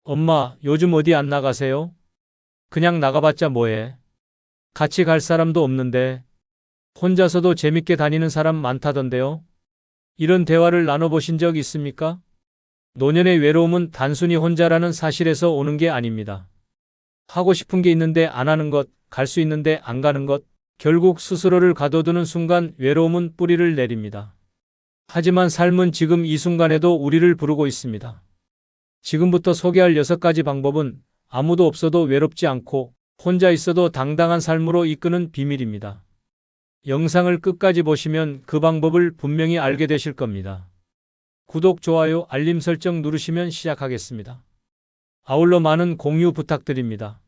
엄마, 요즘 어디 안 나가세요? 그냥 나가봤자 뭐해? 같이 갈 사람도 없는데, 혼자서도 재밌게 다니는 사람 많다던데요? 이런 대화를 나눠보신 적 있습니까? 노년의 외로움은 단순히 혼자라는 사실에서 오는 게 아닙니다. 하고 싶은 게 있는데 안 하는 것, 갈 수 있는데 안 가는 것, 결국 스스로를 가둬두는 순간 외로움은 뿌리를 내립니다. 하지만 삶은 지금 이 순간에도 우리를 부르고 있습니다. 지금부터 소개할 6가지 방법은 아무도 없어도 외롭지 않고 혼자 있어도 당당한 삶으로 이끄는 비밀입니다. 영상을 끝까지 보시면 그 방법을 분명히 알게 되실 겁니다. 구독, 좋아요, 알림 설정 누르시면 시작하겠습니다. 아울러 많은 공유 부탁드립니다.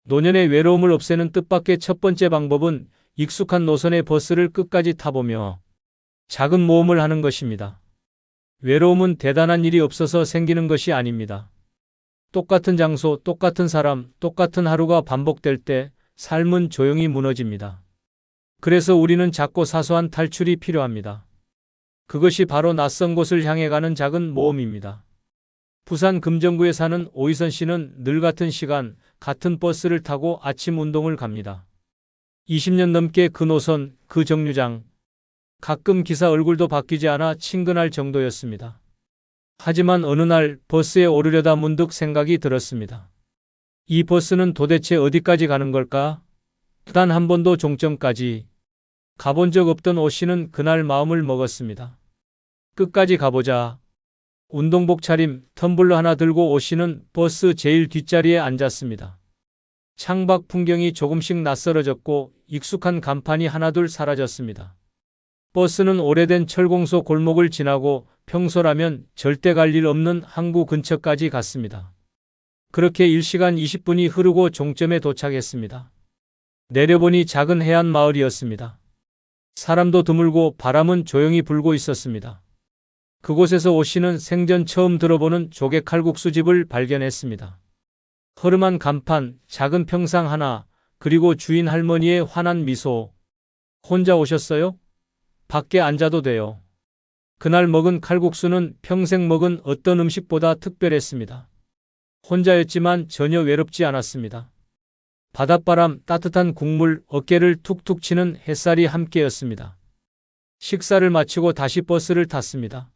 노년의 외로움을 없애는 뜻밖의 첫 번째 방법은 익숙한 노선의 버스를 끝까지 타보며 작은 모험을 하는 것입니다. 외로움은 대단한 일이 없어서 생기는 것이 아닙니다. 똑같은 장소, 똑같은 사람, 똑같은 하루가 반복될 때 삶은 조용히 무너집니다. 그래서 우리는 작고 사소한 탈출이 필요합니다. 그것이 바로 낯선 곳을 향해 가는 작은 모험입니다. 부산 금정구에 사는 오희선 씨는 늘 같은 시간, 같은 버스를 타고 아침 운동을 갑니다. 20년 넘게 그 노선, 그 정류장, 가끔 기사 얼굴도 바뀌지 않아 친근할 정도였습니다. 하지만 어느 날 버스에 오르려다 문득 생각이 들었습니다. 이 버스는 도대체 어디까지 가는 걸까? 단 한 번도 종점까지 가본 적 없던 오 씨는 그날 마음을 먹었습니다. 끝까지 가보자. 운동복 차림, 텀블러 하나 들고 오 씨는 버스 제일 뒷자리에 앉았습니다. 창밖 풍경이 조금씩 낯설어졌고 익숙한 간판이 하나둘 사라졌습니다. 버스는 오래된 철공소 골목을 지나고 평소라면 절대 갈 일 없는 항구 근처까지 갔습니다. 그렇게 1시간 20분이 흐르고 종점에 도착했습니다. 내려보니 작은 해안 마을이었습니다. 사람도 드물고 바람은 조용히 불고 있었습니다. 그곳에서 오 씨는 생전 처음 들어보는 조개 칼국수집을 발견했습니다. 허름한 간판, 작은 평상 하나, 그리고 주인 할머니의 환한 미소. 혼자 오셨어요? 밖에 앉아도 돼요. 그날 먹은 칼국수는 평생 먹은 어떤 음식보다 특별했습니다. 혼자였지만 전혀 외롭지 않았습니다. 바닷바람, 따뜻한 국물, 어깨를 툭툭 치는 햇살이 함께였습니다. 식사를 마치고 다시 버스를 탔습니다.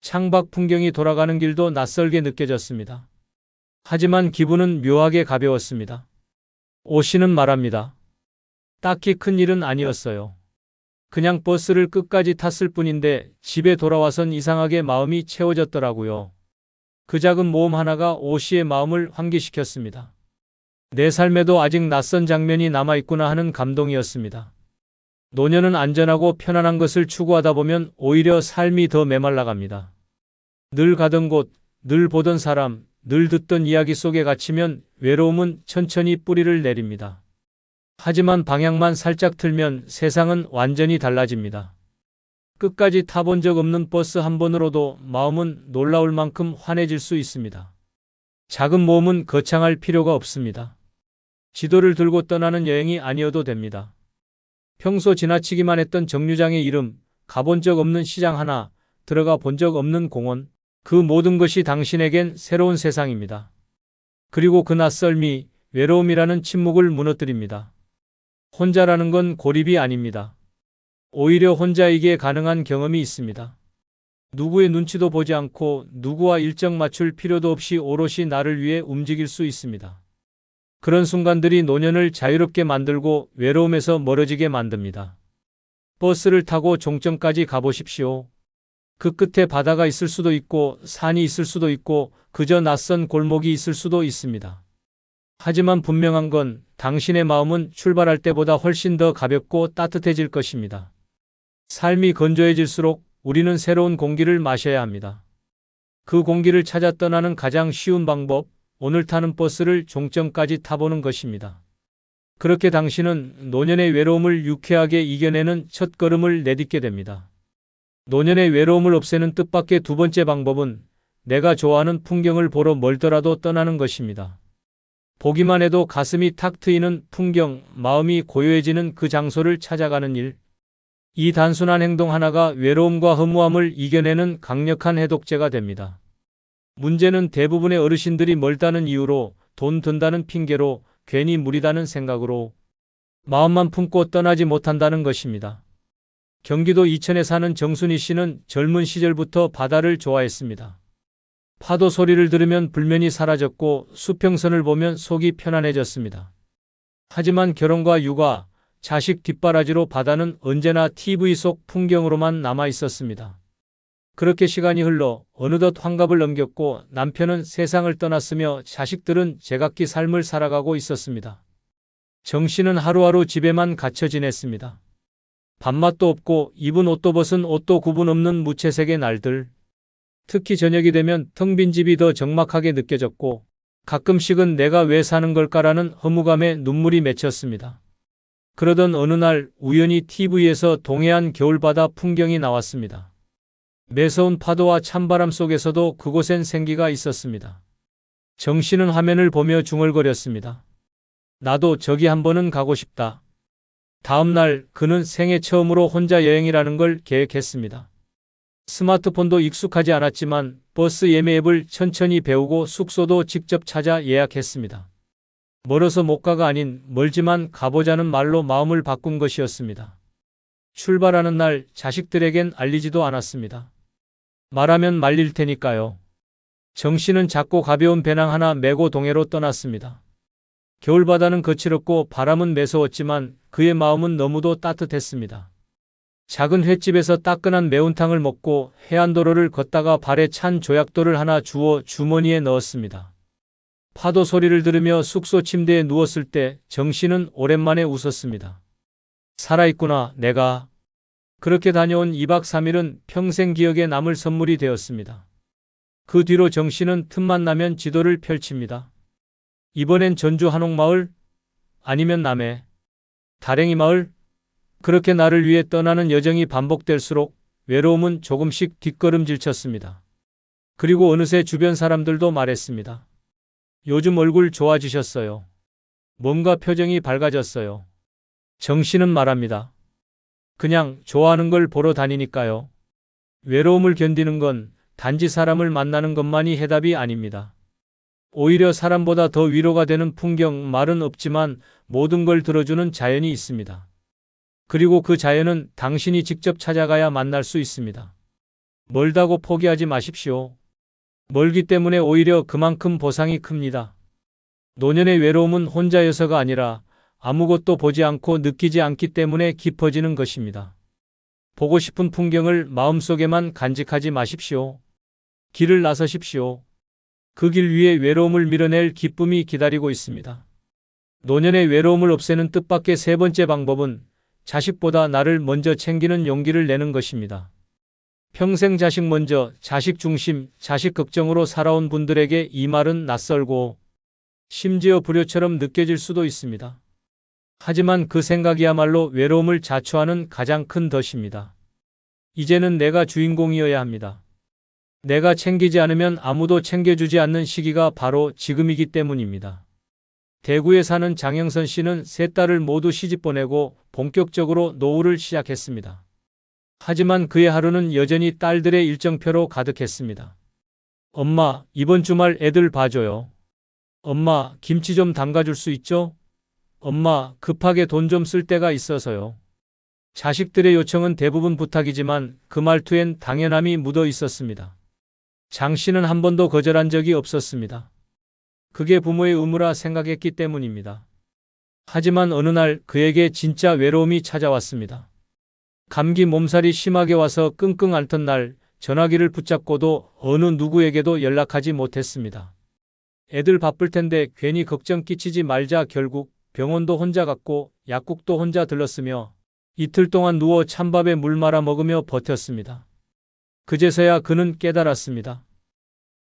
창밖 풍경이 돌아가는 길도 낯설게 느껴졌습니다. 하지만 기분은 묘하게 가벼웠습니다. 오 씨는 말합니다. 딱히 큰 일은 아니었어요. 그냥 버스를 끝까지 탔을 뿐인데 집에 돌아와선 이상하게 마음이 채워졌더라고요. 그 작은 모험 하나가 오 씨의 마음을 환기시켰습니다. 내 삶에도 아직 낯선 장면이 남아있구나 하는 감동이었습니다. 노년은 안전하고 편안한 것을 추구하다 보면 오히려 삶이 더 메말라갑니다. 늘 가던 곳, 늘 보던 사람, 늘 듣던 이야기 속에 갇히면 외로움은 천천히 뿌리를 내립니다. 하지만 방향만 살짝 틀면 세상은 완전히 달라집니다. 끝까지 타본 적 없는 버스 한 번으로도 마음은 놀라울 만큼 환해질 수 있습니다. 작은 모험은 거창할 필요가 없습니다. 지도를 들고 떠나는 여행이 아니어도 됩니다. 평소 지나치기만 했던 정류장의 이름, 가본 적 없는 시장 하나, 들어가 본 적 없는 공원, 그 모든 것이 당신에겐 새로운 세상입니다. 그리고 그 낯설미, 외로움이라는 침묵을 무너뜨립니다. 혼자라는 건 고립이 아닙니다. 오히려 혼자이기에 가능한 경험이 있습니다. 누구의 눈치도 보지 않고 누구와 일정 맞출 필요도 없이 오롯이 나를 위해 움직일 수 있습니다. 그런 순간들이 노년을 자유롭게 만들고 외로움에서 멀어지게 만듭니다. 버스를 타고 종점까지 가보십시오. 그 끝에 바다가 있을 수도 있고 산이 있을 수도 있고 그저 낯선 골목이 있을 수도 있습니다. 하지만 분명한 건 당신의 마음은 출발할 때보다 훨씬 더 가볍고 따뜻해질 것입니다. 삶이 건조해질수록 우리는 새로운 공기를 마셔야 합니다. 그 공기를 찾아 떠나는 가장 쉬운 방법, 오늘 타는 버스를 종점까지 타보는 것입니다. 그렇게 당신은 노년의 외로움을 유쾌하게 이겨내는 첫걸음을 내딛게 됩니다. 노년의 외로움을 없애는 뜻밖의 두 번째 방법은 내가 좋아하는 풍경을 보러 멀더라도 떠나는 것입니다. 보기만 해도 가슴이 탁 트이는 풍경, 마음이 고요해지는 그 장소를 찾아가는 일. 이 단순한 행동 하나가 외로움과 허무함을 이겨내는 강력한 해독제가 됩니다. 문제는 대부분의 어르신들이 멀다는 이유로, 돈 든다는 핑계로, 괜히 무리다는 생각으로 마음만 품고 떠나지 못한다는 것입니다. 경기도 이천에 사는 정순희 씨는 젊은 시절부터 바다를 좋아했습니다. 파도 소리를 들으면 불면이 사라졌고 수평선을 보면 속이 편안해졌습니다. 하지만 결혼과 육아, 자식 뒷바라지로 바다는 언제나 TV 속 풍경으로만 남아 있었습니다. 그렇게 시간이 흘러 어느덧 환갑을 넘겼고 남편은 세상을 떠났으며 자식들은 제각기 삶을 살아가고 있었습니다. 정 씨는 하루하루 집에만 갇혀 지냈습니다. 밥맛도 없고 입은 옷도 벗은 옷도 구분 없는 무채색의 날들. 특히 저녁이 되면 텅 빈 집이 더 적막하게 느껴졌고 가끔씩은 내가 왜 사는 걸까라는 허무감에 눈물이 맺혔습니다. 그러던 어느 날 우연히 TV에서 동해안 겨울바다 풍경이 나왔습니다. 매서운 파도와 찬바람 속에서도 그곳엔 생기가 있었습니다. 정 씨는 화면을 보며 중얼거렸습니다. 나도 저기 한 번은 가고 싶다. 다음 날 그는 생애 처음으로 혼자 여행이라는 걸 계획했습니다. 스마트폰도 익숙하지 않았지만 버스 예매 앱을 천천히 배우고 숙소도 직접 찾아 예약했습니다. 멀어서 못 가가 아닌 멀지만 가보자는 말로 마음을 바꾼 것이었습니다. 출발하는 날 자식들에겐 알리지도 않았습니다. 말하면 말릴 테니까요. 정 씨는 작고 가벼운 배낭 하나 메고 동해로 떠났습니다. 겨울바다는 거칠었고 바람은 매서웠지만 그의 마음은 너무도 따뜻했습니다. 작은 횟집에서 따끈한 매운탕을 먹고 해안도로를 걷다가 발에 찬 조약돌을 하나 주워 주머니에 넣었습니다. 파도 소리를 들으며 숙소 침대에 누웠을 때 정 씨는 오랜만에 웃었습니다. 살아있구나, 내가. 그렇게 다녀온 2박 3일은 평생 기억에 남을 선물이 되었습니다. 그 뒤로 정 씨는 틈만 나면 지도를 펼칩니다. 이번엔 전주 한옥마을? 아니면 남해? 다랭이 마을? 그렇게 나를 위해 떠나는 여정이 반복될수록 외로움은 조금씩 뒷걸음질 쳤습니다. 그리고 어느새 주변 사람들도 말했습니다. 요즘 얼굴 좋아지셨어요. 뭔가 표정이 밝아졌어요. 정 씨는 말합니다. 그냥 좋아하는 걸 보러 다니니까요. 외로움을 견디는 건 단지 사람을 만나는 것만이 해답이 아닙니다. 오히려 사람보다 더 위로가 되는 풍경, 말은 없지만 모든 걸 들어주는 자연이 있습니다. 그리고 그 자연은 당신이 직접 찾아가야 만날 수 있습니다. 멀다고 포기하지 마십시오. 멀기 때문에 오히려 그만큼 보상이 큽니다. 노년의 외로움은 혼자여서가 아니라 아무것도 보지 않고 느끼지 않기 때문에 깊어지는 것입니다. 보고 싶은 풍경을 마음속에만 간직하지 마십시오. 길을 나서십시오. 그 길 위에 외로움을 밀어낼 기쁨이 기다리고 있습니다. 노년의 외로움을 없애는 뜻밖의 세 번째 방법은 자식보다 나를 먼저 챙기는 용기를 내는 것입니다. 평생 자식 먼저, 자식 중심, 자식 걱정으로 살아온 분들에게 이 말은 낯설고 심지어 불효처럼 느껴질 수도 있습니다. 하지만 그 생각이야말로 외로움을 자초하는 가장 큰 덫입니다. 이제는 내가 주인공이어야 합니다. 내가 챙기지 않으면 아무도 챙겨주지 않는 시기가 바로 지금이기 때문입니다. 대구에 사는 장영선 씨는 세 딸을 모두 시집 보내고 본격적으로 노후를 시작했습니다. 하지만 그의 하루는 여전히 딸들의 일정표로 가득했습니다. 엄마, 이번 주말 애들 봐줘요. 엄마, 김치 좀 담가줄 수 있죠? 엄마, 급하게 돈 좀 쓸 데가 있어서요. 자식들의 요청은 대부분 부탁이지만 그 말투엔 당연함이 묻어 있었습니다. 장 씨는 한 번도 거절한 적이 없었습니다. 그게 부모의 의무라 생각했기 때문입니다. 하지만 어느 날 그에게 진짜 외로움이 찾아왔습니다. 감기 몸살이 심하게 와서 끙끙 앓던 날 전화기를 붙잡고도 어느 누구에게도 연락하지 못했습니다. 애들 바쁠 텐데 괜히 걱정 끼치지 말자. 결국 병원도 혼자 갔고 약국도 혼자 들렀으며 이틀 동안 누워 찬밥에 물 말아 먹으며 버텼습니다. 그제서야 그는 깨달았습니다.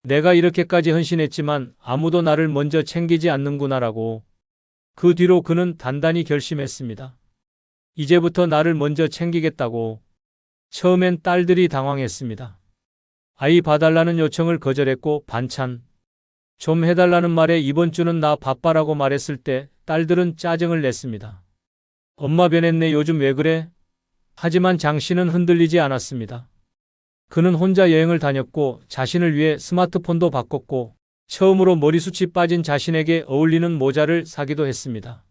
내가 이렇게까지 헌신했지만 아무도 나를 먼저 챙기지 않는구나라고. 그 뒤로 그는 단단히 결심했습니다. 이제부터 나를 먼저 챙기겠다고. 처음엔 딸들이 당황했습니다. 아이 봐달라는 요청을 거절했고 반찬 좀 해달라는 말에 이번 주는 나 바빠라고 말했을 때 딸들은 짜증을 냈습니다. 엄마 변했네, 요즘 왜 그래? 하지만 장 씨는 흔들리지 않았습니다. 그는 혼자 여행을 다녔고 자신을 위해 스마트폰도 바꿨고 처음으로 머리숱이 빠진 자신에게 어울리는 모자를 사기도 했습니다.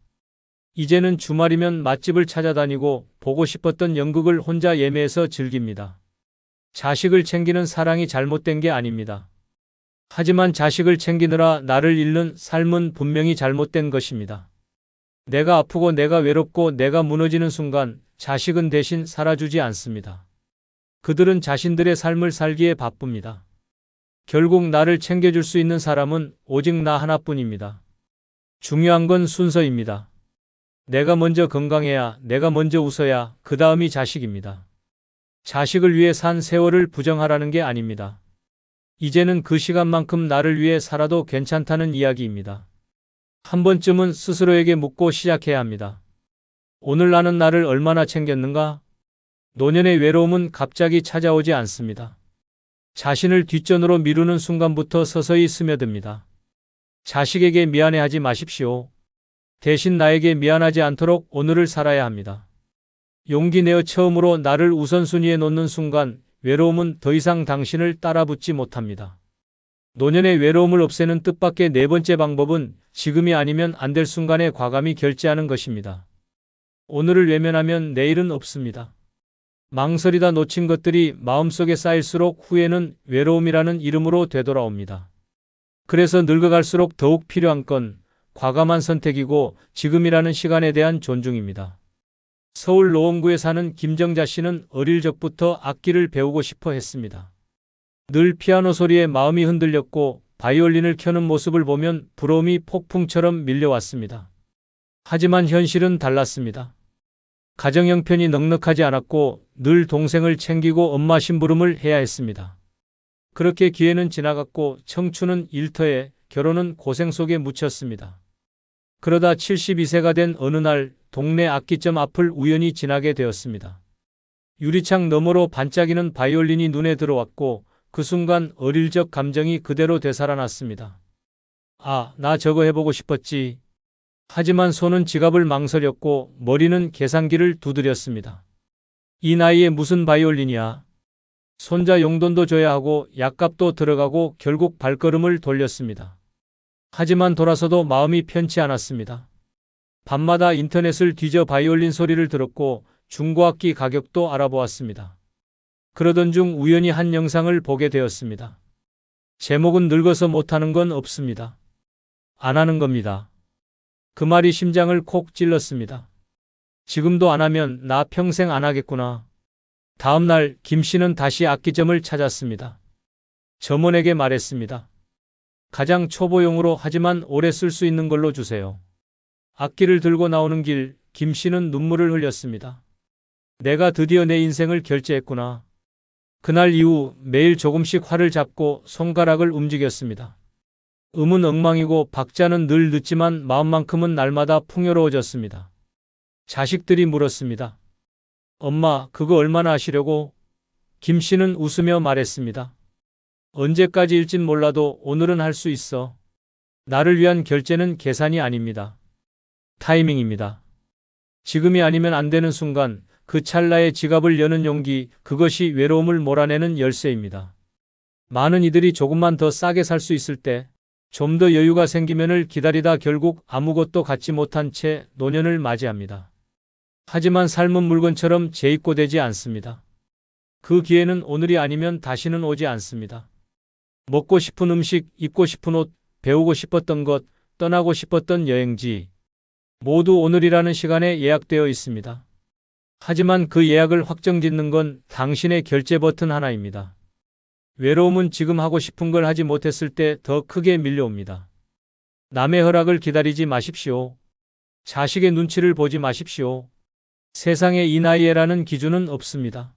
이제는 주말이면 맛집을 찾아다니고 보고 싶었던 연극을 혼자 예매해서 즐깁니다. 자식을 챙기는 사랑이 잘못된 게 아닙니다. 하지만 자식을 챙기느라 나를 잃는 삶은 분명히 잘못된 것입니다. 내가 아프고 내가 외롭고 내가 무너지는 순간 자식은 대신 살아주지 않습니다. 그들은 자신들의 삶을 살기에 바쁩니다. 결국 나를 챙겨줄 수 있는 사람은 오직 나 하나뿐입니다. 중요한 건 순서입니다. 내가 먼저 건강해야, 내가 먼저 웃어야 그 다음이 자식입니다. 자식을 위해 산 세월을 부정하라는 게 아닙니다. 이제는 그 시간만큼 나를 위해 살아도 괜찮다는 이야기입니다. 한 번쯤은 스스로에게 묻고 시작해야 합니다. 오늘 나는 나를 얼마나 챙겼는가? 노년의 외로움은 갑자기 찾아오지 않습니다. 자신을 뒷전으로 미루는 순간부터 서서히 스며듭니다. 자식에게 미안해하지 마십시오. 대신 나에게 미안하지 않도록 오늘을 살아야 합니다. 용기 내어 처음으로 나를 우선순위에 놓는 순간 외로움은 더 이상 당신을 따라붙지 못합니다. 노년의 외로움을 없애는 뜻밖의 네 번째 방법은 지금이 아니면 안 될 순간에 과감히 결제하는 것입니다. 오늘을 외면하면 내일은 없습니다. 망설이다 놓친 것들이 마음속에 쌓일수록 후회는 외로움이라는 이름으로 되돌아옵니다. 그래서 늙어갈수록 더욱 필요한 건 과감한 선택이고 지금이라는 시간에 대한 존중입니다. 서울 노원구에 사는 김정자 씨는 어릴 적부터 악기를 배우고 싶어 했습니다. 늘 피아노 소리에 마음이 흔들렸고 바이올린을 켜는 모습을 보면 부러움이 폭풍처럼 밀려왔습니다. 하지만 현실은 달랐습니다. 가정 형편이 넉넉하지 않았고 늘 동생을 챙기고 엄마 심부름을 해야 했습니다. 그렇게 기회는 지나갔고 청춘은 일터에, 결혼은 고생 속에 묻혔습니다. 그러다 72세가 된 어느 날 동네 악기점 앞을 우연히 지나게 되었습니다. 유리창 너머로 반짝이는 바이올린이 눈에 들어왔고 그 순간 어릴 적 감정이 그대로 되살아났습니다. 아, 나 저거 해보고 싶었지. 하지만 손은 지갑을 망설였고 머리는 계산기를 두드렸습니다. 이 나이에 무슨 바이올린이야. 손자 용돈도 줘야 하고 약값도 들어가고 결국 발걸음을 돌렸습니다. 하지만 돌아서도 마음이 편치 않았습니다. 밤마다 인터넷을 뒤져 바이올린 소리를 들었고 중고악기 가격도 알아보았습니다. 그러던 중 우연히 한 영상을 보게 되었습니다. 제목은 늙어서 못하는 건 없습니다. 안 하는 겁니다. 그 말이 심장을 콕 찔렀습니다. 지금도 안 하면 나 평생 안 하겠구나. 다음 날 김 씨는 다시 악기점을 찾았습니다. 점원에게 말했습니다. 가장 초보용으로 하지만 오래 쓸 수 있는 걸로 주세요. 악기를 들고 나오는 길 김 씨는 눈물을 흘렸습니다. 내가 드디어 내 인생을 결제했구나. 그날 이후 매일 조금씩 활을 잡고 손가락을 움직였습니다. 음은 엉망이고 박자는 늘 늦지만 마음만큼은 날마다 풍요로워졌습니다. 자식들이 물었습니다. 엄마, 그거 얼마나 하시려고? 김 씨는 웃으며 말했습니다. 언제까지일진 몰라도 오늘은 할 수 있어. 나를 위한 결제는 계산이 아닙니다. 타이밍입니다. 지금이 아니면 안 되는 순간, 그 찰나에 지갑을 여는 용기, 그것이 외로움을 몰아내는 열쇠입니다. 많은 이들이 조금만 더 싸게 살 수 있을 때, 좀 더 여유가 생기면을 기다리다 결국 아무것도 갖지 못한 채 노년을 맞이합니다. 하지만 삶은 물건처럼 재입고되지 않습니다. 그 기회는 오늘이 아니면 다시는 오지 않습니다. 먹고 싶은 음식, 입고 싶은 옷, 배우고 싶었던 것, 떠나고 싶었던 여행지, 모두 오늘이라는 시간에 예약되어 있습니다. 하지만 그 예약을 확정짓는 건 당신의 결제 버튼 하나입니다. 외로움은 지금 하고 싶은 걸 하지 못했을 때 더 크게 밀려옵니다. 남의 허락을 기다리지 마십시오. 자식의 눈치를 보지 마십시오. 세상에 이 나이에라는 기준은 없습니다.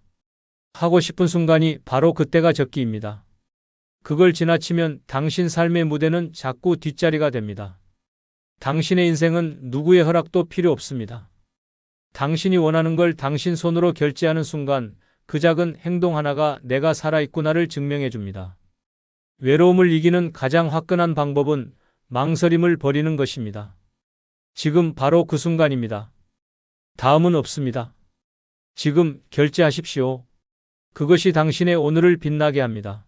하고 싶은 순간이 바로 그때가 적기입니다. 그걸 지나치면 당신 삶의 무대는 자꾸 뒷자리가 됩니다. 당신의 인생은 누구의 허락도 필요 없습니다. 당신이 원하는 걸 당신 손으로 결제하는 순간 그 작은 행동 하나가 내가 살아있구나를 증명해 줍니다. 외로움을 이기는 가장 화끈한 방법은 망설임을 버리는 것입니다. 지금 바로 그 순간입니다. 다음은 없습니다. 지금 결제하십시오. 그것이 당신의 오늘을 빛나게 합니다.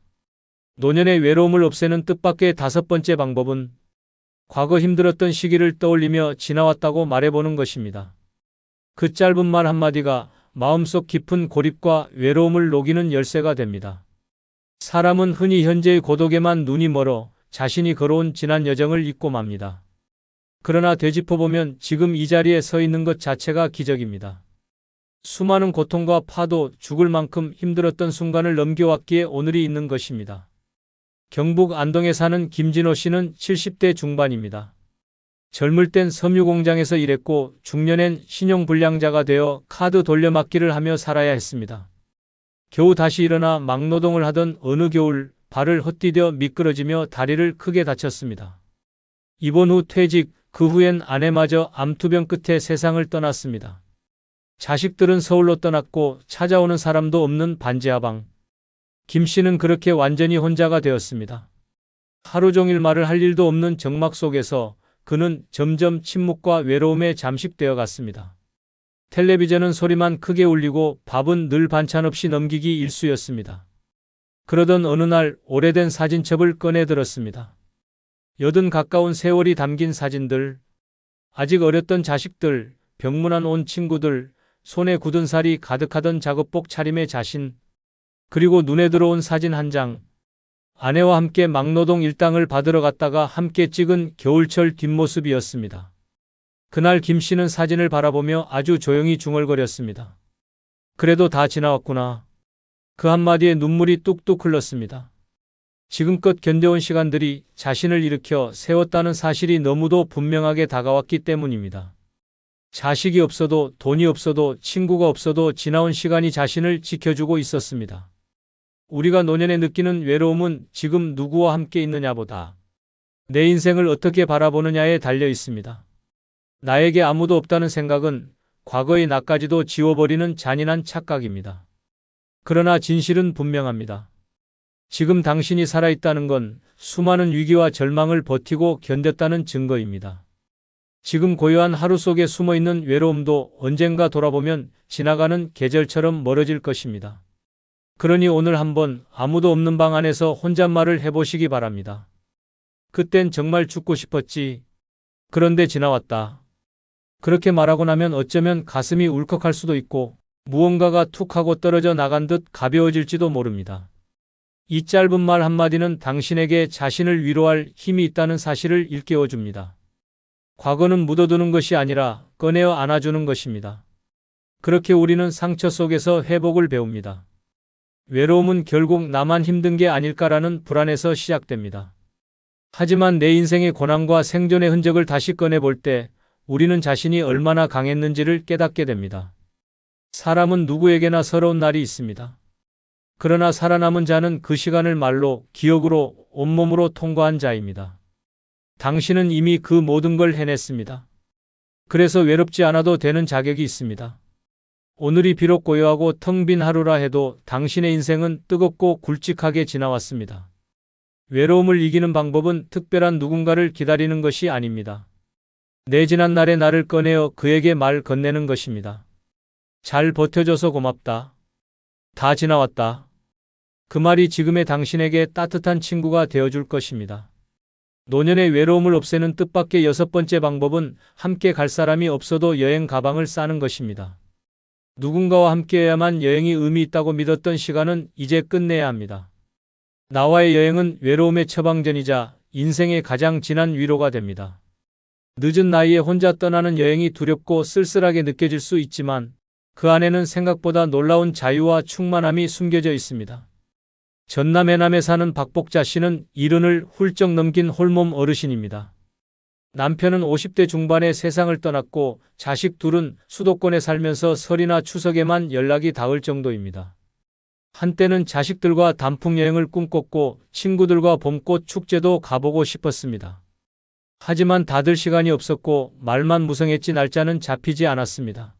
노년의 외로움을 없애는 뜻밖의 다섯 번째 방법은 과거 힘들었던 시기를 떠올리며 지나왔다고 말해보는 것입니다. 그 짧은 말 한마디가 마음속 깊은 고립과 외로움을 녹이는 열쇠가 됩니다. 사람은 흔히 현재의 고독에만 눈이 멀어 자신이 걸어온 지난 여정을 잊고 맙니다. 그러나 되짚어보면 지금 이 자리에 서 있는 것 자체가 기적입니다. 수많은 고통과 파도, 죽을 만큼 힘들었던 순간을 넘겨왔기에 오늘이 있는 것입니다. 경북 안동에 사는 김진호 씨는 70대 중반입니다. 젊을 땐 섬유 공장에서 일했고 중년엔 신용불량자가 되어 카드 돌려막기를 하며 살아야 했습니다. 겨우 다시 일어나 막노동을 하던 어느 겨울 발을 헛디뎌 미끄러지며 다리를 크게 다쳤습니다. 입원 후 퇴직, 그 후엔 아내마저 암투병 끝에 세상을 떠났습니다. 자식들은 서울로 떠났고 찾아오는 사람도 없는 반지하방. 김 씨는 그렇게 완전히 혼자가 되었습니다. 하루 종일 말을 할 일도 없는 정막 속에서 그는 점점 침묵과 외로움에 잠식되어 갔습니다. 텔레비전은 소리만 크게 울리고 밥은 늘 반찬 없이 넘기기 일쑤였습니다. 그러던 어느 날 오래된 사진첩을 꺼내 들었습니다. 80 가까운 세월이 담긴 사진들, 아직 어렸던 자식들, 병문안 온 친구들, 손에 굳은 살이 가득하던 작업복 차림의 자신, 그리고 눈에 들어온 사진 한 장. 아내와 함께 막노동 일당을 받으러 갔다가 함께 찍은 겨울철 뒷모습이었습니다. 그날 김 씨는 사진을 바라보며 아주 조용히 중얼거렸습니다. 그래도 다 지나왔구나. 그 한마디에 눈물이 뚝뚝 흘렀습니다. 지금껏 견뎌온 시간들이 자신을 일으켜 세웠다는 사실이 너무도 분명하게 다가왔기 때문입니다. 자식이 없어도 돈이 없어도 친구가 없어도 지나온 시간이 자신을 지켜주고 있었습니다. 우리가 노년에 느끼는 외로움은 지금 누구와 함께 있느냐보다 내 인생을 어떻게 바라보느냐에 달려 있습니다. 나에게 아무도 없다는 생각은 과거의 나까지도 지워버리는 잔인한 착각입니다. 그러나 진실은 분명합니다. 지금 당신이 살아있다는 건 수많은 위기와 절망을 버티고 견뎠다는 증거입니다. 지금 고요한 하루 속에 숨어있는 외로움도 언젠가 돌아보면 지나가는 계절처럼 멀어질 것입니다. 그러니 오늘 한번 아무도 없는 방 안에서 혼잣말을 해보시기 바랍니다. 그땐 정말 죽고 싶었지. 그런데 지나왔다. 그렇게 말하고 나면 어쩌면 가슴이 울컥할 수도 있고 무언가가 툭 하고 떨어져 나간 듯 가벼워질지도 모릅니다. 이 짧은 말 한마디는 당신에게 자신을 위로할 힘이 있다는 사실을 일깨워줍니다. 과거는 묻어두는 것이 아니라 꺼내어 안아주는 것입니다. 그렇게 우리는 상처 속에서 회복을 배웁니다. 외로움은 결국 나만 힘든 게 아닐까라는 불안에서 시작됩니다. 하지만 내 인생의 고난과 생존의 흔적을 다시 꺼내볼 때 우리는 자신이 얼마나 강했는지를 깨닫게 됩니다. 사람은 누구에게나 서러운 날이 있습니다. 그러나 살아남은 자는 그 시간을 말로, 기억으로, 온몸으로 통과한 자입니다. 당신은 이미 그 모든 걸 해냈습니다. 그래서 외롭지 않아도 되는 자격이 있습니다. 오늘이 비록 고요하고 텅 빈 하루라 해도 당신의 인생은 뜨겁고 굵직하게 지나왔습니다. 외로움을 이기는 방법은 특별한 누군가를 기다리는 것이 아닙니다. 내 지난 날의 나를 꺼내어 그에게 말 건네는 것입니다. 잘 버텨줘서 고맙다. 다 지나왔다. 그 말이 지금의 당신에게 따뜻한 친구가 되어줄 것입니다. 노년의 외로움을 없애는 뜻밖의 여섯 번째 방법은 함께 갈 사람이 없어도 여행 가방을 싸는 것입니다. 누군가와 함께해야만 여행이 의미 있다고 믿었던 시간은 이제 끝내야 합니다. 나와의 여행은 외로움의 처방전이자 인생의 가장 진한 위로가 됩니다. 늦은 나이에 혼자 떠나는 여행이 두렵고 쓸쓸하게 느껴질 수 있지만 그 안에는 생각보다 놀라운 자유와 충만함이 숨겨져 있습니다. 전남 해남에 사는 박복자 씨는 70을 훌쩍 넘긴 홀몸 어르신입니다. 남편은 50대 중반에 세상을 떠났고 자식 둘은 수도권에 살면서 설이나 추석에만 연락이 닿을 정도입니다. 한때는 자식들과 단풍 여행을 꿈꿨고 친구들과 봄꽃 축제도 가보고 싶었습니다. 하지만 다들 시간이 없었고 말만 무성했지 날짜는 잡히지 않았습니다.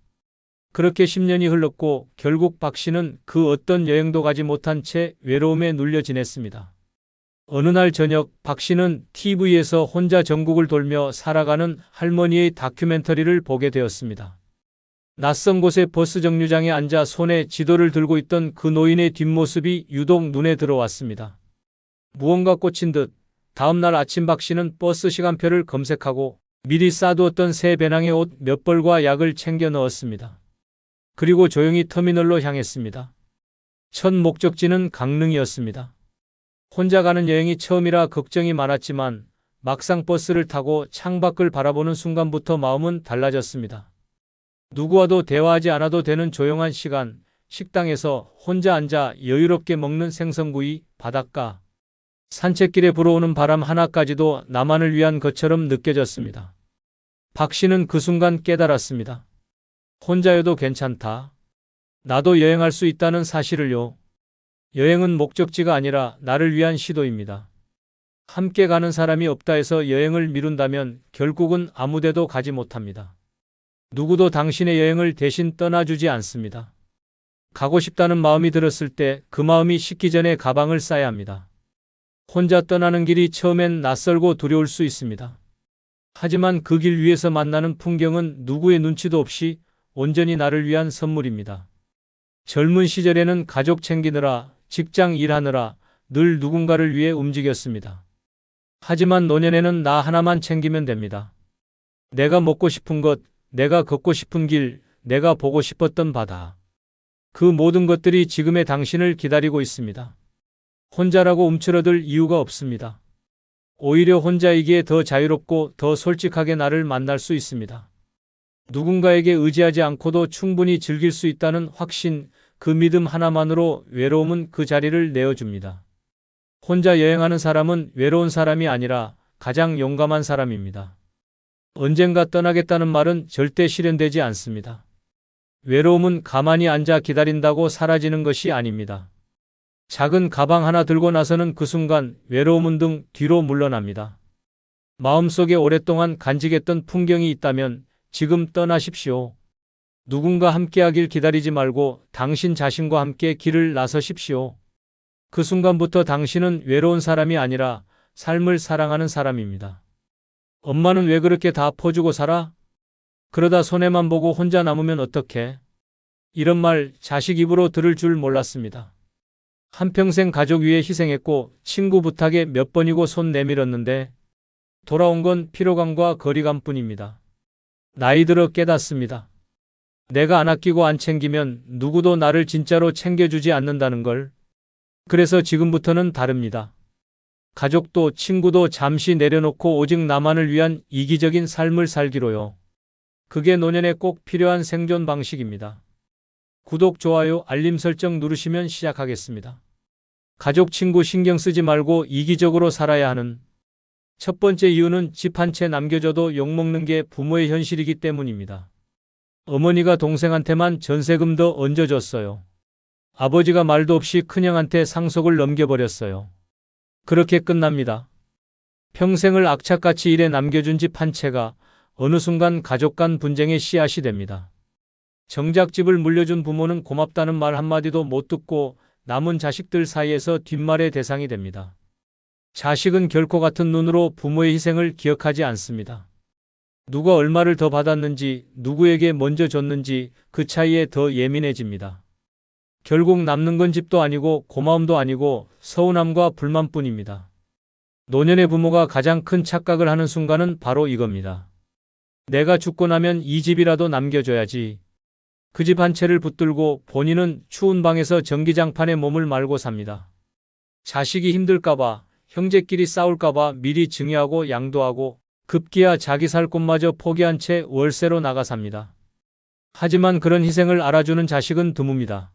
그렇게 10년이 흘렀고 결국 박 씨는 그 어떤 여행도 가지 못한 채 외로움에 눌려 지냈습니다. 어느 날 저녁 박 씨는 TV에서 혼자 전국을 돌며 살아가는 할머니의 다큐멘터리를 보게 되었습니다. 낯선 곳의 버스 정류장에 앉아 손에 지도를 들고 있던 그 노인의 뒷모습이 유독 눈에 들어왔습니다. 무언가 꽂힌 듯 다음 날 아침 박 씨는 버스 시간표를 검색하고 미리 싸두었던 새 배낭에 옷 몇 벌과 약을 챙겨 넣었습니다. 그리고 조용히 터미널로 향했습니다. 첫 목적지는 강릉이었습니다. 혼자 가는 여행이 처음이라 걱정이 많았지만 막상 버스를 타고 창밖을 바라보는 순간부터 마음은 달라졌습니다. 누구와도 대화하지 않아도 되는 조용한 시간, 식당에서 혼자 앉아 여유롭게 먹는 생선구이, 바닷가, 산책길에 불어오는 바람 하나까지도 나만을 위한 것처럼 느껴졌습니다. 박 씨는 그 순간 깨달았습니다. 혼자여도 괜찮다. 나도 여행할 수 있다는 사실을요. 여행은 목적지가 아니라 나를 위한 시도입니다. 함께 가는 사람이 없다 해서 여행을 미룬다면 결국은 아무데도 가지 못합니다. 누구도 당신의 여행을 대신 떠나주지 않습니다. 가고 싶다는 마음이 들었을 때 그 마음이 식기 전에 가방을 싸야 합니다. 혼자 떠나는 길이 처음엔 낯설고 두려울 수 있습니다. 하지만 그 길 위에서 만나는 풍경은 누구의 눈치도 없이 온전히 나를 위한 선물입니다. 젊은 시절에는 가족 챙기느라, 직장 일하느라 늘 누군가를 위해 움직였습니다. 하지만 노년에는 나 하나만 챙기면 됩니다. 내가 먹고 싶은 것, 내가 걷고 싶은 길, 내가 보고 싶었던 바다. 그 모든 것들이 지금의 당신을 기다리고 있습니다. 혼자라고 움츠러들 이유가 없습니다. 오히려 혼자이기에 더 자유롭고 더 솔직하게 나를 만날 수 있습니다. 누군가에게 의지하지 않고도 충분히 즐길 수 있다는 확신, 그 믿음 하나만으로 외로움은 그 자리를 내어줍니다. 혼자 여행하는 사람은 외로운 사람이 아니라 가장 용감한 사람입니다. 언젠가 떠나겠다는 말은 절대 실현되지 않습니다. 외로움은 가만히 앉아 기다린다고 사라지는 것이 아닙니다. 작은 가방 하나 들고 나서는 그 순간 외로움은 등 뒤로 물러납니다. 마음속에 오랫동안 간직했던 풍경이 있다면 지금 떠나십시오. 누군가 함께하길 기다리지 말고 당신 자신과 함께 길을 나서십시오. 그 순간부터 당신은 외로운 사람이 아니라 삶을 사랑하는 사람입니다. 엄마는 왜 그렇게 다 퍼주고 살아? 그러다 손해만 보고 혼자 남으면 어떡해? 이런 말 자식 입으로 들을 줄 몰랐습니다. 한평생 가족 위해 희생했고 친구 부탁에 몇 번이고 손 내밀었는데 돌아온 건 피로감과 거리감뿐입니다. 나이 들어 깨닫습니다. 내가 안 아끼고 안 챙기면 누구도 나를 진짜로 챙겨주지 않는다는 걸. 그래서 지금부터는 다릅니다. 가족도 친구도 잠시 내려놓고 오직 나만을 위한 이기적인 삶을 살기로요. 그게 노년에 꼭 필요한 생존 방식입니다. 구독, 좋아요, 알림 설정 누르시면 시작하겠습니다. 가족, 친구 신경 쓰지 말고 이기적으로 살아야 하는 첫 번째 이유는 집 한 채 남겨줘도 욕먹는 게 부모의 현실이기 때문입니다. 어머니가 동생한테만 전세금 더 얹어줬어요. 아버지가 말도 없이 큰형한테 상속을 넘겨버렸어요. 그렇게 끝납니다. 평생을 악착같이 일해 남겨준 집 한 채가 어느 순간 가족 간 분쟁의 씨앗이 됩니다. 정작 집을 물려준 부모는 고맙다는 말 한마디도 못 듣고 남은 자식들 사이에서 뒷말의 대상이 됩니다. 자식은 결코 같은 눈으로 부모의 희생을 기억하지 않습니다. 누가 얼마를 더 받았는지, 누구에게 먼저 줬는지 그 차이에 더 예민해집니다. 결국 남는 건 집도 아니고 고마움도 아니고 서운함과 불만뿐입니다. 노년의 부모가 가장 큰 착각을 하는 순간은 바로 이겁니다. 내가 죽고 나면 이 집이라도 남겨줘야지. 그 집 한 채를 붙들고 본인은 추운 방에서 전기장판에 몸을 말고 삽니다. 자식이 힘들까봐, 형제끼리 싸울까봐 미리 증여하고 양도하고 급기야 자기 살 곳마저 포기한 채 월세로 나가 삽니다. 하지만 그런 희생을 알아주는 자식은 드뭅니다.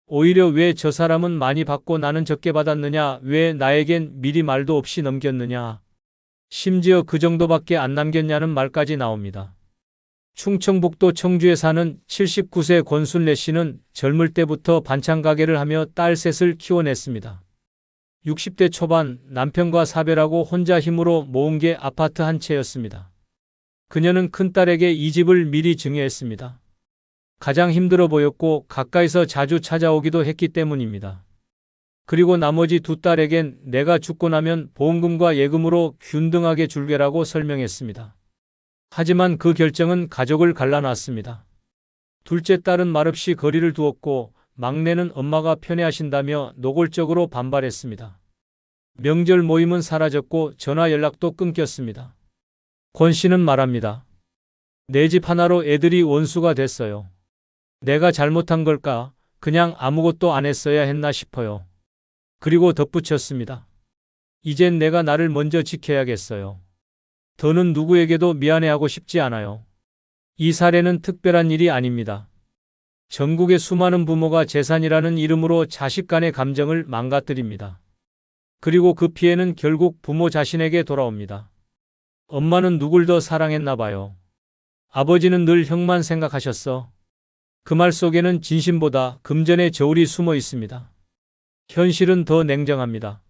오히려 왜 저 사람은 많이 받고 나는 적게 받았느냐, 왜 나에겐 미리 말도 없이 넘겼느냐, 심지어 그 정도밖에 안 남겼냐는 말까지 나옵니다. 충청북도 청주에 사는 79세 권순례 씨는 젊을 때부터 반찬 가게를 하며 딸 셋을 키워냈습니다. 60대 초반 남편과 사별하고 혼자 힘으로 모은 게 아파트 한 채였습니다. 그녀는 큰딸에게 이 집을 미리 증여했습니다. 가장 힘들어 보였고 가까이서 자주 찾아오기도 했기 때문입니다. 그리고 나머지 두 딸에겐 내가 죽고 나면 보험금과 예금으로 균등하게 줄게라고 설명했습니다. 하지만 그 결정은 가족을 갈라놨습니다. 둘째 딸은 말없이 거리를 두었고 막내는 엄마가 편애하신다며 노골적으로 반발했습니다. 명절 모임은 사라졌고 전화 연락도 끊겼습니다. 권 씨는 말합니다. 내 집 하나로 애들이 원수가 됐어요. 내가 잘못한 걸까? 그냥 아무것도 안 했어야 했나 싶어요. 그리고 덧붙였습니다. 이젠 내가 나를 먼저 지켜야겠어요. 더는 누구에게도 미안해하고 싶지 않아요. 이 사례는 특별한 일이 아닙니다. 전국의 수많은 부모가 재산이라는 이름으로 자식 간의 감정을 망가뜨립니다. 그리고 그 피해는 결국 부모 자신에게 돌아옵니다. 엄마는 누굴 더 사랑했나 봐요. 아버지는 늘 형만 생각하셨어. 그 말 속에는 진심보다 금전의 저울이 숨어 있습니다. 현실은 더 냉정합니다.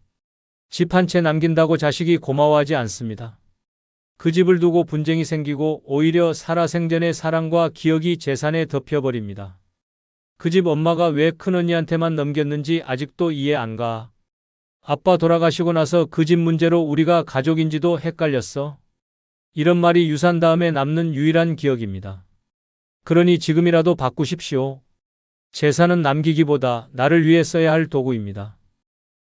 집 한 채 남긴다고 자식이 고마워하지 않습니다. 그 집을 두고 분쟁이 생기고 오히려 살아생전의 사랑과 기억이 재산에 덮여버립니다. 그 집 엄마가 왜 큰언니한테만 넘겼는지 아직도 이해 안 가. 아빠 돌아가시고 나서 그 집 문제로 우리가 가족인지도 헷갈렸어. 이런 말이 유산 다음에 남는 유일한 기억입니다. 그러니 지금이라도 바꾸십시오. 재산은 남기기보다 나를 위해 써야 할 도구입니다.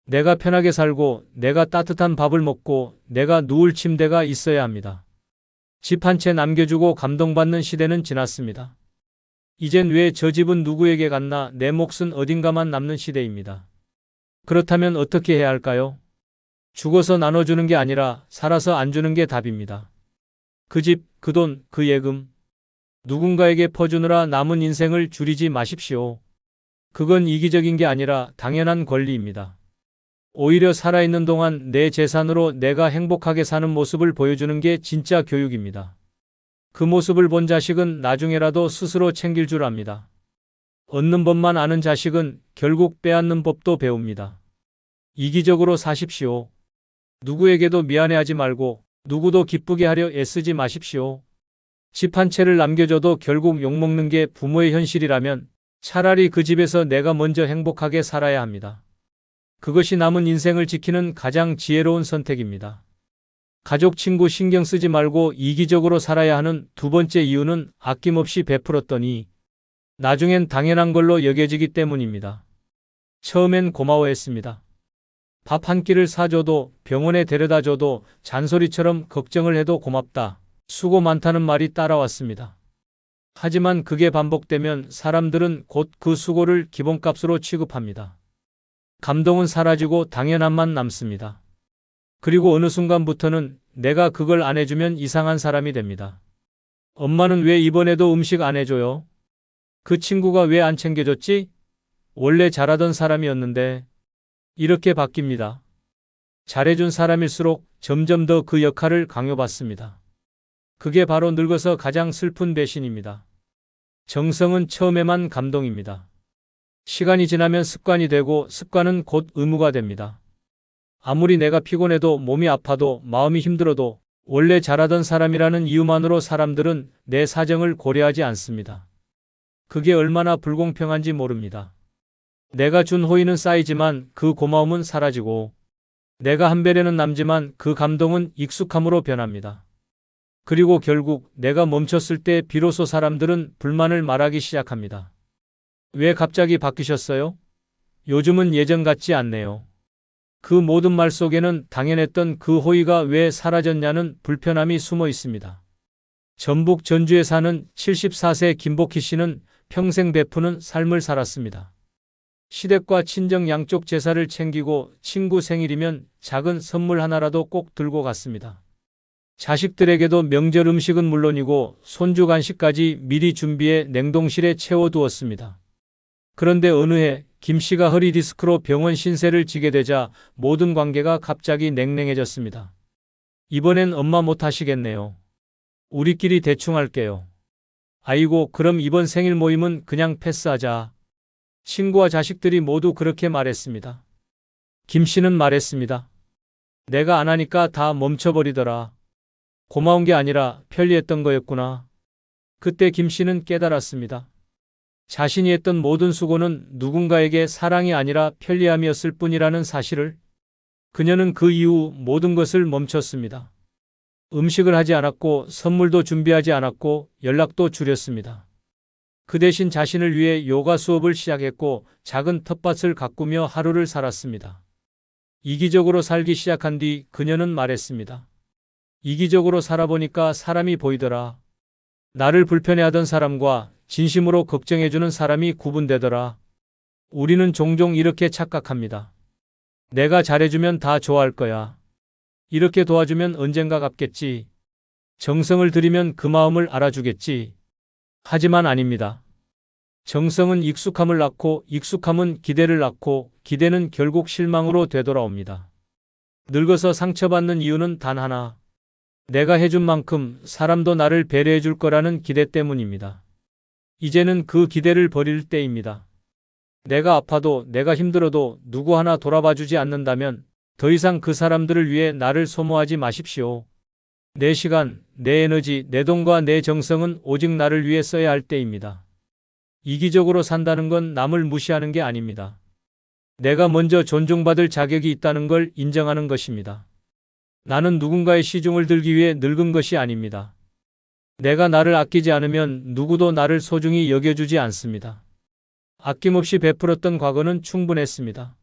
내가 편하게 살고 내가 따뜻한 밥을 먹고 내가 누울 침대가 있어야 합니다. 집 한 채 남겨주고 감동받는 시대는 지났습니다. 이젠 왜 저 집은 누구에게 갔나 내 몫은 어딘가만 남는 시대입니다. 그렇다면 어떻게 해야 할까요? 죽어서 나눠주는 게 아니라 살아서 안 주는 게 답입니다. 그 집, 그 돈, 그 예금. 누군가에게 퍼주느라 남은 인생을 줄이지 마십시오. 그건 이기적인 게 아니라 당연한 권리입니다. 오히려 살아있는 동안 내 재산으로 내가 행복하게 사는 모습을 보여주는 게 진짜 교육입니다. 그 모습을 본 자식은 나중에라도 스스로 챙길 줄 압니다. 얻는 법만 아는 자식은 결국 빼앗는 법도 배웁니다. 이기적으로 사십시오. 누구에게도 미안해하지 말고 누구도 기쁘게 하려 애쓰지 마십시오. 집 한 채를 남겨줘도 결국 욕먹는 게 부모의 현실이라면 차라리 그 집에서 내가 먼저 행복하게 살아야 합니다. 그것이 남은 인생을 지키는 가장 지혜로운 선택입니다. 가족, 친구 신경 쓰지 말고 이기적으로 살아야 하는 두 번째 이유는 아낌없이 베풀었더니 나중엔 당연한 걸로 여겨지기 때문입니다. 처음엔 고마워했습니다. 밥 한 끼를 사줘도 병원에 데려다줘도 잔소리처럼 걱정을 해도 고맙다. 수고 많다는 말이 따라왔습니다. 하지만 그게 반복되면 사람들은 곧 그 수고를 기본값으로 취급합니다. 감동은 사라지고 당연함만 남습니다. 그리고 어느 순간부터는 내가 그걸 안 해주면 이상한 사람이 됩니다. 엄마는 왜 이번에도 음식 안 해줘요? 그 친구가 왜 안 챙겨줬지? 원래 잘하던 사람이었는데. 이렇게 바뀝니다. 잘해준 사람일수록 점점 더 그 역할을 강요받습니다. 그게 바로 늙어서 가장 슬픈 배신입니다. 정성은 처음에만 감동입니다. 시간이 지나면 습관이 되고 습관은 곧 의무가 됩니다. 아무리 내가 피곤해도 몸이 아파도 마음이 힘들어도 원래 잘하던 사람이라는 이유만으로 사람들은 내 사정을 고려하지 않습니다. 그게 얼마나 불공평한지 모릅니다. 내가 준 호의는 쌓이지만 그 고마움은 사라지고 내가 한 배려는 남지만 그 감동은 익숙함으로 변합니다. 그리고 결국 내가 멈췄을 때 비로소 사람들은 불만을 말하기 시작합니다. 왜 갑자기 바뀌셨어요? 요즘은 예전 같지 않네요. 그 모든 말 속에는 당연했던 그 호의가 왜 사라졌냐는 불편함이 숨어 있습니다. 전북 전주에 사는 74세 김복희 씨는 평생 베푸는 삶을 살았습니다. 시댁과 친정 양쪽 제사를 챙기고 친구 생일이면 작은 선물 하나라도 꼭 들고 갔습니다. 자식들에게도 명절 음식은 물론이고 손주 간식까지 미리 준비해 냉동실에 채워두었습니다. 그런데 어느 해 김 씨가 허리 디스크로 병원 신세를 지게 되자 모든 관계가 갑자기 냉랭해졌습니다. 이번엔 엄마 못 하시겠네요. 우리끼리 대충 할게요. 아이고, 그럼 이번 생일 모임은 그냥 패스하자. 친구와 자식들이 모두 그렇게 말했습니다. 김 씨는 말했습니다. 내가 안 하니까 다 멈춰버리더라. 고마운 게 아니라 편리했던 거였구나. 그때 김 씨는 깨달았습니다. 자신이 했던 모든 수고는 누군가에게 사랑이 아니라 편리함이었을 뿐이라는 사실을. 그녀는 그 이후 모든 것을 멈췄습니다. 음식을 하지 않았고 선물도 준비하지 않았고 연락도 줄였습니다. 그 대신 자신을 위해 요가 수업을 시작했고 작은 텃밭을 가꾸며 하루를 살았습니다. 이기적으로 살기 시작한 뒤 그녀는 말했습니다. 이기적으로 살아보니까 사람이 보이더라. 나를 불편해하던 사람과 진심으로 걱정해주는 사람이 구분되더라. 우리는 종종 이렇게 착각합니다. 내가 잘해주면 다 좋아할 거야. 이렇게 도와주면 언젠가 갚겠지. 정성을 들이면 그 마음을 알아주겠지. 하지만 아닙니다. 정성은 익숙함을 낳고 익숙함은 기대를 낳고 기대는 결국 실망으로 되돌아옵니다. 늙어서 상처받는 이유는 단 하나. 내가 해준 만큼 사람도 나를 배려해 줄 거라는 기대 때문입니다. 이제는 그 기대를 버릴 때입니다. 내가 아파도 내가 힘들어도 누구 하나 돌아봐 주지 않는다면 더 이상 그 사람들을 위해 나를 소모하지 마십시오. 내 시간, 내 에너지, 내 돈과 내 정성은 오직 나를 위해 써야 할 때입니다. 이기적으로 산다는 건 남을 무시하는 게 아닙니다. 내가 먼저 존중받을 자격이 있다는 걸 인정하는 것입니다. 나는 누군가의 시중을 들기 위해 늙은 것이 아닙니다. 내가 나를 아끼지 않으면 누구도 나를 소중히 여겨주지 않습니다. 아낌없이 베풀었던 과거는 충분했습니다.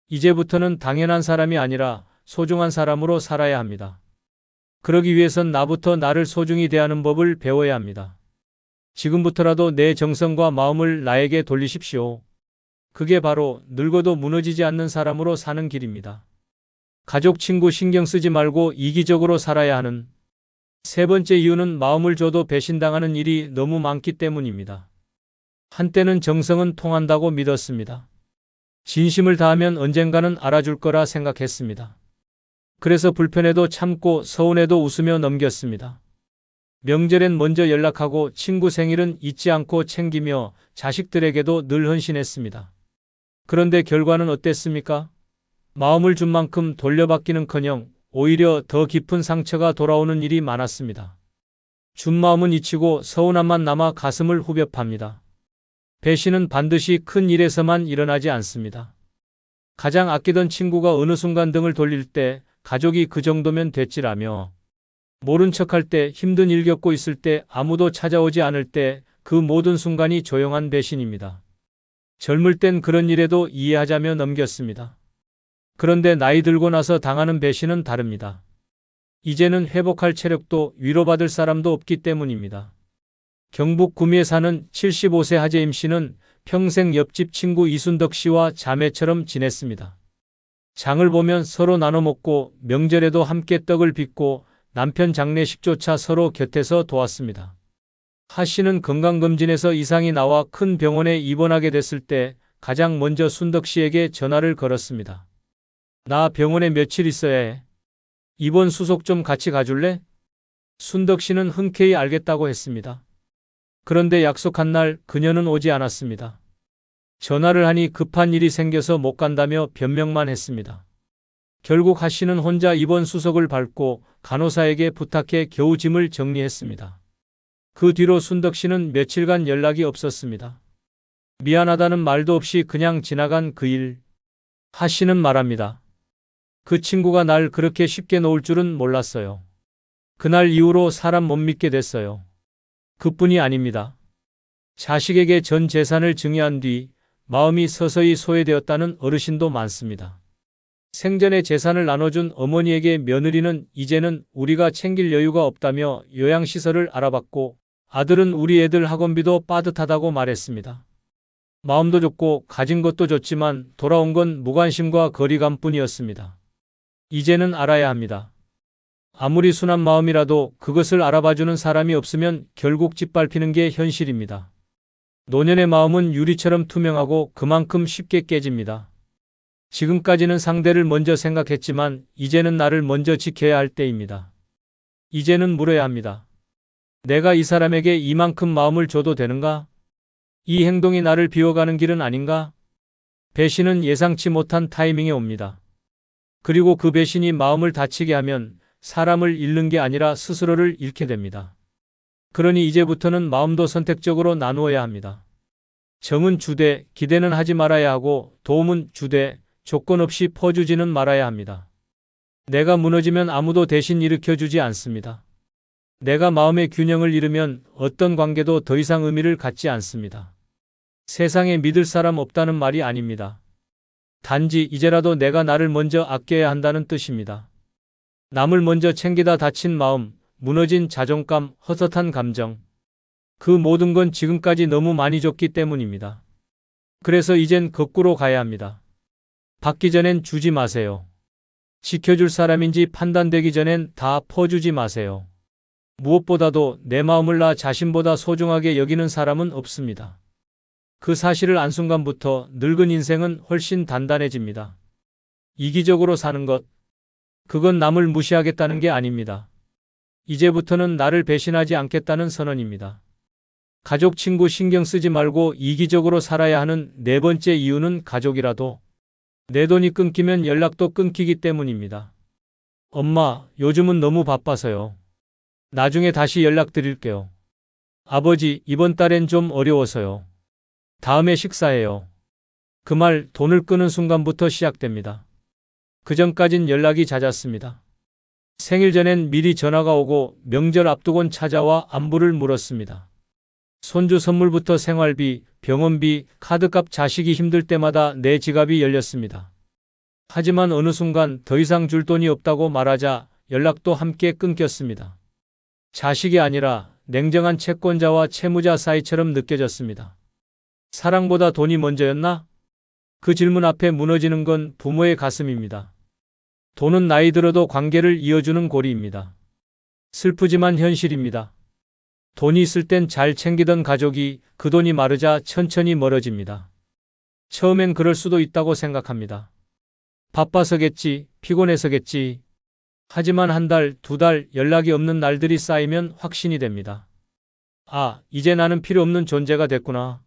이제부터는 당연한 사람이 아니라 소중한 사람으로 살아야 합니다. 그러기 위해선 나부터 나를 소중히 대하는 법을 배워야 합니다. 지금부터라도 내 정성과 마음을 나에게 돌리십시오. 그게 바로 늙어도 무너지지 않는 사람으로 사는 길입니다. 가족, 친구 신경 쓰지 말고 이기적으로 살아야 하는 세 번째 이유는 마음을 줘도 배신당하는 일이 너무 많기 때문입니다. 한때는 정성은 통한다고 믿었습니다. 진심을 다하면 언젠가는 알아줄 거라 생각했습니다. 그래서 불편해도 참고 서운해도 웃으며 넘겼습니다. 명절엔 먼저 연락하고 친구 생일은 잊지 않고 챙기며 자식들에게도 늘 헌신했습니다. 그런데 결과는 어땠습니까? 마음을 준 만큼 돌려받기는커녕 오히려 더 깊은 상처가 돌아오는 일이 많았습니다. 준 마음은 잊히고 서운함만 남아 가슴을 후벼 팝니다. 배신은 반드시 큰 일에서만 일어나지 않습니다. 가장 아끼던 친구가 어느 순간 등을 돌릴 때 가족이 그 정도면 됐지라며 모른 척할 때 힘든 일 겪고 있을 때 아무도 찾아오지 않을 때 그 모든 순간이 조용한 배신입니다. 젊을 땐 그런 일에도 이해하자며 넘겼습니다. 그런데 나이 들고 나서 당하는 배신은 다릅니다. 이제는 회복할 체력도 위로받을 사람도 없기 때문입니다. 경북 구미에 사는 75세 하재임 씨는 평생 옆집 친구 이순덕 씨와 자매처럼 지냈습니다. 장을 보면 서로 나눠 먹고 명절에도 함께 떡을 빚고 남편 장례식조차 서로 곁에서 도왔습니다. 하 씨는 건강검진에서 이상이 나와 큰 병원에 입원하게 됐을 때 가장 먼저 순덕 씨에게 전화를 걸었습니다. 나 병원에 며칠 있어야 해. 입원 수속 좀 같이 가줄래? 순덕 씨는 흔쾌히 알겠다고 했습니다. 그런데 약속한 날 그녀는 오지 않았습니다. 전화를 하니 급한 일이 생겨서 못 간다며 변명만 했습니다. 결국 하 씨는 혼자 입원 수속을 밟고 간호사에게 부탁해 겨우 짐을 정리했습니다. 그 뒤로 순덕 씨는 며칠간 연락이 없었습니다. 미안하다는 말도 없이 그냥 지나간 그 일. 하 씨는 말합니다. 그 친구가 날 그렇게 쉽게 놓을 줄은 몰랐어요. 그날 이후로 사람 못 믿게 됐어요. 그뿐이 아닙니다. 자식에게 전 재산을 증여한 뒤 마음이 서서히 소외되었다는 어르신도 많습니다. 생전에 재산을 나눠준 어머니에게 며느리는 이제는 우리가 챙길 여유가 없다며 요양시설을 알아봤고 아들은 우리 애들 학원비도 빠듯하다고 말했습니다. 마음도 좋고 가진 것도 좋지만 돌아온 건 무관심과 거리감뿐이었습니다. 이제는 알아야 합니다. 아무리 순한 마음이라도 그것을 알아봐주는 사람이 없으면 결국 짓밟히는 게 현실입니다. 노년의 마음은 유리처럼 투명하고 그만큼 쉽게 깨집니다. 지금까지는 상대를 먼저 생각했지만 이제는 나를 먼저 지켜야 할 때입니다. 이제는 물어야 합니다. 내가 이 사람에게 이만큼 마음을 줘도 되는가? 이 행동이 나를 비워가는 길은 아닌가? 배신은 예상치 못한 타이밍에 옵니다. 그리고 그 배신이 마음을 다치게 하면 사람을 잃는 게 아니라 스스로를 잃게 됩니다. 그러니 이제부터는 마음도 선택적으로 나누어야 합니다. 정은 주되 기대는 하지 말아야 하고 도움은 주되 조건 없이 퍼주지는 말아야 합니다. 내가 무너지면 아무도 대신 일으켜주지 않습니다. 내가 마음의 균형을 잃으면 어떤 관계도 더 이상 의미를 갖지 않습니다. 세상에 믿을 사람 없다는 말이 아닙니다. 단지 이제라도 내가 나를 먼저 아껴야 한다는 뜻입니다. 남을 먼저 챙기다 다친 마음, 무너진 자존감, 헛헛한 감정. 그 모든 건 지금까지 너무 많이 줬기 때문입니다. 그래서 이젠 거꾸로 가야 합니다. 받기 전엔 주지 마세요. 지켜줄 사람인지 판단되기 전엔 다 퍼주지 마세요. 무엇보다도 내 마음을 나 자신보다 소중하게 여기는 사람은 없습니다. 그 사실을 안 순간부터 늙은 인생은 훨씬 단단해집니다. 이기적으로 사는 것, 그건 남을 무시하겠다는 게 아닙니다. 이제부터는 나를 배신하지 않겠다는 선언입니다. 가족, 친구 신경 쓰지 말고 이기적으로 살아야 하는 네 번째 이유는 가족이라도 내 돈이 끊기면 연락도 끊기기 때문입니다. 엄마, 요즘은 너무 바빠서요. 나중에 다시 연락드릴게요. 아버지, 이번 달엔 좀 어려워서요. 다음에 식사해요. 그 말 돈을 끄는 순간부터 시작됩니다. 그전까진 연락이 잦았습니다. 생일 전엔 미리 전화가 오고 명절 앞두곤 찾아와 안부를 물었습니다. 손주 선물부터 생활비, 병원비, 카드값 자식이 힘들 때마다 내 지갑이 열렸습니다. 하지만 어느 순간 더 이상 줄 돈이 없다고 말하자 연락도 함께 끊겼습니다. 자식이 아니라 냉정한 채권자와 채무자 사이처럼 느껴졌습니다. 사랑보다 돈이 먼저였나? 그 질문 앞에 무너지는 건 부모의 가슴입니다. 돈은 나이 들어도 관계를 이어주는 고리입니다. 슬프지만 현실입니다. 돈이 있을 땐 잘 챙기던 가족이 그 돈이 마르자 천천히 멀어집니다. 처음엔 그럴 수도 있다고 생각합니다. 바빠서겠지, 피곤해서겠지. 하지만 한 달, 두 달 연락이 없는 날들이 쌓이면 확신이 됩니다. 아, 이제 나는 필요 없는 존재가 됐구나.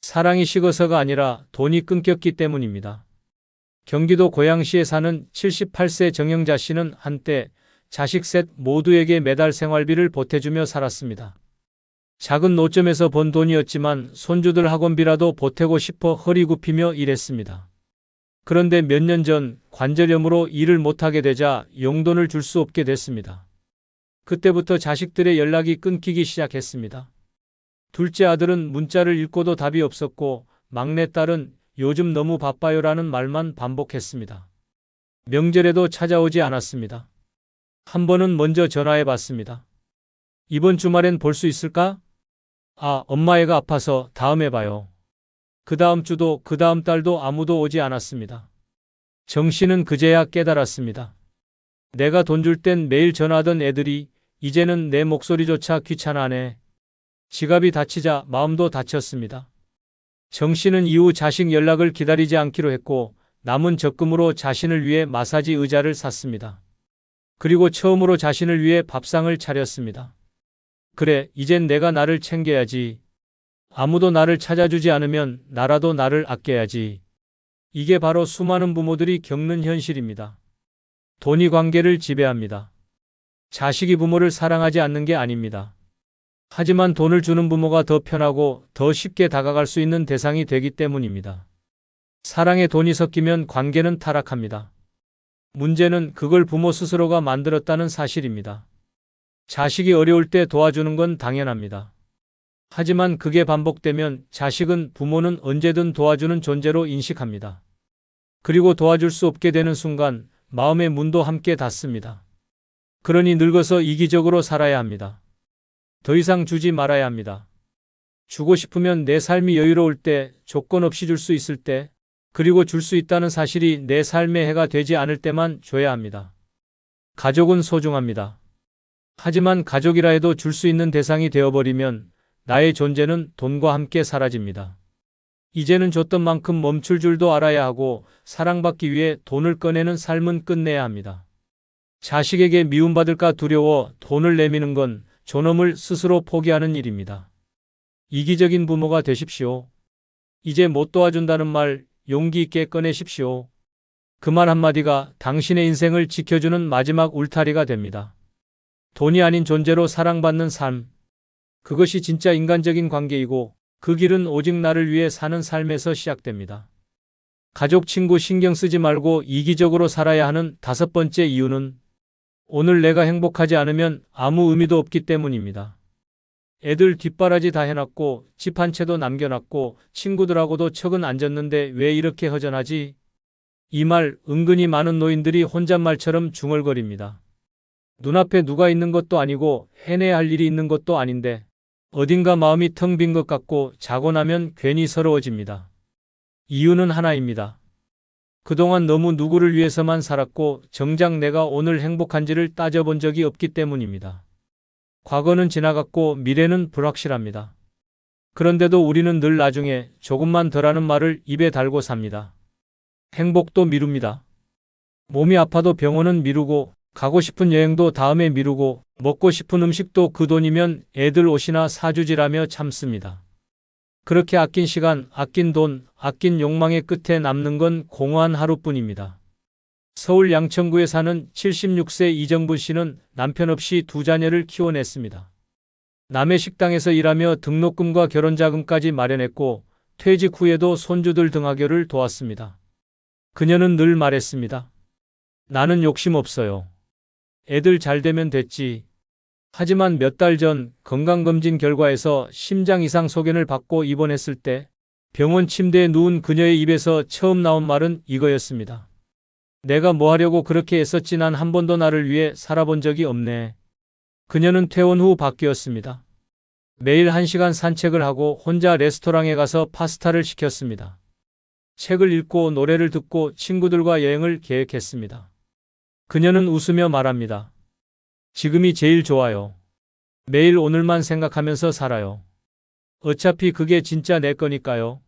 사랑이 식어서가 아니라 돈이 끊겼기 때문입니다. 경기도 고양시에 사는 78세 정영자 씨는 한때 자식 셋 모두에게 매달 생활비를 보태주며 살았습니다. 작은 노점에서 번 돈이었지만 손주들 학원비라도 보태고 싶어 허리 굽히며 일했습니다. 그런데 몇 년 전 관절염으로 일을 못하게 되자 용돈을 줄 수 없게 됐습니다. 그때부터 자식들의 연락이 끊기기 시작했습니다. 둘째 아들은 문자를 읽고도 답이 없었고 막내딸은 요즘 너무 바빠요라는 말만 반복했습니다. 명절에도 찾아오지 않았습니다. 한 번은 먼저 전화해 봤습니다. 이번 주말엔 볼 수 있을까? 아, 엄마 애가 아파서 다음에 봐요. 그 다음 주도 그 다음 달도 아무도 오지 않았습니다. 정 씨는 그제야 깨달았습니다. 내가 돈 줄 땐 매일 전화하던 애들이 이제는 내 목소리조차 귀찮아하네. 지갑이 다치자 마음도 다쳤습니다. 정 씨는 이후 자식 연락을 기다리지 않기로 했고 남은 적금으로 자신을 위해 마사지 의자를 샀습니다. 그리고 처음으로 자신을 위해 밥상을 차렸습니다. 그래, 이젠 내가 나를 챙겨야지. 아무도 나를 찾아주지 않으면 나라도 나를 아껴야지. 이게 바로 수많은 부모들이 겪는 현실입니다. 돈이 관계를 지배합니다. 자식이 부모를 사랑하지 않는 게 아닙니다. 하지만 돈을 주는 부모가 더 편하고 더 쉽게 다가갈 수 있는 대상이 되기 때문입니다. 사랑에 돈이 섞이면 관계는 타락합니다. 문제는 그걸 부모 스스로가 만들었다는 사실입니다. 자식이 어려울 때 도와주는 건 당연합니다. 하지만 그게 반복되면 자식은 부모는 언제든 도와주는 존재로 인식합니다. 그리고 도와줄 수 없게 되는 순간 마음의 문도 함께 닫습니다. 그러니 늙어서 이기적으로 살아야 합니다. 더 이상 주지 말아야 합니다. 주고 싶으면 내 삶이 여유로울 때, 조건 없이 줄 수 있을 때, 그리고 줄 수 있다는 사실이 내 삶의 해가 되지 않을 때만 줘야 합니다. 가족은 소중합니다. 하지만 가족이라 해도 줄 수 있는 대상이 되어버리면 나의 존재는 돈과 함께 사라집니다. 이제는 줬던 만큼 멈출 줄도 알아야 하고 사랑받기 위해 돈을 꺼내는 삶은 끝내야 합니다. 자식에게 미움받을까 두려워 돈을 내미는 건 존엄을 스스로 포기하는 일입니다. 이기적인 부모가 되십시오. 이제 못 도와준다는 말 용기 있게 꺼내십시오. 그 말 한마디가 당신의 인생을 지켜주는 마지막 울타리가 됩니다. 돈이 아닌 존재로 사랑받는 삶. 그것이 진짜 인간적인 관계이고 그 길은 오직 나를 위해 사는 삶에서 시작됩니다. 가족, 친구 신경 쓰지 말고 이기적으로 살아야 하는 다섯 번째 이유는 오늘 내가 행복하지 않으면 아무 의미도 없기 때문입니다. 애들 뒷바라지 다 해놨고 집 한 채도 남겨놨고 친구들하고도 척은 안 졌는데 왜 이렇게 허전하지? 이 말 은근히 많은 노인들이 혼잣말처럼 중얼거립니다. 눈앞에 누가 있는 것도 아니고 해내야 할 일이 있는 것도 아닌데 어딘가 마음이 텅 빈 것 같고 자고 나면 괜히 서러워집니다. 이유는 하나입니다. 그동안 너무 누구를 위해서만 살았고 정작 내가 오늘 행복한지를 따져본 적이 없기 때문입니다. 과거는 지나갔고 미래는 불확실합니다. 그런데도 우리는 늘 나중에 조금만 덜 하는 말을 입에 달고 삽니다. 행복도 미룹니다. 몸이 아파도 병원은 미루고 가고 싶은 여행도 다음에 미루고 먹고 싶은 음식도 그 돈이면 애들 옷이나 사주지라며 참습니다. 그렇게 아낀 시간, 아낀 돈, 아낀 욕망의 끝에 남는 건 공허한 하루뿐입니다. 서울 양천구에 사는 76세 이정분 씨는 남편 없이 두 자녀를 키워냈습니다. 남의 식당에서 일하며 등록금과 결혼자금까지 마련했고 퇴직 후에도 손주들 등하교를 도왔습니다. 그녀는 늘 말했습니다. 나는 욕심 없어요. 애들 잘 되면 됐지. 하지만 몇 달 전 건강검진 결과에서 심장 이상 소견을 받고 입원했을 때 병원 침대에 누운 그녀의 입에서 처음 나온 말은 이거였습니다. 내가 뭐 하려고 그렇게 애썼지 난 한 번도 나를 위해 살아본 적이 없네. 그녀는 퇴원 후 바뀌었습니다. 매일 1시간 산책을 하고 혼자 레스토랑에 가서 파스타를 시켰습니다. 책을 읽고 노래를 듣고 친구들과 여행을 계획했습니다. 그녀는 웃으며 말합니다. 지금이 제일 좋아요. 매일 오늘만 생각하면서 살아요. 어차피 그게 진짜 내 거니까요.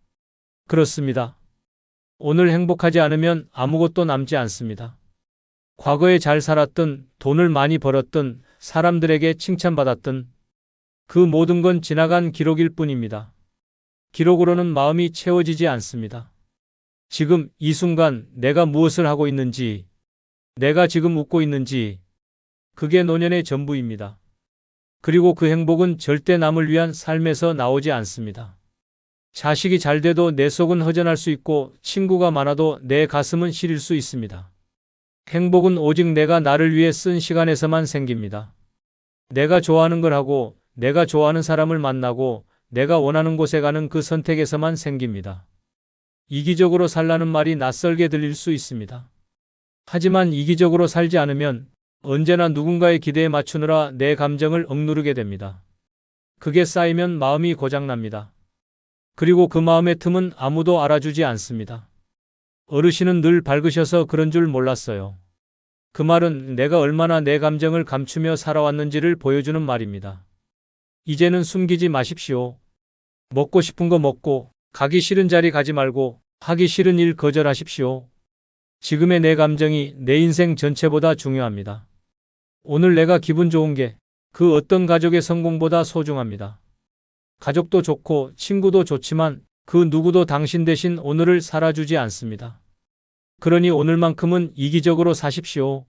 그렇습니다. 오늘 행복하지 않으면 아무것도 남지 않습니다. 과거에 잘 살았든 돈을 많이 벌었든 사람들에게 칭찬받았든 그 모든 건 지나간 기록일 뿐입니다. 기록으로는 마음이 채워지지 않습니다. 지금 이 순간 내가 무엇을 하고 있는지, 내가 지금 웃고 있는지, 그게 노년의 전부입니다. 그리고 그 행복은 절대 남을 위한 삶에서 나오지 않습니다. 자식이 잘 돼도 내 속은 허전할 수 있고 친구가 많아도 내 가슴은 시릴 수 있습니다. 행복은 오직 내가 나를 위해 쓴 시간에서만 생깁니다. 내가 좋아하는 걸 하고 내가 좋아하는 사람을 만나고 내가 원하는 곳에 가는 그 선택에서만 생깁니다. 이기적으로 살라는 말이 낯설게 들릴 수 있습니다. 하지만 이기적으로 살지 않으면 언제나 누군가의 기대에 맞추느라 내 감정을 억누르게 됩니다. 그게 쌓이면 마음이 고장납니다. 그리고 그 마음의 틈은 아무도 알아주지 않습니다. 어르신은 늘 밝으셔서 그런 줄 몰랐어요. 그 말은 내가 얼마나 내 감정을 감추며 살아왔는지를 보여주는 말입니다. 이제는 숨기지 마십시오. 먹고 싶은 거 먹고 가기 싫은 자리 가지 말고 하기 싫은 일 거절하십시오. 지금의 내 감정이 내 인생 전체보다 중요합니다. 오늘 내가 기분 좋은 게 그 어떤 가족의 성공보다 소중합니다. 가족도 좋고 친구도 좋지만 그 누구도 당신 대신 오늘을 살아주지 않습니다. 그러니 오늘만큼은 이기적으로 사십시오.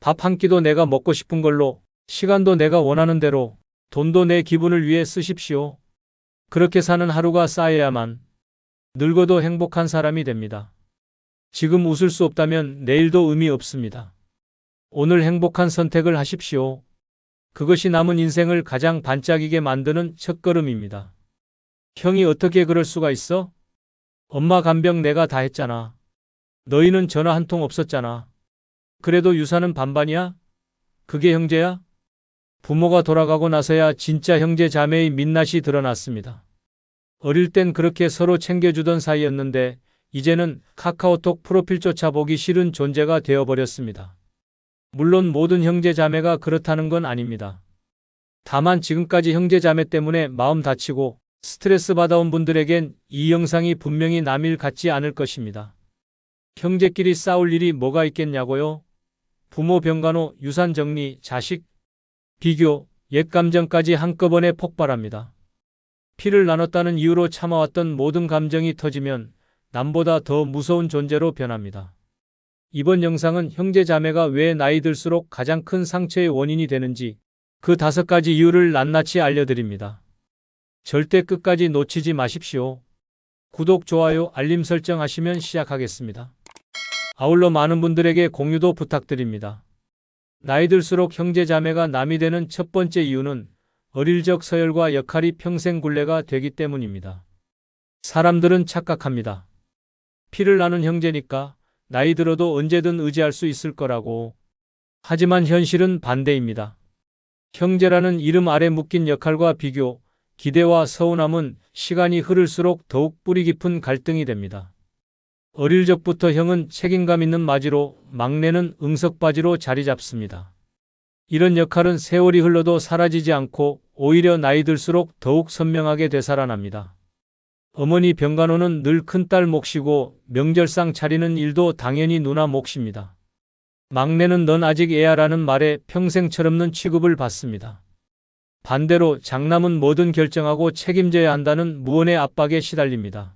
밥 한 끼도 내가 먹고 싶은 걸로, 시간도 내가 원하는 대로, 돈도 내 기분을 위해 쓰십시오. 그렇게 사는 하루가 쌓여야만 늙어도 행복한 사람이 됩니다. 지금 웃을 수 없다면 내일도 의미 없습니다. 오늘 행복한 선택을 하십시오. 그것이 남은 인생을 가장 반짝이게 만드는 첫걸음입니다. 형이 어떻게 그럴 수가 있어? 엄마 간병 내가 다 했잖아. 너희는 전화 한 통 없었잖아. 그래도 유산은 반반이야? 그게 형제야? 부모가 돌아가고 나서야 진짜 형제 자매의 민낯이 드러났습니다. 어릴 땐 그렇게 서로 챙겨주던 사이였는데 이제는 카카오톡 프로필조차 보기 싫은 존재가 되어버렸습니다. 물론 모든 형제 자매가 그렇다는 건 아닙니다. 다만 지금까지 형제 자매 때문에 마음 다치고 스트레스 받아온 분들에겐 이 영상이 분명히 남일 같지 않을 것입니다. 형제끼리 싸울 일이 뭐가 있겠냐고요? 부모 병간호, 유산 정리, 자식, 비교, 옛 감정까지 한꺼번에 폭발합니다. 피를 나눴다는 이유로 참아왔던 모든 감정이 터지면 남보다 더 무서운 존재로 변합니다. 이번 영상은 형제 자매가 왜 나이 들수록 가장 큰 상처의 원인이 되는지 그 5가지 이유를 낱낱이 알려드립니다. 절대 끝까지 놓치지 마십시오. 구독, 좋아요, 알림 설정하시면 시작하겠습니다. 아울러 많은 분들에게 공유도 부탁드립니다. 나이 들수록 형제 자매가 남이 되는 첫 번째 이유는 어릴 적 서열과 역할이 평생 굴레가 되기 때문입니다. 사람들은 착각합니다. 피를 나눈 형제니까 나이 들어도 언제든 의지할 수 있을 거라고. 하지만 현실은 반대입니다. 형제라는 이름 아래 묶인 역할과 비교, 기대와 서운함은 시간이 흐를수록 더욱 뿌리 깊은 갈등이 됩니다. 어릴 적부터 형은 책임감 있는 맞이로, 막내는 응석바지로 자리 잡습니다. 이런 역할은 세월이 흘러도 사라지지 않고 오히려 나이 들수록 더욱 선명하게 되살아납니다. 어머니 병간호는 늘 큰딸 몫이고 명절상 차리는 일도 당연히 누나 몫입니다. 막내는 넌 아직 애야라는 말에 평생 철없는 취급을 받습니다. 반대로 장남은 뭐든 결정하고 책임져야 한다는 무언의 압박에 시달립니다.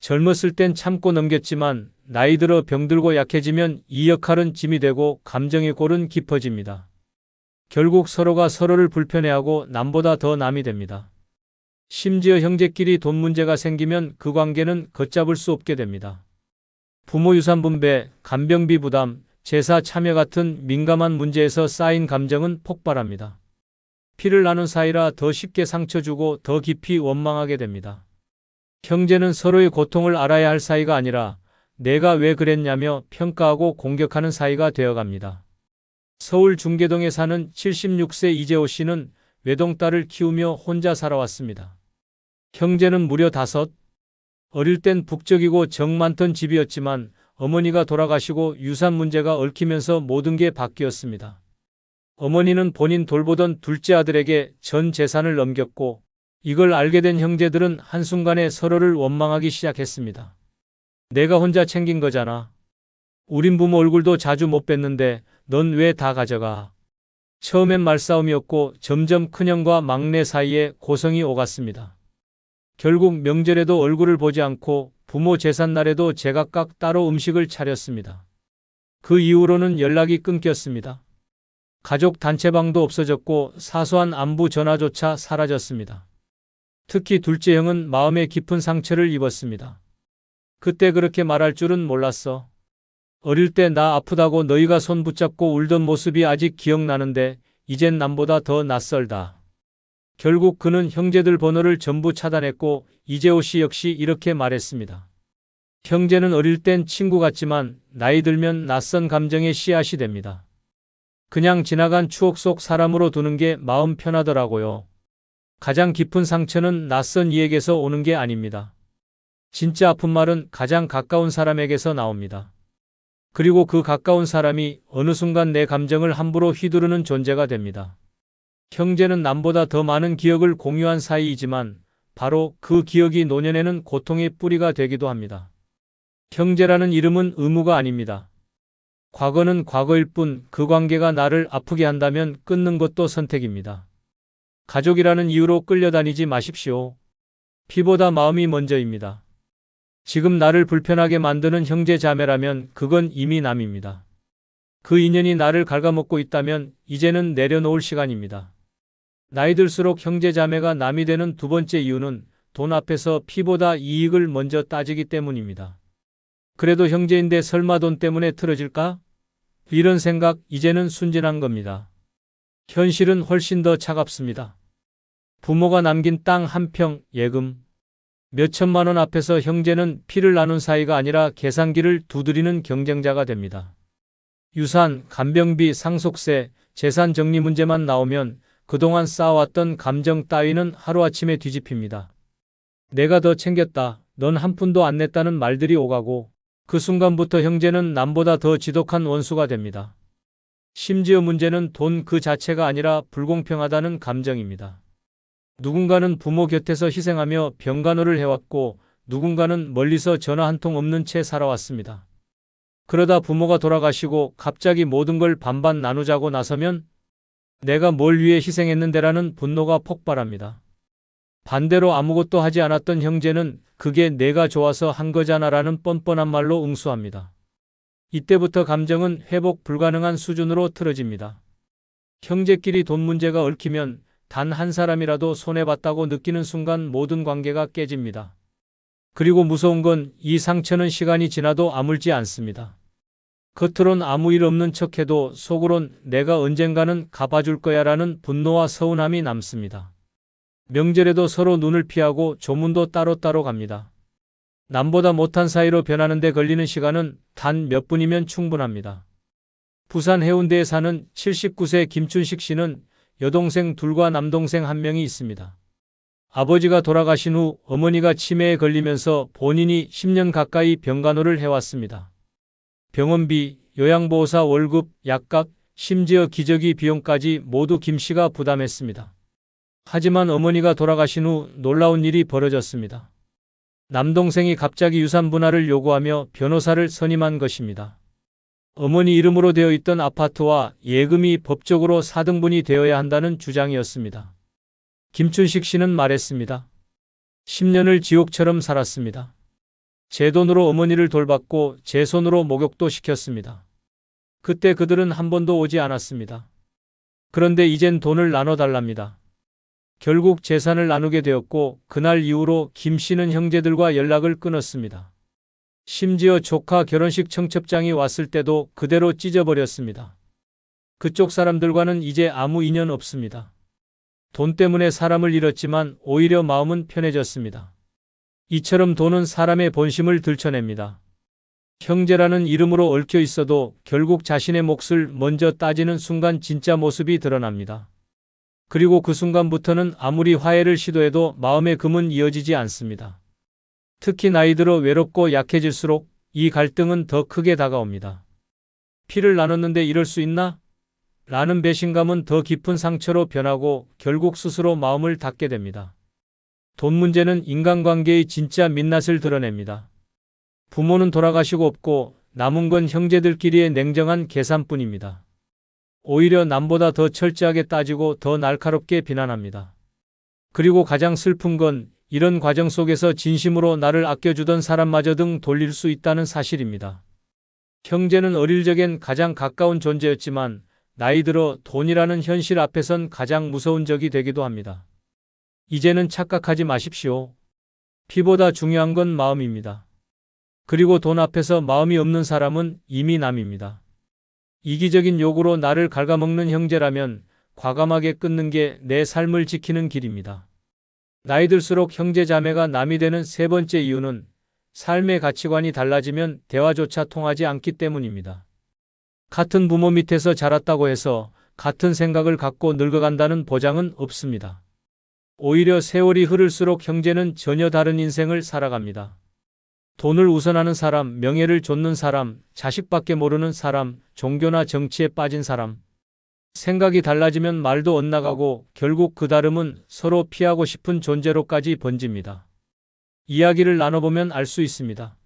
젊었을 땐 참고 넘겼지만 나이 들어 병들고 약해지면 이 역할은 짐이 되고 감정의 골은 깊어집니다. 결국 서로가 서로를 불편해하고 남보다 더 남이 됩니다. 심지어 형제끼리 돈 문제가 생기면 그 관계는 걷잡을 수 없게 됩니다. 부모 유산 분배, 간병비 부담, 제사 참여 같은 민감한 문제에서 쌓인 감정은 폭발합니다. 피를 나눈 사이라 더 쉽게 상처 주고 더 깊이 원망하게 됩니다. 형제는 서로의 고통을 알아야 할 사이가 아니라 내가 왜 그랬냐며 평가하고 공격하는 사이가 되어갑니다. 서울 중계동에 사는 76세 이재호 씨는 외동딸을 키우며 혼자 살아왔습니다. 형제는 무려 5. 어릴 땐 북적이고 정 많던 집이었지만 어머니가 돌아가시고 유산 문제가 얽히면서 모든 게 바뀌었습니다. 어머니는 본인 돌보던 둘째 아들에게 전 재산을 넘겼고 이걸 알게 된 형제들은 한순간에 서로를 원망하기 시작했습니다. 내가 혼자 챙긴 거잖아. 우린 부모 얼굴도 자주 못 뵀는데 넌 왜 다 가져가? 처음엔 말싸움이었고 점점 큰형과 막내 사이에 고성이 오갔습니다. 결국 명절에도 얼굴을 보지 않고 부모 제삿날에도 제각각 따로 음식을 차렸습니다. 그 이후로는 연락이 끊겼습니다. 가족 단체방도 없어졌고 사소한 안부 전화조차 사라졌습니다. 특히 둘째 형은 마음에 깊은 상처를 입었습니다. 그때 그렇게 말할 줄은 몰랐어. 어릴 때 나 아프다고 너희가 손 붙잡고 울던 모습이 아직 기억나는데 이젠 남보다 더 낯설다. 결국 그는 형제들 번호를 전부 차단했고 이재호 씨 역시 이렇게 말했습니다. 형제는 어릴 땐 친구 같지만 나이 들면 낯선 감정의 씨앗이 됩니다. 그냥 지나간 추억 속 사람으로 두는 게 마음 편하더라고요. 가장 깊은 상처는 낯선 이에게서 오는 게 아닙니다. 진짜 아픈 말은 가장 가까운 사람에게서 나옵니다. 그리고 그 가까운 사람이 어느 순간 내 감정을 함부로 휘두르는 존재가 됩니다. 형제는 남보다 더 많은 기억을 공유한 사이이지만 바로 그 기억이 노년에는 고통의 뿌리가 되기도 합니다. 형제라는 이름은 의무가 아닙니다. 과거는 과거일 뿐 그 관계가 나를 아프게 한다면 끊는 것도 선택입니다. 가족이라는 이유로 끌려다니지 마십시오. 피보다 마음이 먼저입니다. 지금 나를 불편하게 만드는 형제 자매라면 그건 이미 남입니다. 그 인연이 나를 갉아먹고 있다면 이제는 내려놓을 시간입니다. 나이 들수록 형제 자매가 남이 되는 두 번째 이유는 돈 앞에서 피보다 이익을 먼저 따지기 때문입니다. 그래도 형제인데 설마 돈 때문에 틀어질까? 이런 생각 이제는 순진한 겁니다. 현실은 훨씬 더 차갑습니다. 부모가 남긴 땅 한 평, 예금, 몇천만 원 앞에서 형제는 피를 나눈 사이가 아니라 계산기를 두드리는 경쟁자가 됩니다. 유산, 간병비, 상속세, 재산 정리 문제만 나오면 그동안 쌓아왔던 감정 따위는 하루아침에 뒤집힙니다. 내가 더 챙겼다, 넌 한 푼도 안 냈다는 말들이 오가고 그 순간부터 형제는 남보다 더 지독한 원수가 됩니다. 심지어 문제는 돈 그 자체가 아니라 불공평하다는 감정입니다. 누군가는 부모 곁에서 희생하며 병간호를 해왔고 누군가는 멀리서 전화 한 통 없는 채 살아왔습니다. 그러다 부모가 돌아가시고 갑자기 모든 걸 반반 나누자고 나서면 내가 뭘 위해 희생했는데라는 분노가 폭발합니다. 반대로 아무것도 하지 않았던 형제는 그게 내가 좋아서 한 거잖아라는 뻔뻔한 말로 응수합니다. 이때부터 감정은 회복 불가능한 수준으로 틀어집니다. 형제끼리 돈 문제가 얽히면 단 한 사람이라도 손해봤다고 느끼는 순간 모든 관계가 깨집니다. 그리고 무서운 건 이 상처는 시간이 지나도 아물지 않습니다. 겉으론 아무 일 없는 척해도 속으론 내가 언젠가는 갚아줄 거야라는 분노와 서운함이 남습니다. 명절에도 서로 눈을 피하고 조문도 따로따로 갑니다. 남보다 못한 사이로 변하는데 걸리는 시간은 단 몇 분이면 충분합니다. 부산 해운대에 사는 79세 김춘식 씨는 여동생 둘과 남동생 한 명이 있습니다. 아버지가 돌아가신 후 어머니가 치매에 걸리면서 본인이 10년 가까이 병간호를 해왔습니다. 병원비, 요양보호사 월급, 약값, 심지어 기저귀 비용까지 모두 김 씨가 부담했습니다. 하지만 어머니가 돌아가신 후 놀라운 일이 벌어졌습니다. 남동생이 갑자기 유산 분할을 요구하며 변호사를 선임한 것입니다. 어머니 이름으로 되어 있던 아파트와 예금이 법적으로 4등분이 되어야 한다는 주장이었습니다. 김춘식 씨는 말했습니다. 10년을 지옥처럼 살았습니다. 제 돈으로 어머니를 돌봤고 제 손으로 목욕도 시켰습니다. 그때 그들은 한 번도 오지 않았습니다. 그런데 이젠 돈을 나눠달랍니다. 결국 재산을 나누게 되었고 그날 이후로 김 씨는 형제들과 연락을 끊었습니다. 심지어 조카 결혼식 청첩장이 왔을 때도 그대로 찢어버렸습니다. 그쪽 사람들과는 이제 아무 인연 없습니다. 돈 때문에 사람을 잃었지만 오히려 마음은 편해졌습니다. 이처럼 돈은 사람의 본심을 들춰냅니다. 형제라는 이름으로 얽혀 있어도 결국 자신의 몫을 먼저 따지는 순간 진짜 모습이 드러납니다. 그리고 그 순간부터는 아무리 화해를 시도해도 마음의 금은 이어지지 않습니다. 특히 나이 들어 외롭고 약해질수록 이 갈등은 더 크게 다가옵니다. 피를 나눴는데 이럴 수 있나? 라는 배신감은 더 깊은 상처로 변하고 결국 스스로 마음을 닫게 됩니다. 돈 문제는 인간관계의 진짜 민낯을 드러냅니다. 부모는 돌아가시고 없고 남은 건 형제들끼리의 냉정한 계산뿐입니다. 오히려 남보다 더 철저하게 따지고 더 날카롭게 비난합니다. 그리고 가장 슬픈 건 이런 과정 속에서 진심으로 나를 아껴주던 사람마저 등 돌릴 수 있다는 사실입니다. 형제는 어릴 적엔 가장 가까운 존재였지만 나이 들어 돈이라는 현실 앞에선 가장 무서운 적이 되기도 합니다. 이제는 착각하지 마십시오. 피보다 중요한 건 마음입니다. 그리고 돈 앞에서 마음이 없는 사람은 이미 남입니다. 이기적인 욕으로 나를 갉아먹는 형제라면 과감하게 끊는 게 내 삶을 지키는 길입니다. 나이 들수록 형제 자매가 남이 되는 세 번째 이유는 삶의 가치관이 달라지면 대화조차 통하지 않기 때문입니다. 같은 부모 밑에서 자랐다고 해서 같은 생각을 갖고 늙어간다는 보장은 없습니다. 오히려 세월이 흐를수록 형제는 전혀 다른 인생을 살아갑니다. 돈을 우선하는 사람, 명예를 좇는 사람, 자식밖에 모르는 사람, 종교나 정치에 빠진 사람. 생각이 달라지면 말도 엇나가고 결국 그 다름은 서로 피하고 싶은 존재로까지 번집니다. 이야기를 나눠보면 알 수 있습니다.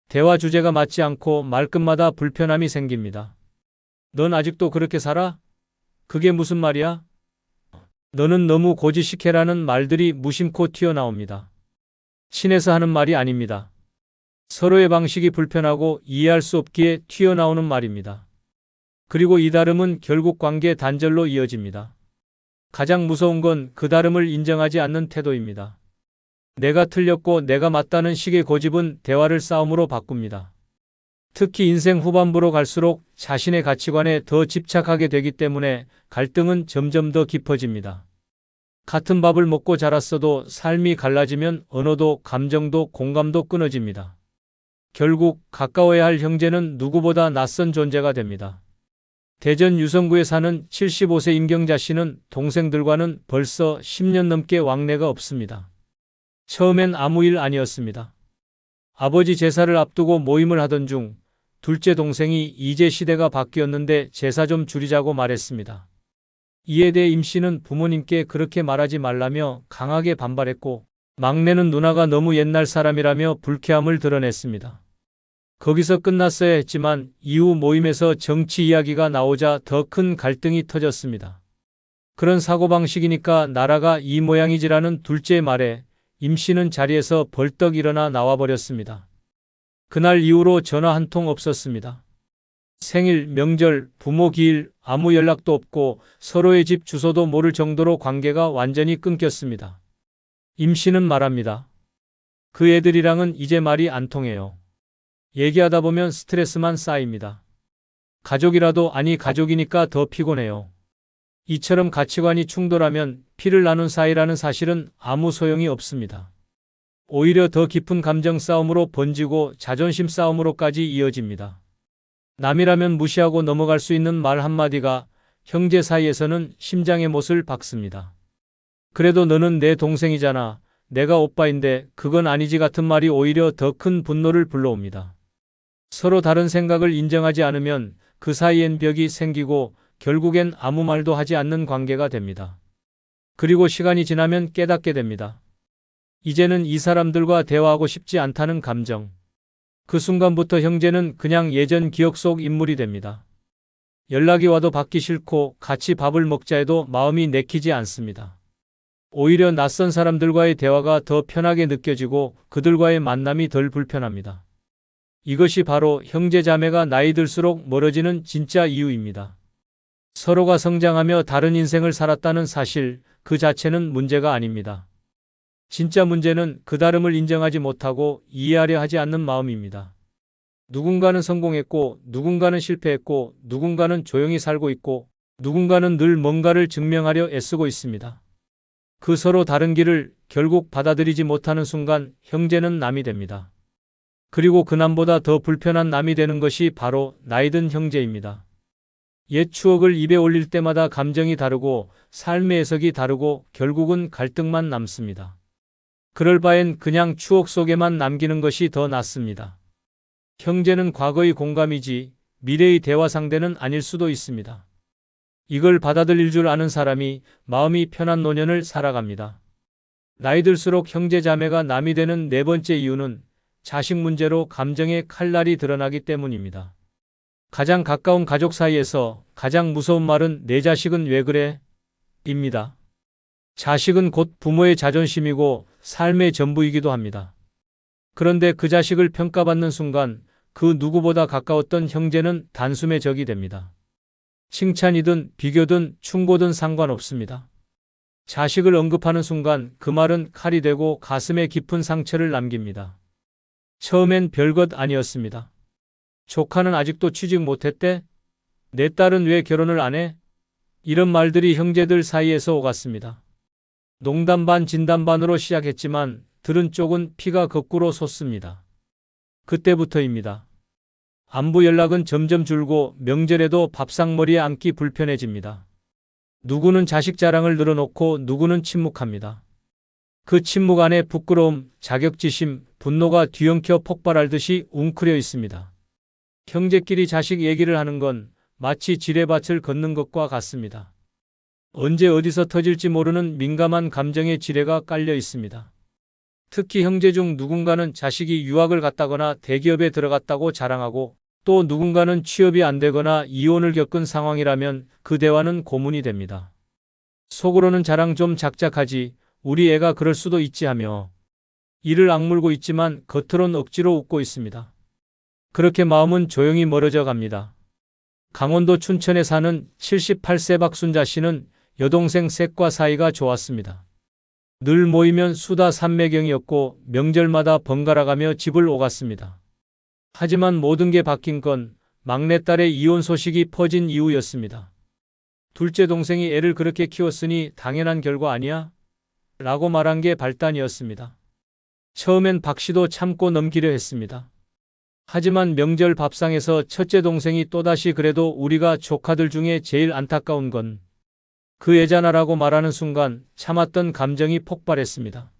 대화 주제가 맞지 않고 말끝마다 불편함이 생깁니다. 넌 아직도 그렇게 살아? 그게 무슨 말이야? 너는 너무 고지식해라는 말들이 무심코 튀어나옵니다. 친해서 하는 말이 아닙니다. 서로의 방식이 불편하고 이해할 수 없기에 튀어나오는 말입니다. 그리고 이 다름은 결국 관계 단절로 이어집니다. 가장 무서운 건 그 다름을 인정하지 않는 태도입니다. 내가 틀렸고 내가 맞다는 식의 고집은 대화를 싸움으로 바꿉니다. 특히 인생 후반부로 갈수록 자신의 가치관에 더 집착하게 되기 때문에 갈등은 점점 더 깊어집니다. 같은 밥을 먹고 자랐어도 삶이 갈라지면 언어도 감정도 공감도 끊어집니다. 결국 가까워야 할 형제는 누구보다 낯선 존재가 됩니다. 대전 유성구에 사는 75세 임경자 씨는 동생들과는 벌써 10년 넘게 왕래가 없습니다. 처음엔 아무 일 아니었습니다. 아버지 제사를 앞두고 모임을 하던 중 둘째 동생이 이제 시대가 바뀌었는데 제사 좀 줄이자고 말했습니다. 이에 대해 임 씨는 부모님께 그렇게 말하지 말라며 강하게 반발했고 막내는 누나가 너무 옛날 사람이라며 불쾌함을 드러냈습니다. 거기서 끝났어야 했지만 이후 모임에서 정치 이야기가 나오자 더 큰 갈등이 터졌습니다. 그런 사고방식이니까 나라가 이 모양이지라는 둘째의 말에 임 씨는 자리에서 벌떡 일어나 나와버렸습니다. 그날 이후로 전화 한 통 없었습니다. 생일, 명절, 부모 기일 아무 연락도 없고 서로의 집 주소도 모를 정도로 관계가 완전히 끊겼습니다. 임 씨는 말합니다. 그 애들이랑은 이제 말이 안 통해요. 얘기하다 보면 스트레스만 쌓입니다. 가족이라도 아니 가족이니까 더 피곤해요. 이처럼 가치관이 충돌하면 피를 나눈 사이라는 사실은 아무 소용이 없습니다. 오히려 더 깊은 감정 싸움으로 번지고 자존심 싸움으로까지 이어집니다. 남이라면 무시하고 넘어갈 수 있는 말 한마디가 형제 사이에서는 심장의 못을 박습니다. 그래도 너는 내 동생이잖아. 내가 오빠인데 그건 아니지 같은 말이 오히려 더 큰 분노를 불러옵니다. 서로 다른 생각을 인정하지 않으면 그 사이엔 벽이 생기고 결국엔 아무 말도 하지 않는 관계가 됩니다. 그리고 시간이 지나면 깨닫게 됩니다. 이제는 이 사람들과 대화하고 싶지 않다는 감정. 그 순간부터 형제는 그냥 예전 기억 속 인물이 됩니다. 연락이 와도 받기 싫고 같이 밥을 먹자 해도 마음이 내키지 않습니다. 오히려 낯선 사람들과의 대화가 더 편하게 느껴지고 그들과의 만남이 덜 불편합니다. 이것이 바로 형제자매가 나이 들수록 멀어지는 진짜 이유입니다. 서로가 성장하며 다른 인생을 살았다는 사실 그 자체는 문제가 아닙니다. 진짜 문제는 그 다름을 인정하지 못하고 이해하려 하지 않는 마음입니다. 누군가는 성공했고, 누군가는 실패했고, 누군가는 조용히 살고 있고, 누군가는 늘 뭔가를 증명하려 애쓰고 있습니다. 그 서로 다른 길을 결국 받아들이지 못하는 순간 형제는 남이 됩니다. 그리고 그 남보다 더 불편한 남이 되는 것이 바로 나이든 형제입니다. 옛 추억을 입에 올릴 때마다 감정이 다르고 삶의 해석이 다르고 결국은 갈등만 남습니다. 그럴 바엔 그냥 추억 속에만 남기는 것이 더 낫습니다. 형제는 과거의 공감이지 미래의 대화 상대는 아닐 수도 있습니다. 이걸 받아들일 줄 아는 사람이 마음이 편한 노년을 살아갑니다. 나이 들수록 형제자매가 남이 되는 네 번째 이유는 자식 문제로 감정의 칼날이 드러나기 때문입니다. 가장 가까운 가족 사이에서 가장 무서운 말은 내 자식은 왜 그래? 입니다. 자식은 곧 부모의 자존심이고 삶의 전부이기도 합니다. 그런데 그 자식을 평가받는 순간 그 누구보다 가까웠던 형제는 단숨에 적이 됩니다. 칭찬이든 비교든 충고든 상관없습니다. 자식을 언급하는 순간 그 말은 칼이 되고 가슴에 깊은 상처를 남깁니다. 처음엔 별것 아니었습니다. 조카는 아직도 취직 못했대? 내 딸은 왜 결혼을 안 해? 이런 말들이 형제들 사이에서 오갔습니다. 농담 반 진담 반으로 시작했지만 들은 쪽은 피가 거꾸로 솟습니다. 그때부터입니다. 안부 연락은 점점 줄고 명절에도 밥상머리에 앉기 불편해집니다. 누구는 자식 자랑을 늘어놓고 누구는 침묵합니다. 그 침묵 안에 부끄러움, 자격지심, 분노가 뒤엉켜 폭발할 듯이 웅크려 있습니다. 형제끼리 자식 얘기를 하는 건 마치 지뢰밭을 걷는 것과 같습니다. 언제 어디서 터질지 모르는 민감한 감정의 지뢰가 깔려 있습니다. 특히 형제 중 누군가는 자식이 유학을 갔다거나 대기업에 들어갔다고 자랑하고 또 누군가는 취업이 안 되거나 이혼을 겪은 상황이라면 그 대화는 고문이 됩니다. 속으로는 자랑 좀 작작하지, 우리 애가 그럴 수도 있지 하며 이를 악물고 있지만 겉으론 억지로 웃고 있습니다. 그렇게 마음은 조용히 멀어져 갑니다. 강원도 춘천에 사는 78세 박순자 씨는 여동생 셋과 사이가 좋았습니다. 늘 모이면 수다 산매경이었고 명절마다 번갈아가며 집을 오갔습니다. 하지만 모든 게 바뀐 건 막내딸의 이혼 소식이 퍼진 이후였습니다. 둘째 동생이 애를 그렇게 키웠으니 당연한 결과 아니야? 라고 말한 게 발단이었습니다. 처음엔 박 씨도 참고 넘기려 했습니다. 하지만 명절 밥상에서 첫째 동생이 또다시 그래도 우리가 조카들 중에 제일 안타까운 건 그 애잖아라고 말하는 순간 참았던 감정이 폭발했습니다.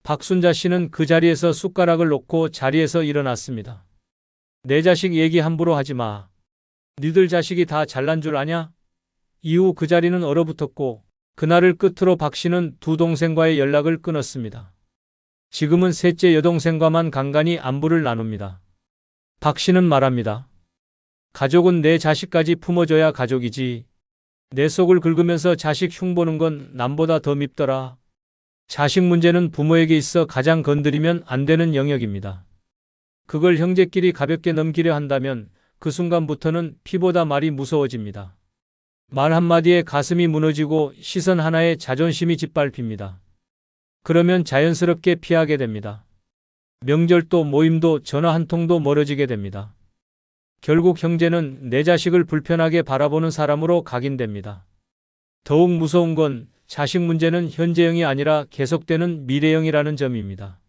박순자 씨는 그 자리에서 숟가락을 놓고 자리에서 일어났습니다. 내 자식 얘기 함부로 하지 마. 니들 자식이 다 잘난 줄 아냐? 이후 그 자리는 얼어붙었고 그날을 끝으로 박 씨는 두 동생과의 연락을 끊었습니다. 지금은 셋째 여동생과만 간간히 안부를 나눕니다. 박 씨는 말합니다. 가족은 내 자식까지 품어줘야 가족이지. 내 속을 긁으면서 자식 흉보는 건 남보다 더 밉더라. 자식 문제는 부모에게 있어 가장 건드리면 안 되는 영역입니다. 그걸 형제끼리 가볍게 넘기려 한다면 그 순간부터는 피보다 말이 무서워집니다. 말 한마디에 가슴이 무너지고 시선 하나에 자존심이 짓밟힙니다. 그러면 자연스럽게 피하게 됩니다. 명절도 모임도 전화 한 통도 멀어지게 됩니다. 결국 형제는 내 자식을 불편하게 바라보는 사람으로 각인됩니다. 더욱 무서운 건 자식 문제는 현재형이 아니라 계속되는 미래형이라는 점입니다.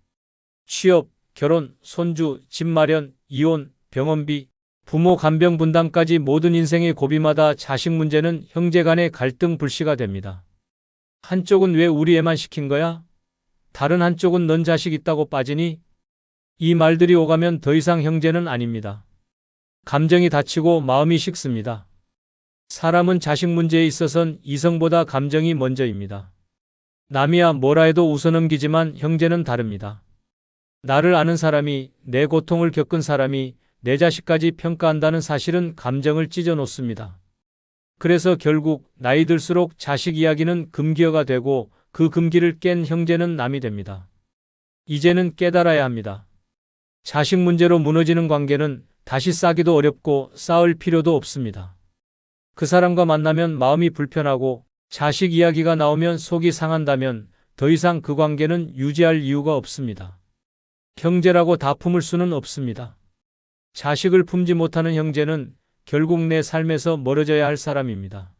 취업, 결혼, 손주, 집 마련, 이혼, 병원비, 부모 간병 분담까지 모든 인생의 고비마다 자식 문제는 형제 간의 갈등 불씨가 됩니다. 한쪽은 왜 우리 애만 시킨 거야? 다른 한쪽은 넌 자식 있다고 빠지니? 이 말들이 오가면 더 이상 형제는 아닙니다. 감정이 다치고 마음이 식습니다. 사람은 자식 문제에 있어선 이성보다 감정이 먼저입니다. 남이야 뭐라 해도 웃어넘기지만 형제는 다릅니다. 나를 아는 사람이, 내 고통을 겪은 사람이 내 자식까지 평가한다는 사실은 감정을 찢어 놓습니다. 그래서 결국 나이 들수록 자식 이야기는 금기어가 되고 그 금기를 깬 형제는 남이 됩니다. 이제는 깨달아야 합니다. 자식 문제로 무너지는 관계는 다시 쌓기도 어렵고 쌓을 필요도 없습니다. 그 사람과 만나면 마음이 불편하고 자식 이야기가 나오면 속이 상한다면 더 이상 그 관계는 유지할 이유가 없습니다. 형제라고 다 품을 수는 없습니다. 자식을 품지 못하는 형제는 결국 내 삶에서 멀어져야 할 사람입니다.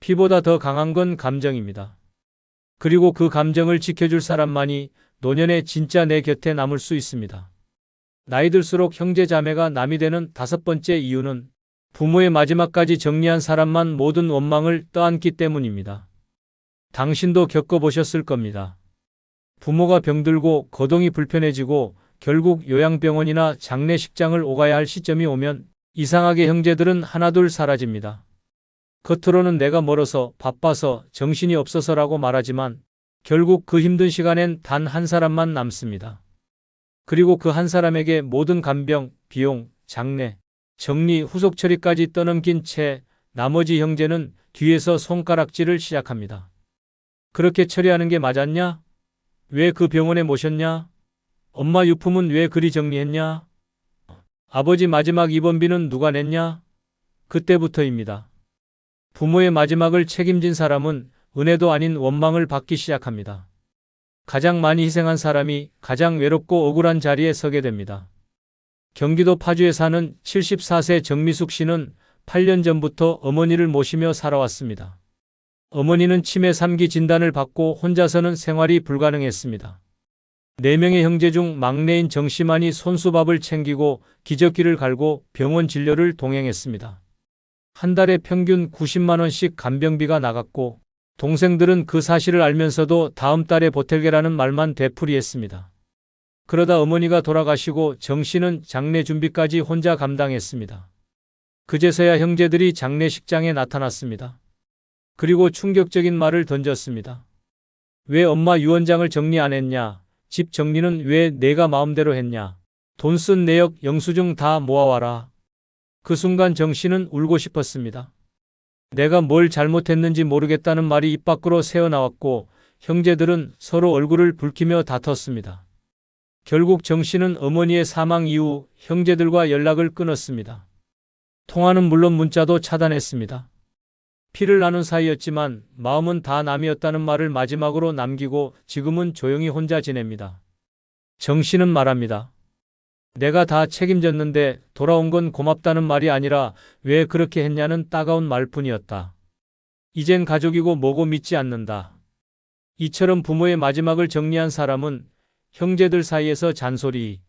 피보다 더 강한 건 감정입니다. 그리고 그 감정을 지켜줄 사람만이 노년에 진짜 내 곁에 남을 수 있습니다. 나이 들수록 형제 자매가 남이 되는 5번째 이유는 부모의 마지막까지 정리한 사람만 모든 원망을 떠안기 때문입니다. 당신도 겪어보셨을 겁니다. 부모가 병들고 거동이 불편해지고 결국 요양병원이나 장례식장을 오가야 할 시점이 오면 이상하게 형제들은 하나둘 사라집니다. 겉으로는 내가 멀어서 바빠서 정신이 없어서라고 말하지만 결국 그 힘든 시간엔 단 한 사람만 남습니다. 그리고 그 한 사람에게 모든 간병, 비용, 장례, 정리, 후속 처리까지 떠넘긴 채 나머지 형제는 뒤에서 손가락질을 시작합니다. 그렇게 처리하는 게 맞았냐? 왜 그 병원에 모셨냐? 엄마 유품은 왜 그리 정리했냐? 아버지 마지막 입원비는 누가 냈냐? 그때부터입니다. 부모의 마지막을 책임진 사람은 은혜도 아닌 원망을 받기 시작합니다. 가장 많이 희생한 사람이 가장 외롭고 억울한 자리에 서게 됩니다. 경기도 파주에 사는 74세 정미숙 씨는 8년 전부터 어머니를 모시며 살아왔습니다. 어머니는 치매 3기 진단을 받고 혼자서는 생활이 불가능했습니다. 4명의 형제 중 막내인 정 씨만이 손수밥을 챙기고 기저귀를 갈고 병원 진료를 동행했습니다. 한 달에 평균 90만 원씩 간병비가 나갔고 동생들은 그 사실을 알면서도 다음 달에 보탤게라는 말만 되풀이했습니다. 그러다 어머니가 돌아가시고 정 씨는 장례 준비까지 혼자 감당했습니다. 그제서야 형제들이 장례식장에 나타났습니다. 그리고 충격적인 말을 던졌습니다. 왜 엄마 유언장을 정리 안 했냐? 집 정리는 왜 내가 마음대로 했냐? 돈 쓴 내역 영수증 다 모아와라. 그 순간 정 씨는 울고 싶었습니다. 내가 뭘 잘못했는지 모르겠다는 말이 입 밖으로 새어나왔고 형제들은 서로 얼굴을 붉히며 다퉜습니다. 결국 정 씨는 어머니의 사망 이후 형제들과 연락을 끊었습니다. 통화는 물론 문자도 차단했습니다. 피를 나눈 사이였지만 마음은 다 남이었다는 말을 마지막으로 남기고 지금은 조용히 혼자 지냅니다. 정 씨는 말합니다. 내가 다 책임졌는데 돌아온 건 고맙다는 말이 아니라 왜 그렇게 했냐는 따가운 말뿐이었다. 이젠 가족이고 뭐고 믿지 않는다. 이처럼 부모의 마지막을 정리한 사람은 형제들 사이에서 잔소리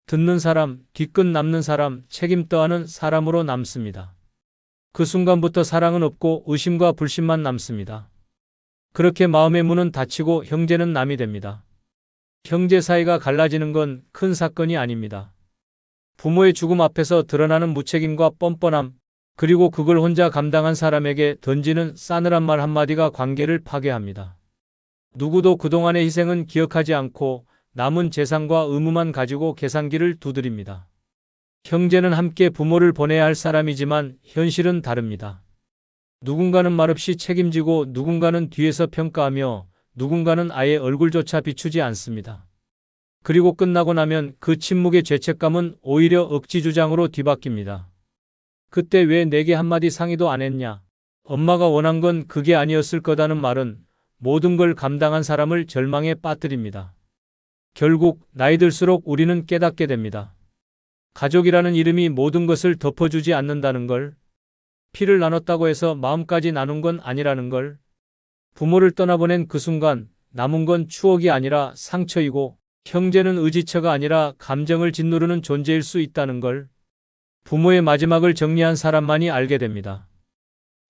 듣는 사람, 뒤끝 남는 사람, 책임 떠하는 사람으로 남습니다. 그 순간부터 사랑은 없고 의심과 불신만 남습니다. 그렇게 마음의 문은 닫히고 형제는 남이 됩니다. 형제 사이가 갈라지는 건 큰 사건이 아닙니다. 부모의 죽음 앞에서 드러나는 무책임과 뻔뻔함, 그리고 그걸 혼자 감당한 사람에게 던지는 싸늘한 말 한마디가 관계를 파괴합니다. 누구도 그동안의 희생은 기억하지 않고 남은 재산과 의무만 가지고 계산기를 두드립니다. 형제는 함께 부모를 보내야 할 사람이지만 현실은 다릅니다. 누군가는 말없이 책임지고 누군가는 뒤에서 평가하며 누군가는 아예 얼굴조차 비추지 않습니다. 그리고 끝나고 나면 그 침묵의 죄책감은 오히려 억지주장으로 뒤바뀝니다. 그때 왜 내게 한마디 상의도 안 했냐? 엄마가 원한 건 그게 아니었을 거다는 말은 모든 걸 감당한 사람을 절망에 빠뜨립니다. 결국 나이 들수록 우리는 깨닫게 됩니다. 가족이라는 이름이 모든 것을 덮어주지 않는다는 걸, 피를 나눴다고 해서 마음까지 나눈 건 아니라는 걸, 부모를 떠나보낸 그 순간 남은 건 추억이 아니라 상처이고 형제는 의지처가 아니라 감정을 짓누르는 존재일 수 있다는 걸 부모의 마지막을 정리한 사람만이 알게 됩니다.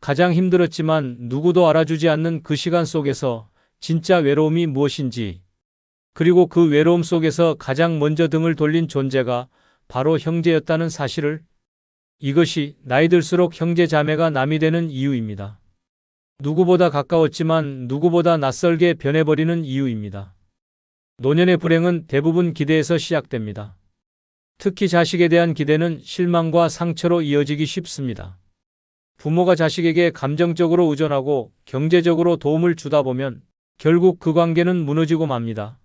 가장 힘들었지만 누구도 알아주지 않는 그 시간 속에서 진짜 외로움이 무엇인지, 그리고 그 외로움 속에서 가장 먼저 등을 돌린 존재가 바로 형제였다는 사실을, 이것이 나이 들수록 형제 자매가 남이 되는 이유입니다. 누구보다 가까웠지만 누구보다 낯설게 변해버리는 이유입니다. 노년의 불행은 대부분 기대에서 시작됩니다. 특히 자식에 대한 기대는 실망과 상처로 이어지기 쉽습니다. 부모가 자식에게 감정적으로 의존하고 경제적으로 도움을 주다 보면 결국 그 관계는 무너지고 맙니다.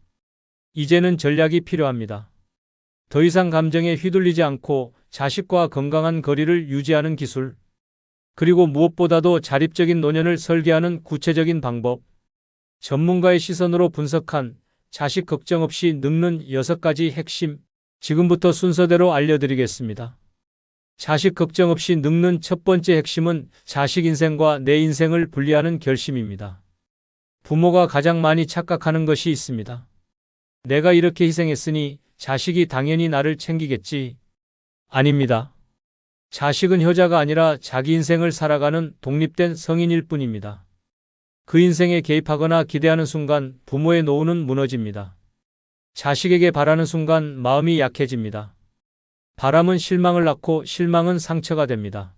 이제는 전략이 필요합니다. 더 이상 감정에 휘둘리지 않고 자식과 건강한 거리를 유지하는 기술, 그리고 무엇보다도 자립적인 노년을 설계하는 구체적인 방법, 전문가의 시선으로 분석한 자식 걱정 없이 늙는 6가지 핵심, 지금부터 순서대로 알려드리겠습니다. 자식 걱정 없이 늙는 첫 번째 핵심은 자식 인생과 내 인생을 분리하는 결심입니다. 부모가 가장 많이 착각하는 것이 있습니다. 내가 이렇게 희생했으니 자식이 당연히 나를 챙기겠지. 아닙니다. 자식은 효자가 아니라 자기 인생을 살아가는 독립된 성인일 뿐입니다. 그 인생에 개입하거나 기대하는 순간 부모의 노후는 무너집니다. 자식에게 바라는 순간 마음이 약해집니다. 바람은 실망을 낳고 실망은 상처가 됩니다.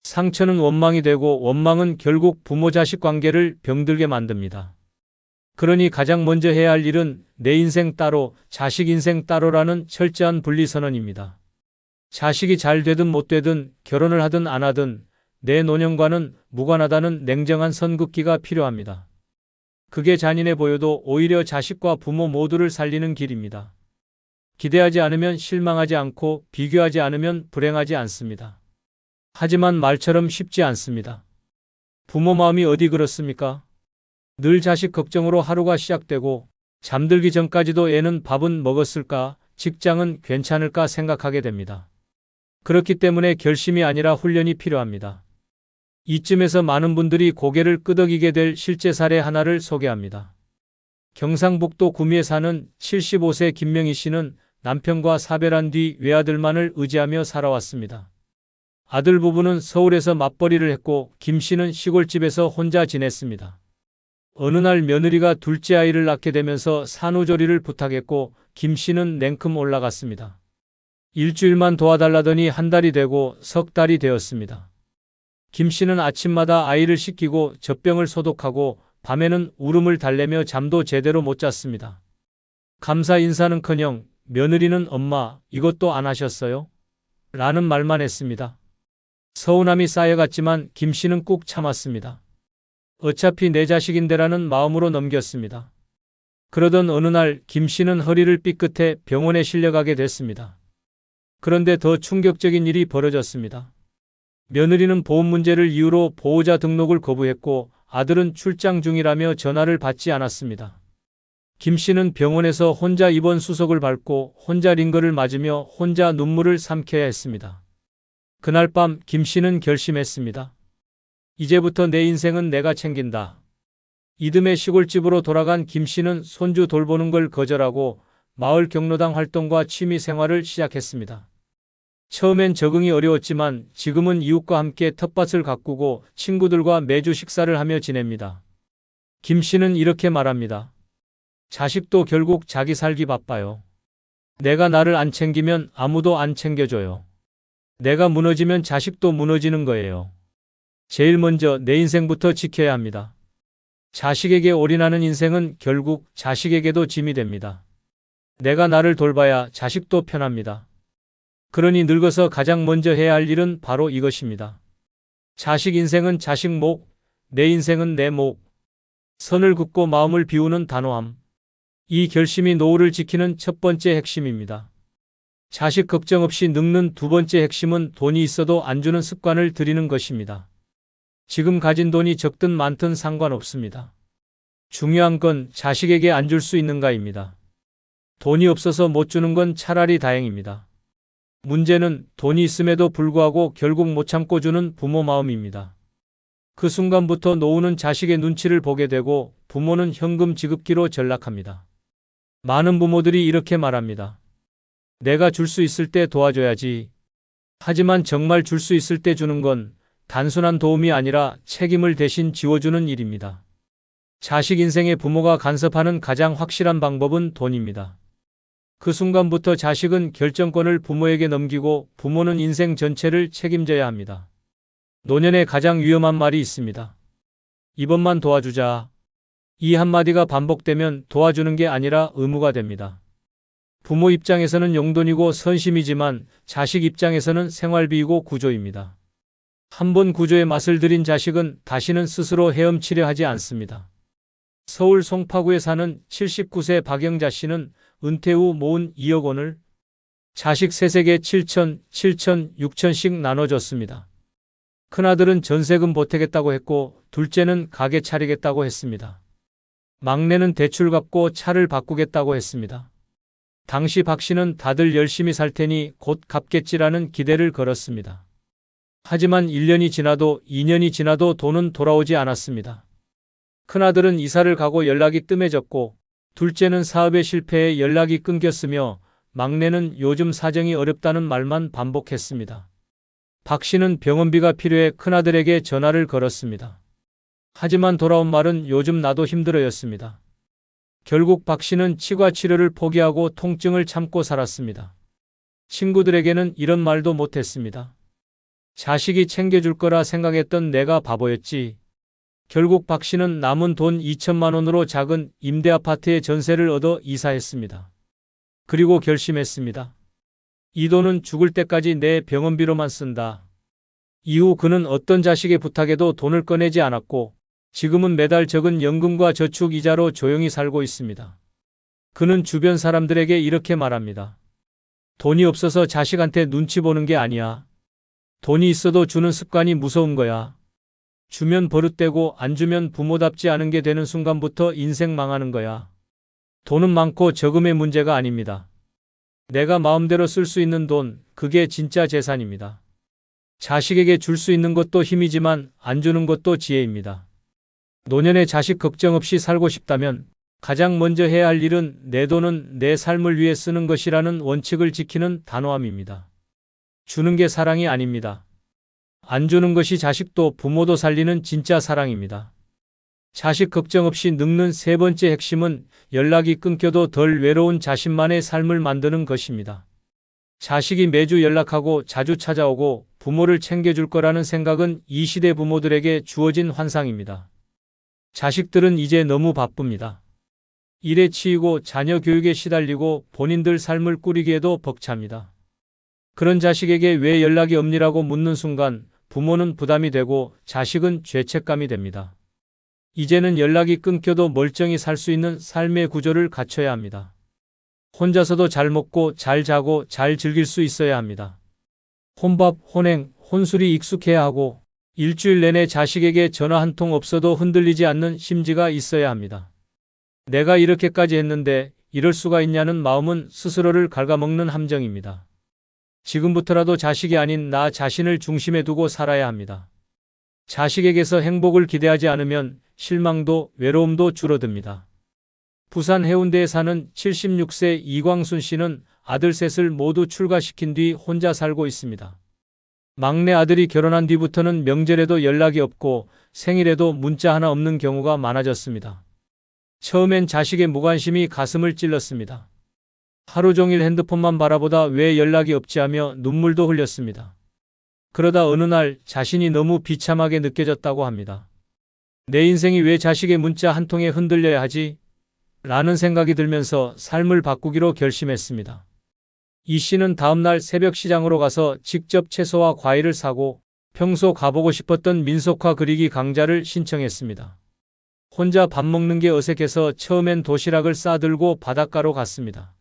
상처는 원망이 되고 원망은 결국 부모-자식 관계를 병들게 만듭니다. 그러니 가장 먼저 해야 할 일은 내 인생 따로, 자식 인생 따로라는 철저한 분리선언입니다. 자식이 잘 되든 못 되든 결혼을 하든 안 하든 내 노년과는 무관하다는 냉정한 선긋기가 필요합니다. 그게 잔인해 보여도 오히려 자식과 부모 모두를 살리는 길입니다. 기대하지 않으면 실망하지 않고 비교하지 않으면 불행하지 않습니다. 하지만 말처럼 쉽지 않습니다. 부모 마음이 어디 그렇습니까? 늘 자식 걱정으로 하루가 시작되고 잠들기 전까지도 애는 밥은 먹었을까, 직장은 괜찮을까 생각하게 됩니다. 그렇기 때문에 결심이 아니라 훈련이 필요합니다. 이쯤에서 많은 분들이 고개를 끄덕이게 될 실제 사례 하나를 소개합니다. 경상북도 구미에 사는 75세 김명희 씨는 남편과 사별한 뒤 외아들만을 의지하며 살아왔습니다. 아들 부부는 서울에서 맞벌이를 했고 김 씨는 시골집에서 혼자 지냈습니다. 어느 날 며느리가 둘째 아이를 낳게 되면서 산후조리를 부탁했고 김 씨는 냉큼 올라갔습니다. 일주일만 도와달라더니 한 달이 되고 석 달이 되었습니다. 김 씨는 아침마다 아이를 씻기고 젖병을 소독하고 밤에는 울음을 달래며 잠도 제대로 못 잤습니다. 감사 인사는커녕 며느리는 엄마, 이것도 안 하셨어요? 라는 말만 했습니다. 서운함이 쌓여갔지만 김 씨는 꾹 참았습니다. 어차피 내 자식인데라는 마음으로 넘겼습니다. 그러던 어느 날 김 씨는 허리를 삐끗해 병원에 실려가게 됐습니다. 그런데 더 충격적인 일이 벌어졌습니다. 며느리는 보험 문제를 이유로 보호자 등록을 거부했고 아들은 출장 중이라며 전화를 받지 않았습니다. 김 씨는 병원에서 혼자 입원 수속을 밟고 혼자 링거를 맞으며 혼자 눈물을 삼켜야 했습니다. 그날 밤 김 씨는 결심했습니다. 이제부터 내 인생은 내가 챙긴다. 이듬해 시골집으로 돌아간 김 씨는 손주 돌보는 걸 거절하고 마을 경로당 활동과 취미 생활을 시작했습니다. 처음엔 적응이 어려웠지만 지금은 이웃과 함께 텃밭을 가꾸고 친구들과 매주 식사를 하며 지냅니다. 김 씨는 이렇게 말합니다. 자식도 결국 자기 살기 바빠요. 내가 나를 안 챙기면 아무도 안 챙겨줘요. 내가 무너지면 자식도 무너지는 거예요. 제일 먼저 내 인생부터 지켜야 합니다. 자식에게 올인하는 인생은 결국 자식에게도 짐이 됩니다. 내가 나를 돌봐야 자식도 편합니다. 그러니 늙어서 가장 먼저 해야 할 일은 바로 이것입니다. 자식 인생은 자식 목, 내 인생은 내 목. 선을 긋고 마음을 비우는 단호함. 이 결심이 노후를 지키는 첫 번째 핵심입니다. 자식 걱정 없이 늙는 두 번째 핵심은 돈이 있어도 안 주는 습관을 들이는 것입니다. 지금 가진 돈이 적든 많든 상관없습니다. 중요한 건 자식에게 안 줄 수 있는가입니다. 돈이 없어서 못 주는 건 차라리 다행입니다. 문제는 돈이 있음에도 불구하고 결국 못 참고 주는 부모 마음입니다. 그 순간부터 노후는 자식의 눈치를 보게 되고 부모는 현금 지급기로 전락합니다. 많은 부모들이 이렇게 말합니다. 내가 줄 수 있을 때 도와줘야지. 하지만 정말 줄 수 있을 때 주는 건 단순한 도움이 아니라 책임을 대신 지워주는 일입니다. 자식 인생에 부모가 간섭하는 가장 확실한 방법은 돈입니다. 그 순간부터 자식은 결정권을 부모에게 넘기고 부모는 인생 전체를 책임져야 합니다. 노년에 가장 위험한 말이 있습니다. 이번만 도와주자. 이 한마디가 반복되면 도와주는 게 아니라 의무가 됩니다. 부모 입장에서는 용돈이고 선심이지만 자식 입장에서는 생활비이고 구조입니다. 한번 구조의 맛을 들인 자식은 다시는 스스로 헤엄치려 하지 않습니다. 서울 송파구에 사는 79세 박영자 씨는 은퇴 후 모은 2억 원을 자식 셋에게 7천, 6천씩 나눠줬습니다. 큰아들은 전세금 보태겠다고 했고 둘째는 가게 차리겠다고 했습니다. 막내는 대출 갚고 차를 바꾸겠다고 했습니다. 당시 박 씨는 다들 열심히 살 테니 곧 갚겠지라는 기대를 걸었습니다. 하지만 1년이 지나도 2년이 지나도 돈은 돌아오지 않았습니다. 큰아들은 이사를 가고 연락이 뜸해졌고 둘째는 사업에 실패해 연락이 끊겼으며 막내는 요즘 사정이 어렵다는 말만 반복했습니다. 박 씨는 병원비가 필요해 큰아들에게 전화를 걸었습니다. 하지만 돌아온 말은 요즘 나도 힘들어였습니다. 결국 박 씨는 치과 치료를 포기하고 통증을 참고 살았습니다. 친구들에게는 이런 말도 못했습니다. 자식이 챙겨줄 거라 생각했던 내가 바보였지. 결국 박 씨는 남은 돈 2천만 원으로 작은 임대 아파트에 전세를 얻어 이사했습니다. 그리고 결심했습니다. 이 돈은 죽을 때까지 내 병원비로만 쓴다. 이후 그는 어떤 자식의 부탁에도 돈을 꺼내지 않았고 지금은 매달 적은 연금과 저축 이자로 조용히 살고 있습니다. 그는 주변 사람들에게 이렇게 말합니다. 돈이 없어서 자식한테 눈치 보는 게 아니야. 돈이 있어도 주는 습관이 무서운 거야. 주면 버릇되고 안 주면 부모답지 않은 게 되는 순간부터 인생 망하는 거야. 돈은 많고 적음의 문제가 아닙니다. 내가 마음대로 쓸 수 있는 돈, 그게 진짜 재산입니다. 자식에게 줄 수 있는 것도 힘이지만 안 주는 것도 지혜입니다. 노년에 자식 걱정 없이 살고 싶다면 가장 먼저 해야 할 일은 내 돈은 내 삶을 위해 쓰는 것이라는 원칙을 지키는 단호함입니다. 주는 게 사랑이 아닙니다. 안 주는 것이 자식도 부모도 살리는 진짜 사랑입니다. 자식 걱정 없이 늙는 세 번째 핵심은 연락이 끊겨도 덜 외로운 자신만의 삶을 만드는 것입니다. 자식이 매주 연락하고 자주 찾아오고 부모를 챙겨줄 거라는 생각은 이 시대 부모들에게 주어진 환상입니다. 자식들은 이제 너무 바쁩니다. 일에 치이고 자녀 교육에 시달리고 본인들 삶을 꾸리기에도 벅찹니다. 그런 자식에게 왜 연락이 없니라고 묻는 순간 부모는 부담이 되고 자식은 죄책감이 됩니다. 이제는 연락이 끊겨도 멀쩡히 살 수 있는 삶의 구조를 갖춰야 합니다. 혼자서도 잘 먹고 잘 자고 잘 즐길 수 있어야 합니다. 혼밥, 혼행, 혼술이 익숙해야 하고 일주일 내내 자식에게 전화 한 통 없어도 흔들리지 않는 심지가 있어야 합니다. 내가 이렇게까지 했는데 이럴 수가 있냐는 마음은 스스로를 갉아먹는 함정입니다. 지금부터라도 자식이 아닌 나 자신을 중심에 두고 살아야 합니다. 자식에게서 행복을 기대하지 않으면 실망도 외로움도 줄어듭니다. 부산 해운대에 사는 76세 이광순 씨는 아들 셋을 모두 출가시킨 뒤 혼자 살고 있습니다. 막내 아들이 결혼한 뒤부터는 명절에도 연락이 없고 생일에도 문자 하나 없는 경우가 많아졌습니다. 처음엔 자식의 무관심이 가슴을 찔렀습니다. 하루 종일 핸드폰만 바라보다 왜 연락이 없지 하며 눈물도 흘렸습니다. 그러다 어느 날 자신이 너무 비참하게 느껴졌다고 합니다. 내 인생이 왜 자식의 문자 한 통에 흔들려야 하지? 라는 생각이 들면서 삶을 바꾸기로 결심했습니다. 이 씨는 다음날 새벽 시장으로 가서 직접 채소와 과일을 사고 평소 가보고 싶었던 민속화 그리기 강좌를 신청했습니다. 혼자 밥 먹는 게 어색해서 처음엔 도시락을 싸들고 바닷가로 갔습니다.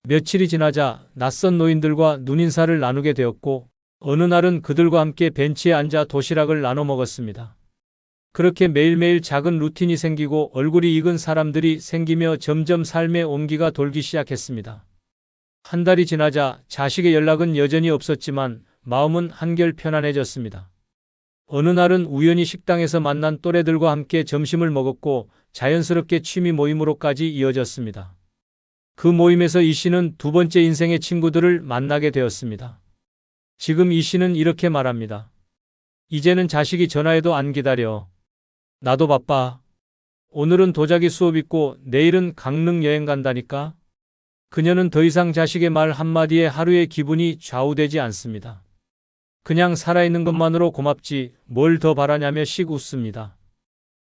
며칠이 지나자 낯선 노인들과 눈인사를 나누게 되었고 어느 날은 그들과 함께 벤치에 앉아 도시락을 나눠 먹었습니다. 그렇게 매일매일 작은 루틴이 생기고 얼굴이 익은 사람들이 생기며 점점 삶의 온기가 돌기 시작했습니다. 한 달이 지나자 자식의 연락은 여전히 없었지만 마음은 한결 편안해졌습니다. 어느 날은 우연히 식당에서 만난 또래들과 함께 점심을 먹었고 자연스럽게 취미 모임으로까지 이어졌습니다. 그 모임에서 이 씨는 두 번째 인생의 친구들을 만나게 되었습니다. 지금 이 씨는 이렇게 말합니다. 이제는 자식이 전화해도 안 기다려. 나도 바빠. 오늘은 도자기 수업 있고 내일은 강릉 여행 간다니까. 그녀는 더 이상 자식의 말 한마디에 하루의 기분이 좌우되지 않습니다. 그냥 살아있는 것만으로 고맙지 뭘 더 바라냐며 씩 웃습니다.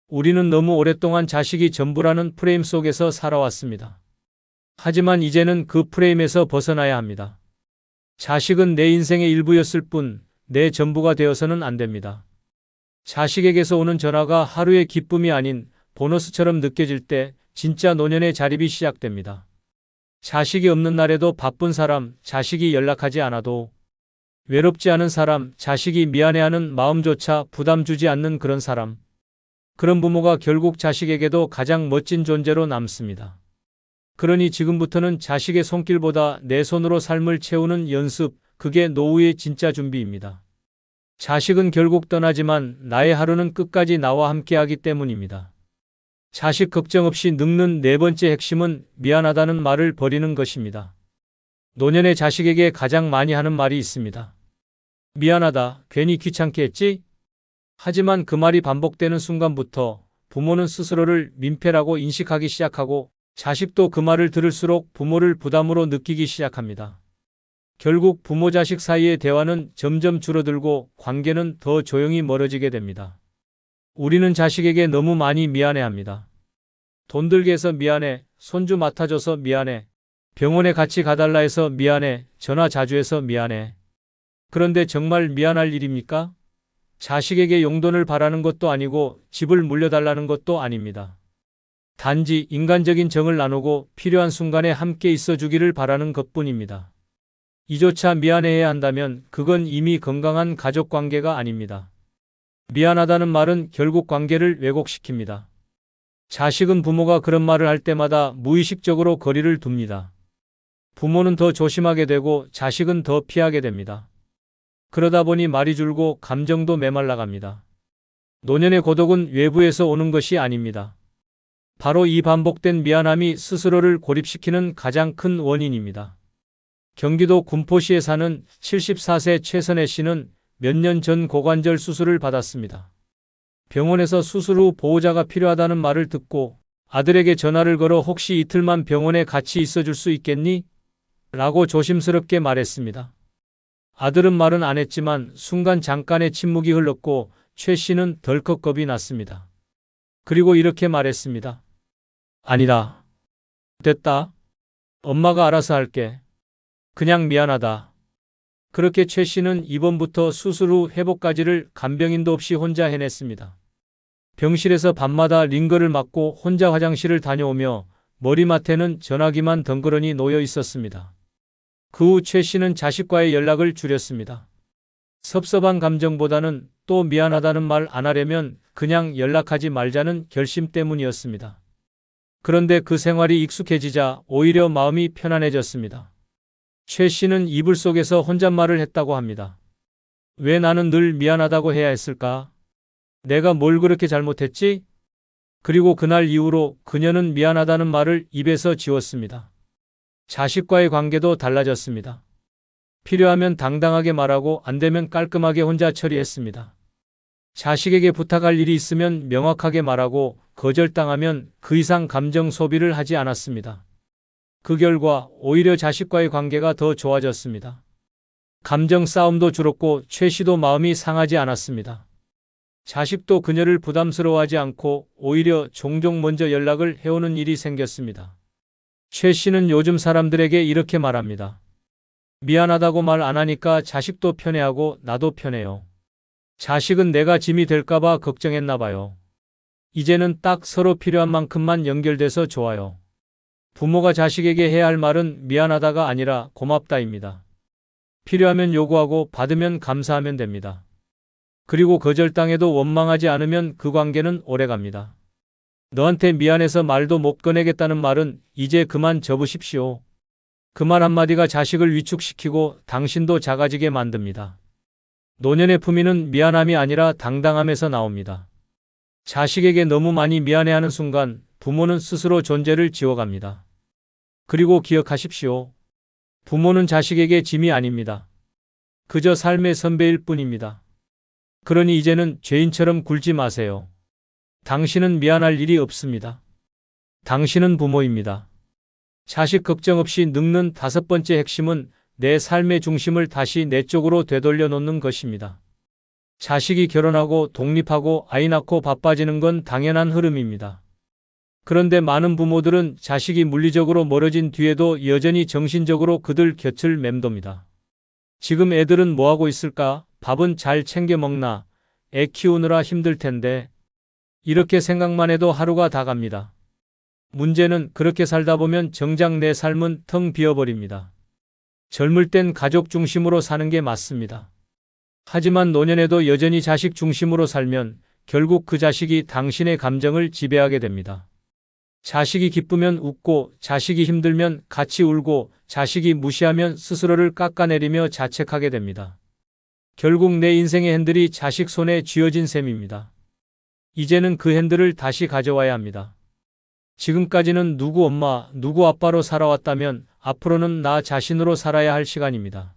우리는 너무 오랫동안 자식이 전부라는 프레임 속에서 살아왔습니다. 하지만 이제는 그 프레임에서 벗어나야 합니다. 자식은 내 인생의 일부였을 뿐 내 전부가 되어서는 안 됩니다. 자식에게서 오는 전화가 하루의 기쁨이 아닌 보너스처럼 느껴질 때 진짜 노년의 자립이 시작됩니다. 자식이 없는 날에도 바쁜 사람, 자식이 연락하지 않아도 외롭지 않은 사람, 자식이 미안해하는 마음조차 부담 주지 않는 그런 사람. 그런 부모가 결국 자식에게도 가장 멋진 존재로 남습니다. 그러니 지금부터는 자식의 손길보다 내 손으로 삶을 채우는 연습, 그게 노후의 진짜 준비입니다. 자식은 결국 떠나지만 나의 하루는 끝까지 나와 함께하기 때문입니다. 자식 걱정 없이 늙는 네 번째 핵심은 미안하다는 말을 버리는 것입니다. 노년의 자식에게 가장 많이 하는 말이 있습니다. 미안하다, 괜히 귀찮게 했지? 하지만 그 말이 반복되는 순간부터 부모는 스스로를 민폐라고 인식하기 시작하고 자식도 그 말을 들을수록 부모를 부담으로 느끼기 시작합니다. 결국 부모 자식 사이의 대화는 점점 줄어들고 관계는 더 조용히 멀어지게 됩니다. 우리는 자식에게 너무 많이 미안해합니다. 돈 들게 해서 미안해, 손주 맡아줘서 미안해, 병원에 같이 가달라 해서 미안해, 전화 자주 해서 미안해. 그런데 정말 미안할 일입니까? 자식에게 용돈을 바라는 것도 아니고 집을 물려달라는 것도 아닙니다. 단지 인간적인 정을 나누고 필요한 순간에 함께 있어주기를 바라는 것뿐입니다. 이조차 미안해해야 한다면 그건 이미 건강한 가족관계가 아닙니다. 미안하다는 말은 결국 관계를 왜곡시킵니다. 자식은 부모가 그런 말을 할 때마다 무의식적으로 거리를 둡니다. 부모는 더 조심하게 되고 자식은 더 피하게 됩니다. 그러다 보니 말이 줄고 감정도 메말라갑니다. 노년의 고독은 외부에서 오는 것이 아닙니다. 바로 이 반복된 미안함이 스스로를 고립시키는 가장 큰 원인입니다. 경기도 군포시에 사는 74세 최선혜 씨는 몇 년 전 고관절 수술을 받았습니다. 병원에서 수술 후 보호자가 필요하다는 말을 듣고 아들에게 전화를 걸어 혹시 이틀만 병원에 같이 있어줄 수 있겠니? 라고 조심스럽게 말했습니다. 아들은 말은 안 했지만 순간 잠깐의 침묵이 흘렀고 최 씨는 덜컥 겁이 났습니다. 그리고 이렇게 말했습니다. 아니다. 됐다. 엄마가 알아서 할게. 그냥 미안하다. 그렇게 최 씨는 입원부터 수술 후 회복까지를 간병인도 없이 혼자 해냈습니다. 병실에서 밤마다 링거를 맞고 혼자 화장실을 다녀오며 머리맡에는 전화기만 덩그러니 놓여 있었습니다. 그 후 최 씨는 자식과의 연락을 줄였습니다. 섭섭한 감정보다는 또 미안하다는 말 안 하려면 그냥 연락하지 말자는 결심 때문이었습니다. 그런데 그 생활이 익숙해지자 오히려 마음이 편안해졌습니다. 최 씨는 이불 속에서 혼잣말을 했다고 합니다. 왜 나는 늘 미안하다고 해야 했을까? 내가 뭘 그렇게 잘못했지? 그리고 그날 이후로 그녀는 미안하다는 말을 입에서 지웠습니다. 자식과의 관계도 달라졌습니다. 필요하면 당당하게 말하고 안 되면 깔끔하게 혼자 처리했습니다. 자식에게 부탁할 일이 있으면 명확하게 말하고 거절당하면 그 이상 감정 소비를 하지 않았습니다. 그 결과 오히려 자식과의 관계가 더 좋아졌습니다. 감정 싸움도 줄었고 최 씨도 마음이 상하지 않았습니다. 자식도 그녀를 부담스러워하지 않고 오히려 종종 먼저 연락을 해오는 일이 생겼습니다. 최 씨는 요즘 사람들에게 이렇게 말합니다. 미안하다고 말 안 하니까 자식도 편해하고 나도 편해요. 자식은 내가 짐이 될까봐 걱정했나 봐요. 이제는 딱 서로 필요한 만큼만 연결돼서 좋아요. 부모가 자식에게 해야 할 말은 미안하다가 아니라 고맙다입니다. 필요하면 요구하고 받으면 감사하면 됩니다. 그리고 거절당해도 원망하지 않으면 그 관계는 오래갑니다. 너한테 미안해서 말도 못 꺼내겠다는 말은 이제 그만 접으십시오. 그 말 한마디가 자식을 위축시키고 당신도 작아지게 만듭니다. 노년의 품위는 미안함이 아니라 당당함에서 나옵니다. 자식에게 너무 많이 미안해하는 순간 부모는 스스로 존재를 지워갑니다. 그리고 기억하십시오. 부모는 자식에게 짐이 아닙니다. 그저 삶의 선배일 뿐입니다. 그러니 이제는 죄인처럼 굴지 마세요. 당신은 미안할 일이 없습니다. 당신은 부모입니다. 자식 걱정 없이 늙는 5번째 핵심은 내 삶의 중심을 다시 내 쪽으로 되돌려 놓는 것입니다. 자식이 결혼하고 독립하고 아이 낳고 바빠지는 건 당연한 흐름입니다. 그런데 많은 부모들은 자식이 물리적으로 멀어진 뒤에도 여전히 정신적으로 그들 곁을 맴돕니다. 지금 애들은 뭐하고 있을까? 밥은 잘 챙겨 먹나? 애 키우느라 힘들 텐데. 이렇게 생각만 해도 하루가 다 갑니다. 문제는 그렇게 살다 보면 정작 내 삶은 텅 비어버립니다. 젊을 땐 가족 중심으로 사는 게 맞습니다. 하지만 노년에도 여전히 자식 중심으로 살면 결국 그 자식이 당신의 감정을 지배하게 됩니다. 자식이 기쁘면 웃고, 자식이 힘들면 같이 울고, 자식이 무시하면 스스로를 깎아내리며 자책하게 됩니다. 결국 내 인생의 핸들이 자식 손에 쥐어진 셈입니다. 이제는 그 핸들을 다시 가져와야 합니다. 지금까지는 누구 엄마, 누구 아빠로 살아왔다면 앞으로는 나 자신으로 살아야 할 시간입니다.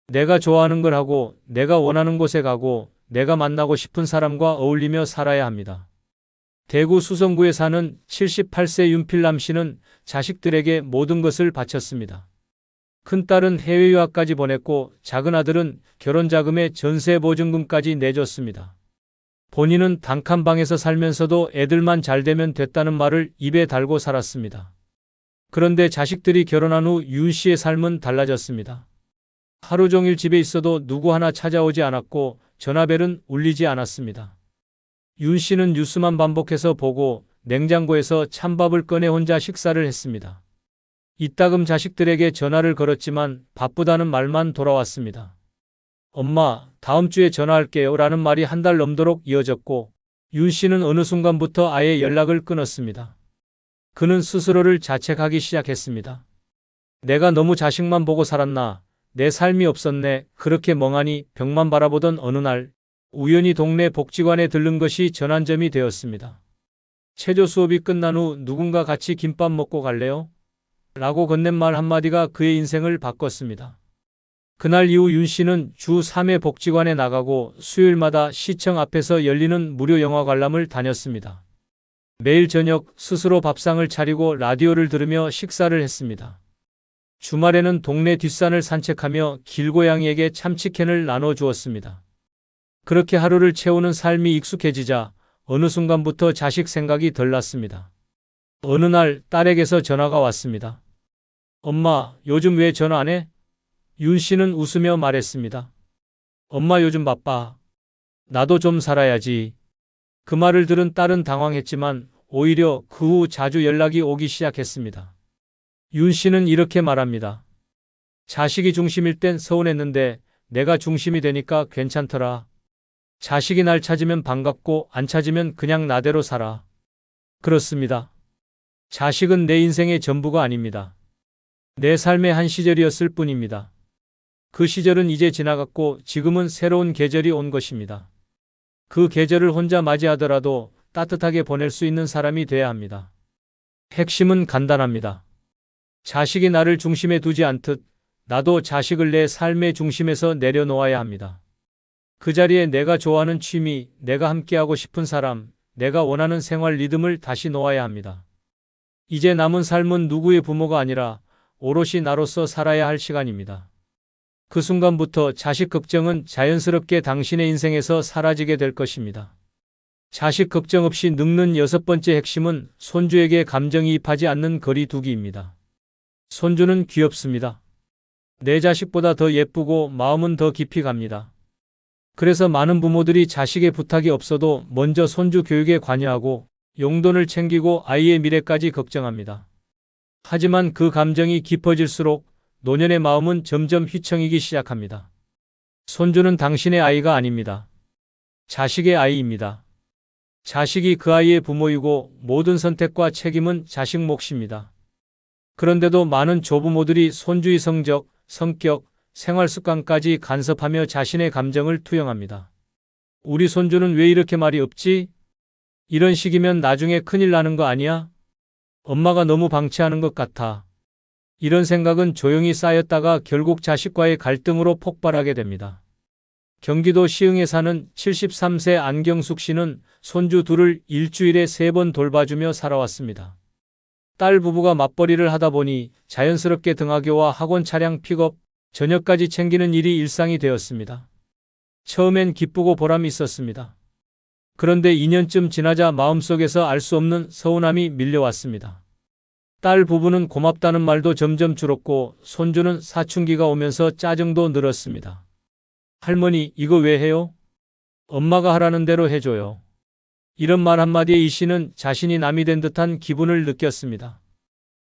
내가 좋아하는 걸 하고, 내가 원하는 곳에 가고, 내가 만나고 싶은 사람과 어울리며 살아야 합니다. 대구 수성구에 사는 78세 윤필남 씨는 자식들에게 모든 것을 바쳤습니다. 큰딸은 해외 유학까지 보냈고 작은 아들은 결혼자금에 전세보증금까지 내줬습니다. 본인은 단칸방에서 살면서도 애들만 잘 되면 됐다는 말을 입에 달고 살았습니다. 그런데 자식들이 결혼한 후 윤 씨의 삶은 달라졌습니다. 하루 종일 집에 있어도 누구 하나 찾아오지 않았고 전화벨은 울리지 않았습니다. 윤 씨는 뉴스만 반복해서 보고 냉장고에서 찬밥을 꺼내 혼자 식사를 했습니다. 이따금 자식들에게 전화를 걸었지만 바쁘다는 말만 돌아왔습니다. 엄마, 다음 주에 전화할게요 라는 말이 한 달 넘도록 이어졌고 윤 씨는 어느 순간부터 아예 연락을 끊었습니다. 그는 스스로를 자책하기 시작했습니다. 내가 너무 자식만 보고 살았나? 내 삶이 없었네. 그렇게 멍하니 벽만 바라보던 어느 날 우연히 동네 복지관에 들른 것이 전환점이 되었습니다. 체조 수업이 끝난 후 누군가 같이 김밥 먹고 갈래요? 라고 건넨 말 한마디가 그의 인생을 바꿨습니다. 그날 이후 윤 씨는 주 3회 복지관에 나가고 수요일마다 시청 앞에서 열리는 무료 영화 관람을 다녔습니다. 매일 저녁 스스로 밥상을 차리고 라디오를 들으며 식사를 했습니다. 주말에는 동네 뒷산을 산책하며 길고양이에게 참치캔을 나눠주었습니다. 그렇게 하루를 채우는 삶이 익숙해지자 어느 순간부터 자식 생각이 덜 났습니다. 어느 날 딸에게서 전화가 왔습니다. 엄마, 요즘 왜 전화 안 해? 윤 씨는 웃으며 말했습니다. 엄마 요즘 바빠. 나도 좀 살아야지. 그 말을 들은 딸은 당황했지만 오히려 그 후 자주 연락이 오기 시작했습니다. 윤 씨는 이렇게 말합니다. 자식이 중심일 땐 서운했는데 내가 중심이 되니까 괜찮더라. 자식이 날 찾으면 반갑고 안 찾으면 그냥 나대로 살아. 그렇습니다. 자식은 내 인생의 전부가 아닙니다. 내 삶의 한 시절이었을 뿐입니다. 그 시절은 이제 지나갔고 지금은 새로운 계절이 온 것입니다. 그 계절을 혼자 맞이하더라도 따뜻하게 보낼 수 있는 사람이 돼야 합니다. 핵심은 간단합니다. 자식이 나를 중심에 두지 않듯 나도 자식을 내 삶의 중심에서 내려놓아야 합니다. 그 자리에 내가 좋아하는 취미, 내가 함께하고 싶은 사람, 내가 원하는 생활 리듬을 다시 놓아야 합니다. 이제 남은 삶은 누구의 부모가 아니라 오롯이 나로서 살아야 할 시간입니다. 그 순간부터 자식 걱정은 자연스럽게 당신의 인생에서 사라지게 될 것입니다. 자식 걱정 없이 늙는 6번째 핵심은 손주에게 감정이입하지 않는 거리두기입니다. 손주는 귀엽습니다. 내 자식보다 더 예쁘고 마음은 더 깊이 갑니다. 그래서 많은 부모들이 자식의 부탁이 없어도 먼저 손주 교육에 관여하고 용돈을 챙기고 아이의 미래까지 걱정합니다. 하지만 그 감정이 깊어질수록 노년의 마음은 점점 휘청이기 시작합니다. 손주는 당신의 아이가 아닙니다. 자식의 아이입니다. 자식이 그 아이의 부모이고 모든 선택과 책임은 자식 몫입니다. 그런데도 많은 조부모들이 손주의 성적, 성격, 생활 습관까지 간섭하며 자신의 감정을 투영합니다. 우리 손주는 왜 이렇게 말이 없지? 이런 식이면 나중에 큰일 나는 거 아니야? 엄마가 너무 방치하는 것 같아. 이런 생각은 조용히 쌓였다가 결국 자식과의 갈등으로 폭발하게 됩니다. 경기도 시흥에 사는 73세 안경숙 씨는 손주 둘을 일주일에 3번 돌봐주며 살아왔습니다. 딸 부부가 맞벌이를 하다 보니 자연스럽게 등하교와 학원 차량 픽업, 저녁까지 챙기는 일이 일상이 되었습니다. 처음엔 기쁘고 보람이 있었습니다. 그런데 2년쯤 지나자 마음속에서 알 수 없는 서운함이 밀려왔습니다. 딸 부부는 고맙다는 말도 점점 줄었고 손주는 사춘기가 오면서 짜증도 늘었습니다. 할머니, 이거 왜 해요? 엄마가 하라는 대로 해줘요. 이런 말 한마디에 이 씨는 자신이 남이 된 듯한 기분을 느꼈습니다.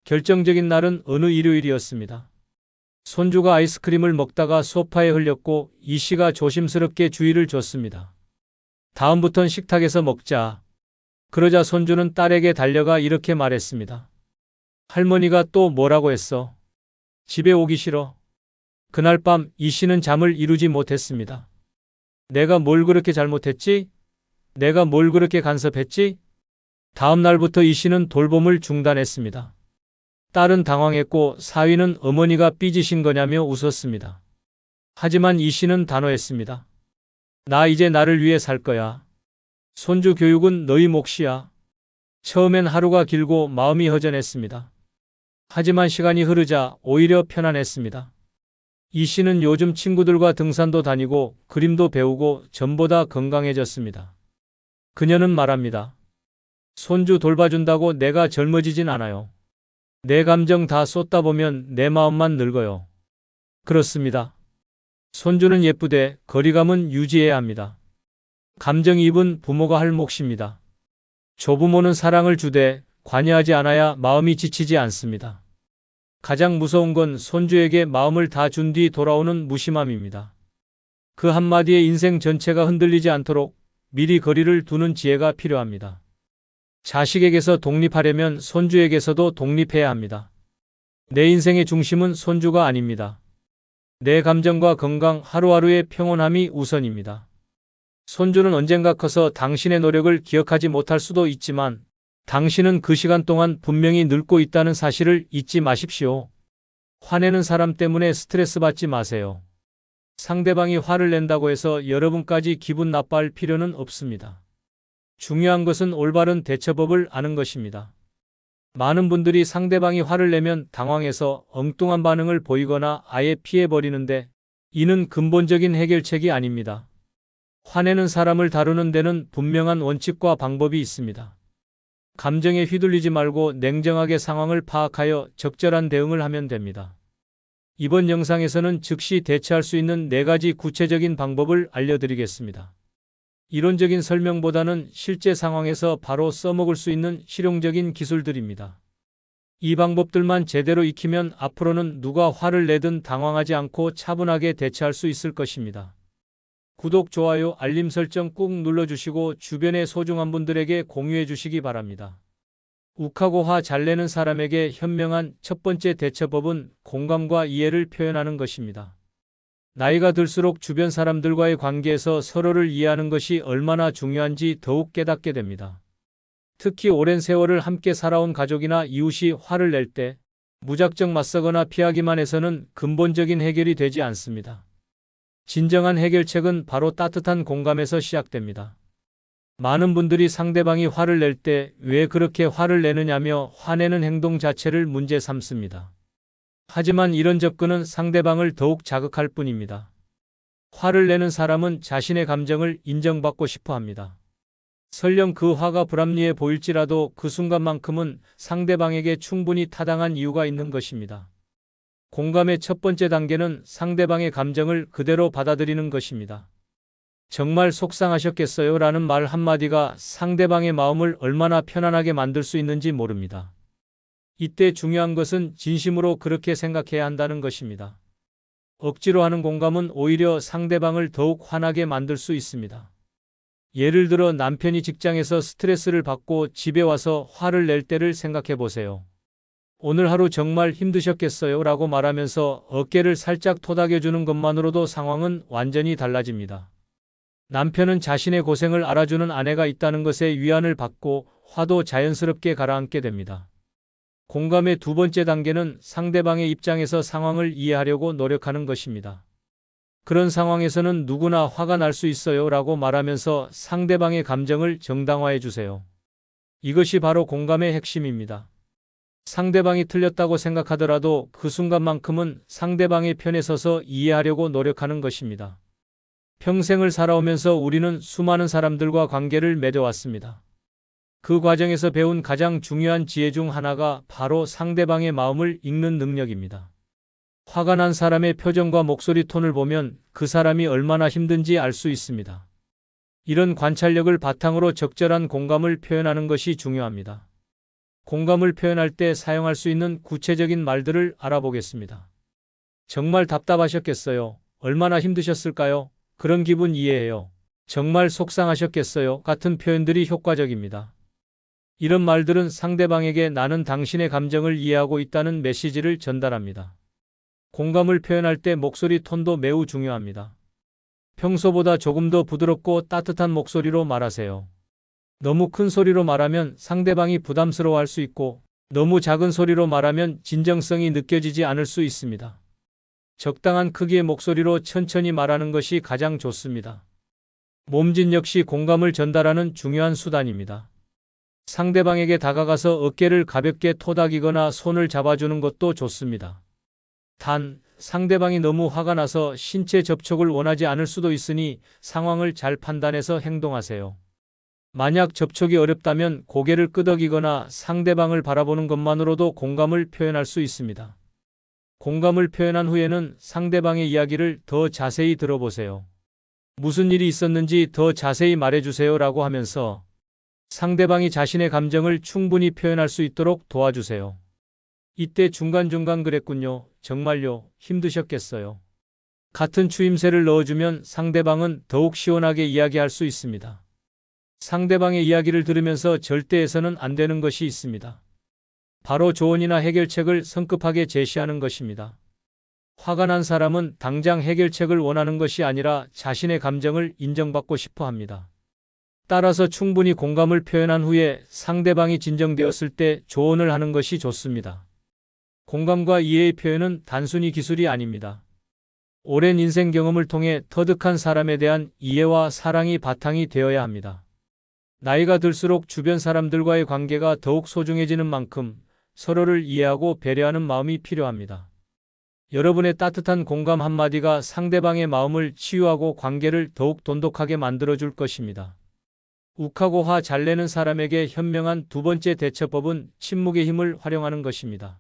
결정적인 날은 어느 일요일이었습니다. 손주가 아이스크림을 먹다가 소파에 흘렸고 이 씨가 조심스럽게 주의를 줬습니다. 다음부턴 식탁에서 먹자. 그러자 손주는 딸에게 달려가 이렇게 말했습니다. 할머니가 또 뭐라고 했어? 집에 오기 싫어. 그날 밤 이 씨는 잠을 이루지 못했습니다. 내가 뭘 그렇게 잘못했지? 내가 뭘 그렇게 간섭했지? 다음 날부터 이 씨는 돌봄을 중단했습니다. 딸은 당황했고 사위는 어머니가 삐지신 거냐며 웃었습니다. 하지만 이 씨는 단호했습니다. 나 이제 나를 위해 살 거야. 손주 교육은 너희 몫이야. 처음엔 하루가 길고 마음이 허전했습니다. 하지만 시간이 흐르자 오히려 편안했습니다. 이 씨는 요즘 친구들과 등산도 다니고 그림도 배우고 전보다 건강해졌습니다. 그녀는 말합니다. 손주 돌봐준다고 내가 젊어지진 않아요. 내 감정 다 쏟다 보면 내 마음만 늙어요. 그렇습니다. 손주는 예쁘되 거리감은 유지해야 합니다. 감정이입은 부모가 할 몫입니다. 조부모는 사랑을 주되 관여하지 않아야 마음이 지치지 않습니다. 가장 무서운 건 손주에게 마음을 다 준 뒤 돌아오는 무심함입니다. 그 한마디에 인생 전체가 흔들리지 않도록 미리 거리를 두는 지혜가 필요합니다. 자식에게서 독립하려면 손주에게서도 독립해야 합니다. 내 인생의 중심은 손주가 아닙니다. 내 감정과 건강, 하루하루의 평온함이 우선입니다. 손주는 언젠가 커서 당신의 노력을 기억하지 못할 수도 있지만 당신은 그 시간 동안 분명히 늙고 있다는 사실을 잊지 마십시오. 화내는 사람 때문에 스트레스 받지 마세요. 상대방이 화를 낸다고 해서 여러분까지 기분 나빠할 필요는 없습니다. 중요한 것은 올바른 대처법을 아는 것입니다. 많은 분들이 상대방이 화를 내면 당황해서 엉뚱한 반응을 보이거나 아예 피해버리는데 이는 근본적인 해결책이 아닙니다. 화내는 사람을 다루는 데는 분명한 원칙과 방법이 있습니다. 감정에 휘둘리지 말고 냉정하게 상황을 파악하여 적절한 대응을 하면 됩니다. 이번 영상에서는 즉시 대처할 수 있는 4가지 구체적인 방법을 알려드리겠습니다. 이론적인 설명보다는 실제 상황에서 바로 써먹을 수 있는 실용적인 기술들입니다. 이 방법들만 제대로 익히면 앞으로는 누가 화를 내든 당황하지 않고 차분하게 대처할 수 있을 것입니다. 구독, 좋아요, 알림 설정 꾹 눌러주시고 주변의 소중한 분들에게 공유해 주시기 바랍니다. 욱하고 화 잘 내는 사람에게 현명한 첫 번째 대처법은 공감과 이해를 표현하는 것입니다. 나이가 들수록 주변 사람들과의 관계에서 서로를 이해하는 것이 얼마나 중요한지 더욱 깨닫게 됩니다. 특히 오랜 세월을 함께 살아온 가족이나 이웃이 화를 낼 때 무작정 맞서거나 피하기만 해서는 근본적인 해결이 되지 않습니다. 진정한 해결책은 바로 따뜻한 공감에서 시작됩니다. 많은 분들이 상대방이 화를 낼 때 왜 그렇게 화를 내느냐며 화내는 행동 자체를 문제 삼습니다. 하지만 이런 접근은 상대방을 더욱 자극할 뿐입니다. 화를 내는 사람은 자신의 감정을 인정받고 싶어 합니다. 설령 그 화가 불합리해 보일지라도 그 순간만큼은 상대방에게 충분히 타당한 이유가 있는 것입니다. 공감의 첫 번째 단계는 상대방의 감정을 그대로 받아들이는 것입니다. 정말 속상하셨겠어요? 라는 말 한마디가 상대방의 마음을 얼마나 편안하게 만들 수 있는지 모릅니다. 이때 중요한 것은 진심으로 그렇게 생각해야 한다는 것입니다. 억지로 하는 공감은 오히려 상대방을 더욱 화나게 만들 수 있습니다. 예를 들어 남편이 직장에서 스트레스를 받고 집에 와서 화를 낼 때를 생각해 보세요. 오늘 하루 정말 힘드셨겠어요? 라고 말하면서 어깨를 살짝 토닥여주는 것만으로도 상황은 완전히 달라집니다. 남편은 자신의 고생을 알아주는 아내가 있다는 것에 위안을 받고 화도 자연스럽게 가라앉게 됩니다. 공감의 두 번째 단계는 상대방의 입장에서 상황을 이해하려고 노력하는 것입니다. 그런 상황에서는 누구나 화가 날 수 있어요 라고 말하면서 상대방의 감정을 정당화해 주세요. 이것이 바로 공감의 핵심입니다. 상대방이 틀렸다고 생각하더라도 그 순간만큼은 상대방의 편에 서서 이해하려고 노력하는 것입니다. 평생을 살아오면서 우리는 수많은 사람들과 관계를 맺어왔습니다. 그 과정에서 배운 가장 중요한 지혜 중 하나가 바로 상대방의 마음을 읽는 능력입니다. 화가 난 사람의 표정과 목소리 톤을 보면 그 사람이 얼마나 힘든지 알 수 있습니다. 이런 관찰력을 바탕으로 적절한 공감을 표현하는 것이 중요합니다. 공감을 표현할 때 사용할 수 있는 구체적인 말들을 알아보겠습니다. 정말 답답하셨겠어요? 얼마나 힘드셨을까요? 그런 기분 이해해요. 정말 속상하셨겠어요? 같은 표현들이 효과적입니다. 이런 말들은 상대방에게 나는 당신의 감정을 이해하고 있다는 메시지를 전달합니다. 공감을 표현할 때 목소리 톤도 매우 중요합니다. 평소보다 조금 더 부드럽고 따뜻한 목소리로 말하세요. 너무 큰 소리로 말하면 상대방이 부담스러워할 수 있고 너무 작은 소리로 말하면 진정성이 느껴지지 않을 수 있습니다. 적당한 크기의 목소리로 천천히 말하는 것이 가장 좋습니다. 몸짓 역시 공감을 전달하는 중요한 수단입니다. 상대방에게 다가가서 어깨를 가볍게 토닥이거나 손을 잡아주는 것도 좋습니다. 단, 상대방이 너무 화가 나서 신체 접촉을 원하지 않을 수도 있으니 상황을 잘 판단해서 행동하세요. 만약 접촉이 어렵다면 고개를 끄덕이거나 상대방을 바라보는 것만으로도 공감을 표현할 수 있습니다. 공감을 표현한 후에는 상대방의 이야기를 더 자세히 들어보세요. 무슨 일이 있었는지 더 자세히 말해주세요 라고 하면서 상대방이 자신의 감정을 충분히 표현할 수 있도록 도와주세요. 이때 중간중간 그랬군요. 정말요. 힘드셨겠어요. 같은 추임새를 넣어주면 상대방은 더욱 시원하게 이야기할 수 있습니다. 상대방의 이야기를 들으면서 절대 해서는 안 되는 것이 있습니다. 바로 조언이나 해결책을 성급하게 제시하는 것입니다. 화가 난 사람은 당장 해결책을 원하는 것이 아니라 자신의 감정을 인정받고 싶어 합니다. 따라서 충분히 공감을 표현한 후에 상대방이 진정되었을 때 조언을 하는 것이 좋습니다. 공감과 이해의 표현은 단순히 기술이 아닙니다. 오랜 인생 경험을 통해 터득한 사람에 대한 이해와 사랑이 바탕이 되어야 합니다. 나이가 들수록 주변 사람들과의 관계가 더욱 소중해지는 만큼 서로를 이해하고 배려하는 마음이 필요합니다. 여러분의 따뜻한 공감 한마디가 상대방의 마음을 치유하고 관계를 더욱 돈독하게 만들어줄 것입니다. 욱하고 화 잘 내는 사람에게 현명한 두 번째 대처법은 침묵의 힘을 활용하는 것입니다.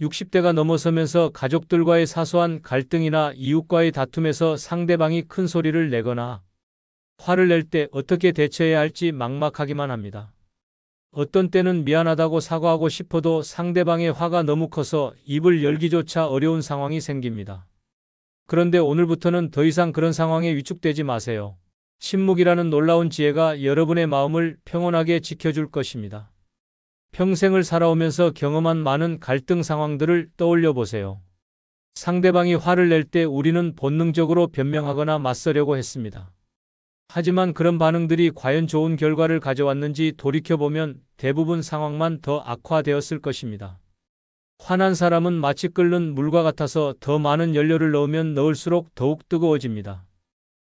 60대가 넘어서면서 가족들과의 사소한 갈등이나 이웃과의 다툼에서 상대방이 큰 소리를 내거나 화를 낼 때 어떻게 대처해야 할지 막막하기만 합니다. 어떤 때는 미안하다고 사과하고 싶어도 상대방의 화가 너무 커서 입을 열기조차 어려운 상황이 생깁니다. 그런데 오늘부터는 더 이상 그런 상황에 위축되지 마세요. 침묵이라는 놀라운 지혜가 여러분의 마음을 평온하게 지켜줄 것입니다. 평생을 살아오면서 경험한 많은 갈등 상황들을 떠올려 보세요. 상대방이 화를 낼 때 우리는 본능적으로 변명하거나 맞서려고 했습니다. 하지만 그런 반응들이 과연 좋은 결과를 가져왔는지 돌이켜보면 대부분 상황만 더 악화되었을 것입니다. 화난 사람은 마치 끓는 물과 같아서 더 많은 연료를 넣으면 넣을수록 더욱 뜨거워집니다.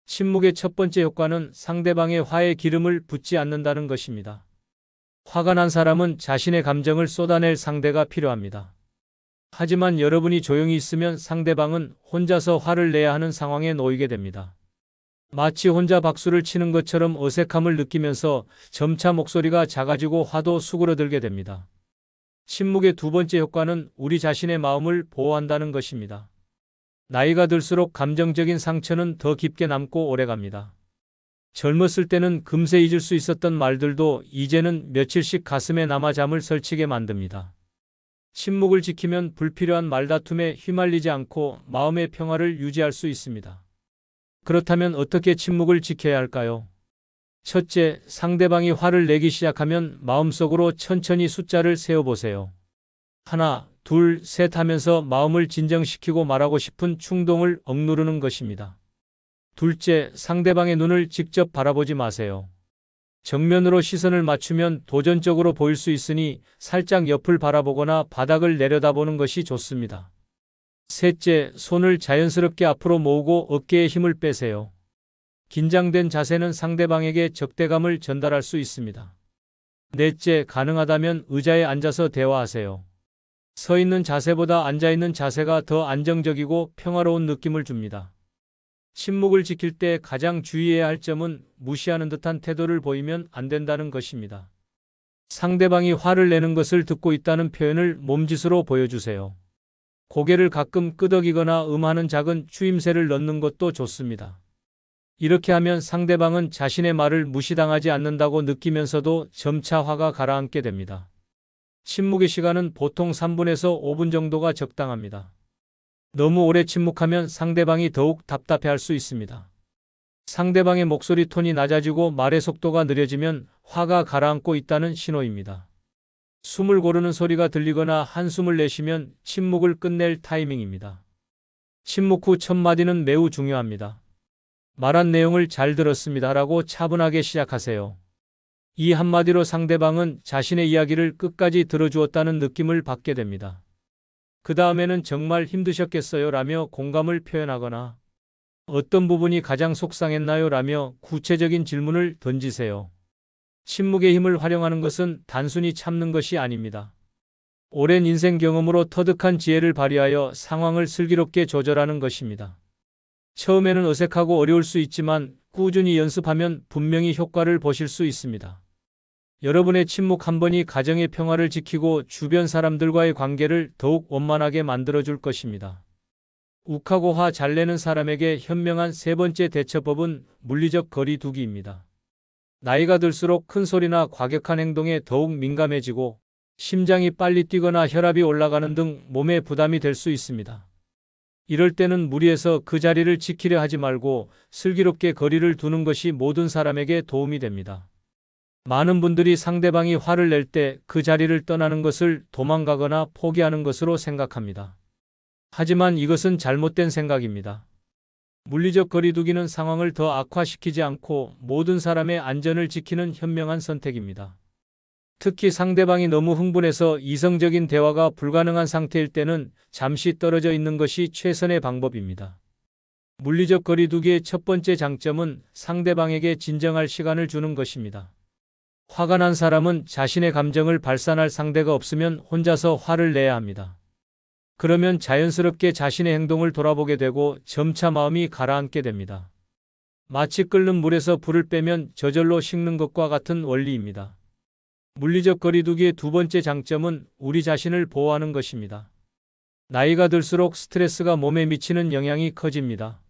침묵의 첫 번째 효과는 상대방의 화에 기름을 붓지 않는다는 것입니다. 화가 난 사람은 자신의 감정을 쏟아낼 상대가 필요합니다. 하지만 여러분이 조용히 있으면 상대방은 혼자서 화를 내야 하는 상황에 놓이게 됩니다. 마치 혼자 박수를 치는 것처럼 어색함을 느끼면서 점차 목소리가 작아지고 화도 수그러들게 됩니다. 침묵의 두 번째 효과는 우리 자신의 마음을 보호한다는 것입니다. 나이가 들수록 감정적인 상처는 더 깊게 남고 오래갑니다. 젊었을 때는 금세 잊을 수 있었던 말들도 이제는 며칠씩 가슴에 남아 잠을 설치게 만듭니다. 침묵을 지키면 불필요한 말다툼에 휘말리지 않고 마음의 평화를 유지할 수 있습니다. 그렇다면 어떻게 침묵을 지켜야 할까요? 첫째, 상대방이 화를 내기 시작하면 마음속으로 천천히 숫자를 세어보세요. 하나, 둘, 셋 하면서 마음을 진정시키고 말하고 싶은 충동을 억누르는 것입니다. 둘째, 상대방의 눈을 직접 바라보지 마세요. 정면으로 시선을 맞추면 도전적으로 보일 수 있으니 살짝 옆을 바라보거나 바닥을 내려다보는 것이 좋습니다. 셋째, 손을 자연스럽게 앞으로 모으고 어깨에 힘을 빼세요. 긴장된 자세는 상대방에게 적대감을 전달할 수 있습니다. 넷째, 가능하다면 의자에 앉아서 대화하세요. 서 있는 자세보다 앉아 있는 자세가 더 안정적이고 평화로운 느낌을 줍니다. 침묵을 지킬 때 가장 주의해야 할 점은 무시하는 듯한 태도를 보이면 안 된다는 것입니다. 상대방이 화를 내는 것을 듣고 있다는 표현을 몸짓으로 보여주세요. 고개를 가끔 끄덕이거나 하는 작은 추임새를 넣는 것도 좋습니다. 이렇게 하면 상대방은 자신의 말을 무시당하지 않는다고 느끼면서도 점차 화가 가라앉게 됩니다. 침묵의 시간은 보통 3분에서 5분 정도가 적당합니다. 너무 오래 침묵하면 상대방이 더욱 답답해할 수 있습니다. 상대방의 목소리 톤이 낮아지고 말의 속도가 느려지면 화가 가라앉고 있다는 신호입니다. 숨을 고르는 소리가 들리거나 한숨을 내쉬면 침묵을 끝낼 타이밍입니다. 침묵 후 첫 마디는 매우 중요합니다. 말한 내용을 잘 들었습니다 라고 차분하게 시작하세요. 이 한마디로 상대방은 자신의 이야기를 끝까지 들어주었다는 느낌을 받게 됩니다. 그 다음에는 정말 힘드셨겠어요 라며 공감을 표현하거나 어떤 부분이 가장 속상했나요 라며 구체적인 질문을 던지세요. 침묵의 힘을 활용하는 것은 단순히 참는 것이 아닙니다. 오랜 인생 경험으로 터득한 지혜를 발휘하여 상황을 슬기롭게 조절하는 것입니다. 처음에는 어색하고 어려울 수 있지만 꾸준히 연습하면 분명히 효과를 보실 수 있습니다. 여러분의 침묵 한 번이 가정의 평화를 지키고 주변 사람들과의 관계를 더욱 원만하게 만들어줄 것입니다. 욱하고 화 잘 내는 사람에게 현명한 세 번째 대처법은 물리적 거리 두기입니다. 나이가 들수록 큰 소리나 과격한 행동에 더욱 민감해지고 심장이 빨리 뛰거나 혈압이 올라가는 등 몸에 부담이 될 수 있습니다. 이럴 때는 무리해서 그 자리를 지키려 하지 말고 슬기롭게 거리를 두는 것이 모든 사람에게 도움이 됩니다. 많은 분들이 상대방이 화를 낼 때 그 자리를 떠나는 것을 도망가거나 포기하는 것으로 생각합니다. 하지만 이것은 잘못된 생각입니다. 물리적 거리두기는 상황을 더 악화시키지 않고 모든 사람의 안전을 지키는 현명한 선택입니다. 특히 상대방이 너무 흥분해서 이성적인 대화가 불가능한 상태일 때는 잠시 떨어져 있는 것이 최선의 방법입니다. 물리적 거리두기의 첫 번째 장점은 상대방에게 진정할 시간을 주는 것입니다. 화가 난 사람은 자신의 감정을 발산할 상대가 없으면 혼자서 화를 내야 합니다. 그러면 자연스럽게 자신의 행동을 돌아보게 되고 점차 마음이 가라앉게 됩니다. 마치 끓는 물에서 불을 빼면 저절로 식는 것과 같은 원리입니다. 물리적 거리두기의 두 번째 장점은 우리 자신을 보호하는 것입니다. 나이가 들수록 스트레스가 몸에 미치는 영향이 커집니다.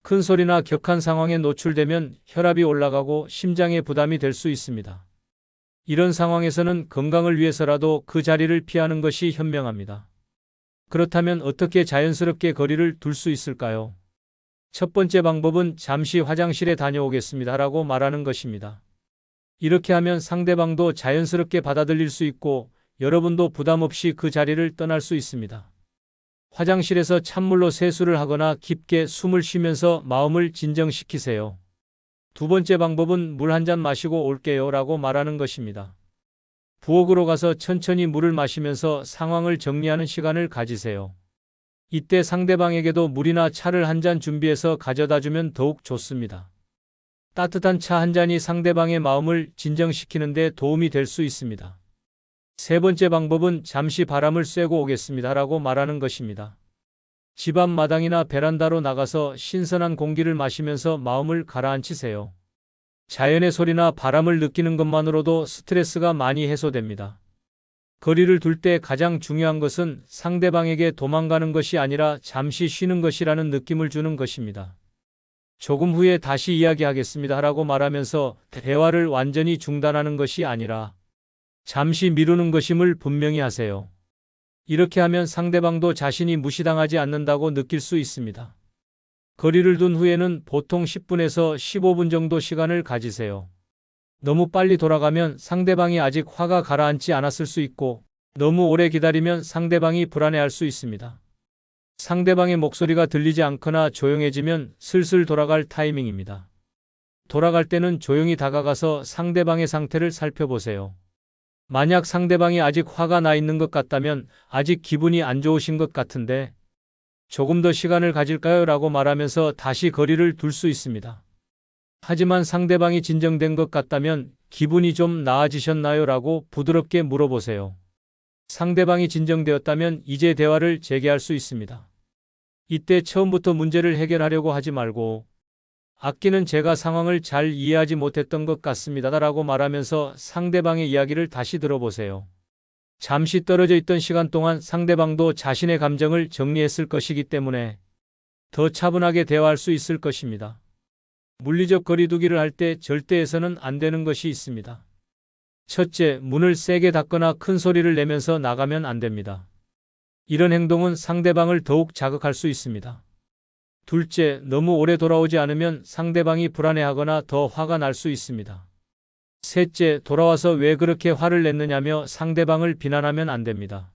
큰 소리나 격한 상황에 노출되면 혈압이 올라가고 심장에 부담이 될 수 있습니다. 이런 상황에서는 건강을 위해서라도 그 자리를 피하는 것이 현명합니다. 그렇다면 어떻게 자연스럽게 거리를 둘 수 있을까요? 첫 번째 방법은 잠시 화장실에 다녀오겠습니다 라고 말하는 것입니다. 이렇게 하면 상대방도 자연스럽게 받아들일 수 있고 여러분도 부담 없이 그 자리를 떠날 수 있습니다. 화장실에서 찬물로 세수를 하거나 깊게 숨을 쉬면서 마음을 진정시키세요. 두 번째 방법은 물 한 잔 마시고 올게요 라고 말하는 것입니다. 부엌으로 가서 천천히 물을 마시면서 상황을 정리하는 시간을 가지세요. 이때 상대방에게도 물이나 차를 한 잔 준비해서 가져다 주면 더욱 좋습니다. 따뜻한 차 한 잔이 상대방의 마음을 진정시키는 데 도움이 될 수 있습니다. 세 번째 방법은 잠시 바람을 쐬고 오겠습니다 라고 말하는 것입니다. 집 앞 마당이나 베란다로 나가서 신선한 공기를 마시면서 마음을 가라앉히세요. 자연의 소리나 바람을 느끼는 것만으로도 스트레스가 많이 해소됩니다. 거리를 둘 때 가장 중요한 것은 상대방에게 도망가는 것이 아니라 잠시 쉬는 것이라는 느낌을 주는 것입니다. 조금 후에 다시 이야기하겠습니다 라고 말하면서 대화를 완전히 중단하는 것이 아니라 잠시 미루는 것임을 분명히 하세요. 이렇게 하면 상대방도 자신이 무시당하지 않는다고 느낄 수 있습니다. 거리를 둔 후에는 보통 10분에서 15분 정도 시간을 가지세요. 너무 빨리 돌아가면 상대방이 아직 화가 가라앉지 않았을 수 있고 너무 오래 기다리면 상대방이 불안해할 수 있습니다. 상대방의 목소리가 들리지 않거나 조용해지면 슬슬 돌아갈 타이밍입니다. 돌아갈 때는 조용히 다가가서 상대방의 상태를 살펴보세요. 만약 상대방이 아직 화가 나 있는 것 같다면 아직 기분이 안 좋으신 것 같은데 조금 더 시간을 가질까요? 라고 말하면서 다시 거리를 둘 수 있습니다. 하지만 상대방이 진정된 것 같다면 기분이 좀 나아지셨나요? 라고 부드럽게 물어보세요. 상대방이 진정되었다면 이제 대화를 재개할 수 있습니다. 이때 처음부터 문제를 해결하려고 하지 말고 아끼는 제가 상황을 잘 이해하지 못했던 것 같습니다. 라고 말하면서 상대방의 이야기를 다시 들어보세요. 잠시 떨어져 있던 시간 동안 상대방도 자신의 감정을 정리했을 것이기 때문에 더 차분하게 대화할 수 있을 것입니다. 물리적 거리두기를 할 때 절대 해서는 안 되는 것이 있습니다. 첫째, 문을 세게 닫거나 큰 소리를 내면서 나가면 안 됩니다. 이런 행동은 상대방을 더욱 자극할 수 있습니다. 둘째, 너무 오래 돌아오지 않으면 상대방이 불안해하거나 더 화가 날 수 있습니다. 셋째, 돌아와서 왜 그렇게 화를 냈느냐며 상대방을 비난하면 안 됩니다.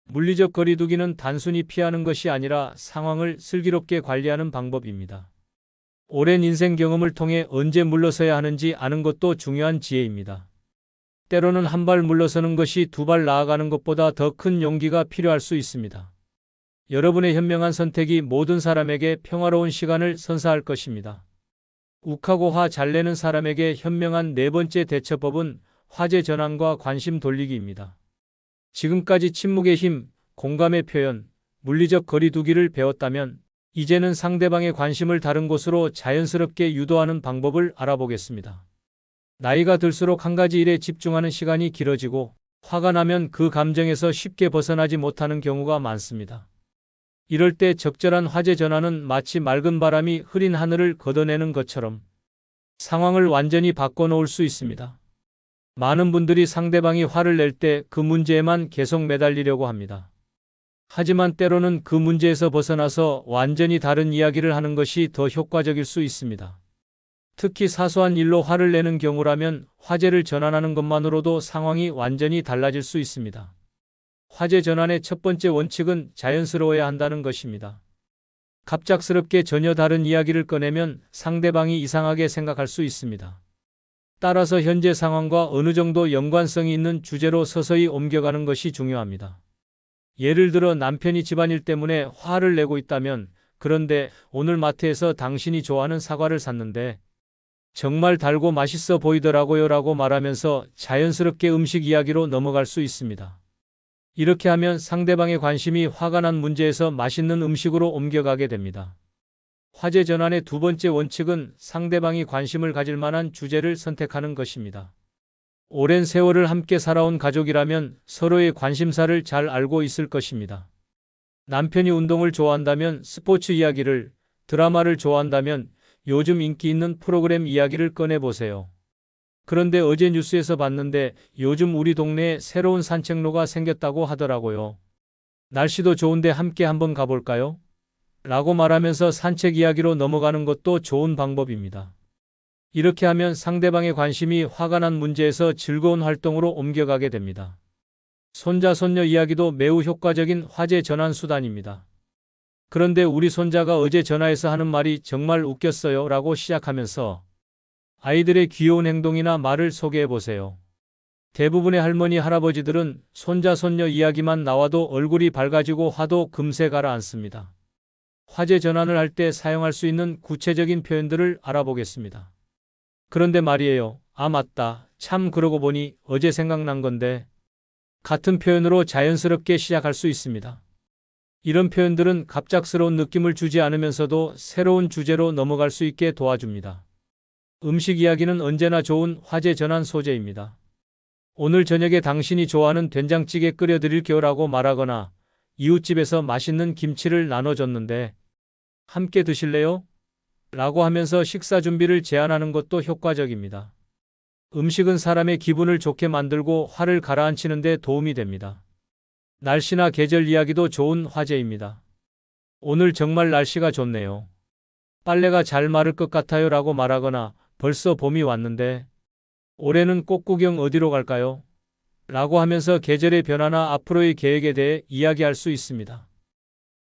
물리적 거리두기는 단순히 피하는 것이 아니라 상황을 슬기롭게 관리하는 방법입니다. 오랜 인생 경험을 통해 언제 물러서야 하는지 아는 것도 중요한 지혜입니다. 때로는 한 발 물러서는 것이 두 발 나아가는 것보다 더 큰 용기가 필요할 수 있습니다. 여러분의 현명한 선택이 모든 사람에게 평화로운 시간을 선사할 것입니다. 욱하고 화 잘 내는 사람에게 현명한 네 번째 대처법은 화제 전환과 관심 돌리기입니다. 지금까지 침묵의 힘, 공감의 표현, 물리적 거리두기를 배웠다면 이제는 상대방의 관심을 다른 곳으로 자연스럽게 유도하는 방법을 알아보겠습니다. 나이가 들수록 한 가지 일에 집중하는 시간이 길어지고 화가 나면 그 감정에서 쉽게 벗어나지 못하는 경우가 많습니다. 이럴 때 적절한 화제 전환은 마치 맑은 바람이 흐린 하늘을 걷어내는 것처럼 상황을 완전히 바꿔놓을 수 있습니다. 많은 분들이 상대방이 화를 낼 때 그 문제에만 계속 매달리려고 합니다. 하지만 때로는 그 문제에서 벗어나서 완전히 다른 이야기를 하는 것이 더 효과적일 수 있습니다. 특히 사소한 일로 화를 내는 경우라면 화제를 전환하는 것만으로도 상황이 완전히 달라질 수 있습니다. 화제 전환의 첫 번째 원칙은 자연스러워야 한다는 것입니다. 갑작스럽게 전혀 다른 이야기를 꺼내면 상대방이 이상하게 생각할 수 있습니다. 따라서 현재 상황과 어느 정도 연관성이 있는 주제로 서서히 옮겨가는 것이 중요합니다. 예를 들어 남편이 집안일 때문에 화를 내고 있다면, 그런데 오늘 마트에서 당신이 좋아하는 사과를 샀는데 정말 달고 맛있어 보이더라고요 라고 말하면서 자연스럽게 음식 이야기로 넘어갈 수 있습니다. 이렇게 하면 상대방의 관심이 화가 난 문제에서 맛있는 음식으로 옮겨가게 됩니다. 화제 전환의 두 번째 원칙은 상대방이 관심을 가질 만한 주제를 선택하는 것입니다. 오랜 세월을 함께 살아온 가족이라면 서로의 관심사를 잘 알고 있을 것입니다. 남편이 운동을 좋아한다면 스포츠 이야기를, 드라마를 좋아한다면 요즘 인기 있는 프로그램 이야기를 꺼내보세요. 그런데 어제 뉴스에서 봤는데 요즘 우리 동네에 새로운 산책로가 생겼다고 하더라고요. 날씨도 좋은데 함께 한번 가볼까요? 라고 말하면서 산책 이야기로 넘어가는 것도 좋은 방법입니다. 이렇게 하면 상대방의 관심이 화가 난 문제에서 즐거운 활동으로 옮겨가게 됩니다. 손자, 손녀 이야기도 매우 효과적인 화제 전환 수단입니다. 그런데 우리 손자가 어제 전화해서 하는 말이 정말 웃겼어요 라고 시작하면서 아이들의 귀여운 행동이나 말을 소개해 보세요. 대부분의 할머니, 할아버지들은 손자, 손녀 이야기만 나와도 얼굴이 밝아지고 화도 금세 가라앉습니다. 화제 전환을 할 때 사용할 수 있는 구체적인 표현들을 알아보겠습니다. 그런데 말이에요. 아, 맞다. 참 그러고 보니 어제 생각난 건데. 같은 표현으로 자연스럽게 시작할 수 있습니다. 이런 표현들은 갑작스러운 느낌을 주지 않으면서도 새로운 주제로 넘어갈 수 있게 도와줍니다. 음식 이야기는 언제나 좋은 화제 전환 소재입니다. 오늘 저녁에 당신이 좋아하는 된장찌개 끓여드릴게요 라고 말하거나 이웃집에서 맛있는 김치를 나눠줬는데 함께 드실래요? 라고 하면서 식사 준비를 제안하는 것도 효과적입니다. 음식은 사람의 기분을 좋게 만들고 화를 가라앉히는 데 도움이 됩니다. 날씨나 계절 이야기도 좋은 화제입니다. 오늘 정말 날씨가 좋네요. 빨래가 잘 마를 것 같아요 라고 말하거나 벌써 봄이 왔는데 올해는 꽃 구경 어디로 갈까요? 라고 하면서 계절의 변화나 앞으로의 계획에 대해 이야기할 수 있습니다.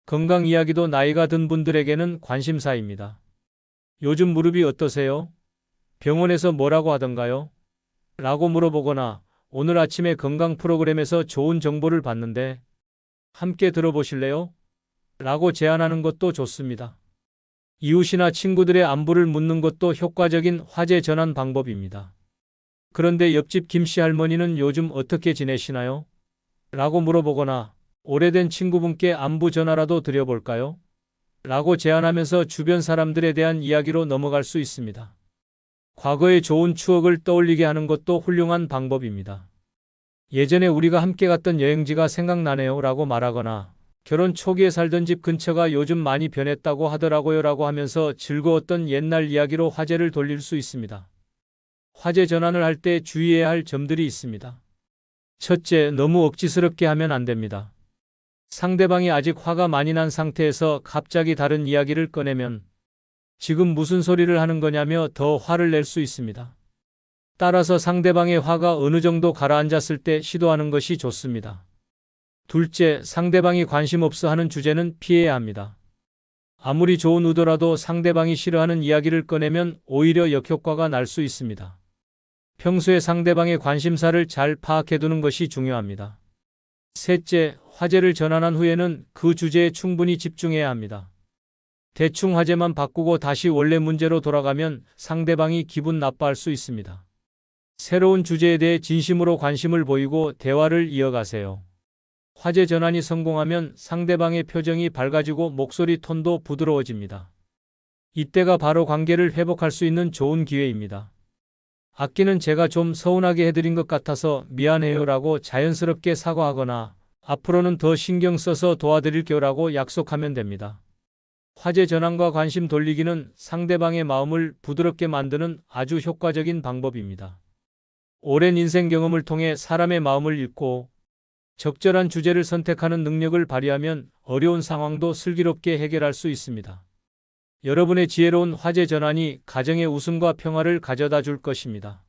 건강 이야기도 나이가 든 분들에게는 관심사입니다. 요즘 무릎이 어떠세요? 병원에서 뭐라고 하던가요? 라고 물어보거나 오늘 아침에 건강 프로그램에서 좋은 정보를 봤는데 함께 들어보실래요? 라고 제안하는 것도 좋습니다. 이웃이나 친구들의 안부를 묻는 것도 효과적인 화제 전환 방법입니다. 그런데 옆집 김씨 할머니는 요즘 어떻게 지내시나요? 라고 물어보거나 오래된 친구분께 안부 전화라도 드려볼까요? 라고 제안하면서 주변 사람들에 대한 이야기로 넘어갈 수 있습니다. 과거의 좋은 추억을 떠올리게 하는 것도 훌륭한 방법입니다. 예전에 우리가 함께 갔던 여행지가 생각나네요 라고 말하거나 결혼 초기에 살던 집 근처가 요즘 많이 변했다고 하더라고요 라고 하면서 즐거웠던 옛날 이야기로 화제를 돌릴 수 있습니다. 화제 전환을 할 때 주의해야 할 점들이 있습니다. 첫째, 너무 억지스럽게 하면 안 됩니다. 상대방이 아직 화가 많이 난 상태에서 갑자기 다른 이야기를 꺼내면 지금 무슨 소리를 하는 거냐며 더 화를 낼 수 있습니다. 따라서 상대방의 화가 어느 정도 가라앉았을 때 시도하는 것이 좋습니다. 둘째, 상대방이 관심 없어 하는 주제는 피해야 합니다. 아무리 좋은 의도라도 상대방이 싫어하는 이야기를 꺼내면 오히려 역효과가 날 수 있습니다. 평소에 상대방의 관심사를 잘 파악해두는 것이 중요합니다. 셋째, 화제를 전환한 후에는 그 주제에 충분히 집중해야 합니다. 대충 화제만 바꾸고 다시 원래 문제로 돌아가면 상대방이 기분 나빠할 수 있습니다. 새로운 주제에 대해 진심으로 관심을 보이고 대화를 이어가세요. 화제 전환이 성공하면 상대방의 표정이 밝아지고 목소리 톤도 부드러워집니다. 이때가 바로 관계를 회복할 수 있는 좋은 기회입니다. 아끼는 제가 좀 서운하게 해드린 것 같아서 미안해요 라고 자연스럽게 사과하거나 앞으로는 더 신경 써서 도와드릴게요 라고 약속하면 됩니다. 화제 전환과 관심 돌리기는 상대방의 마음을 부드럽게 만드는 아주 효과적인 방법입니다. 오랜 인생 경험을 통해 사람의 마음을 읽고 적절한 주제를 선택하는 능력을 발휘하면 어려운 상황도 슬기롭게 해결할 수 있습니다. 여러분의 지혜로운 화제 전환이 가정의 웃음과 평화를 가져다 줄 것입니다.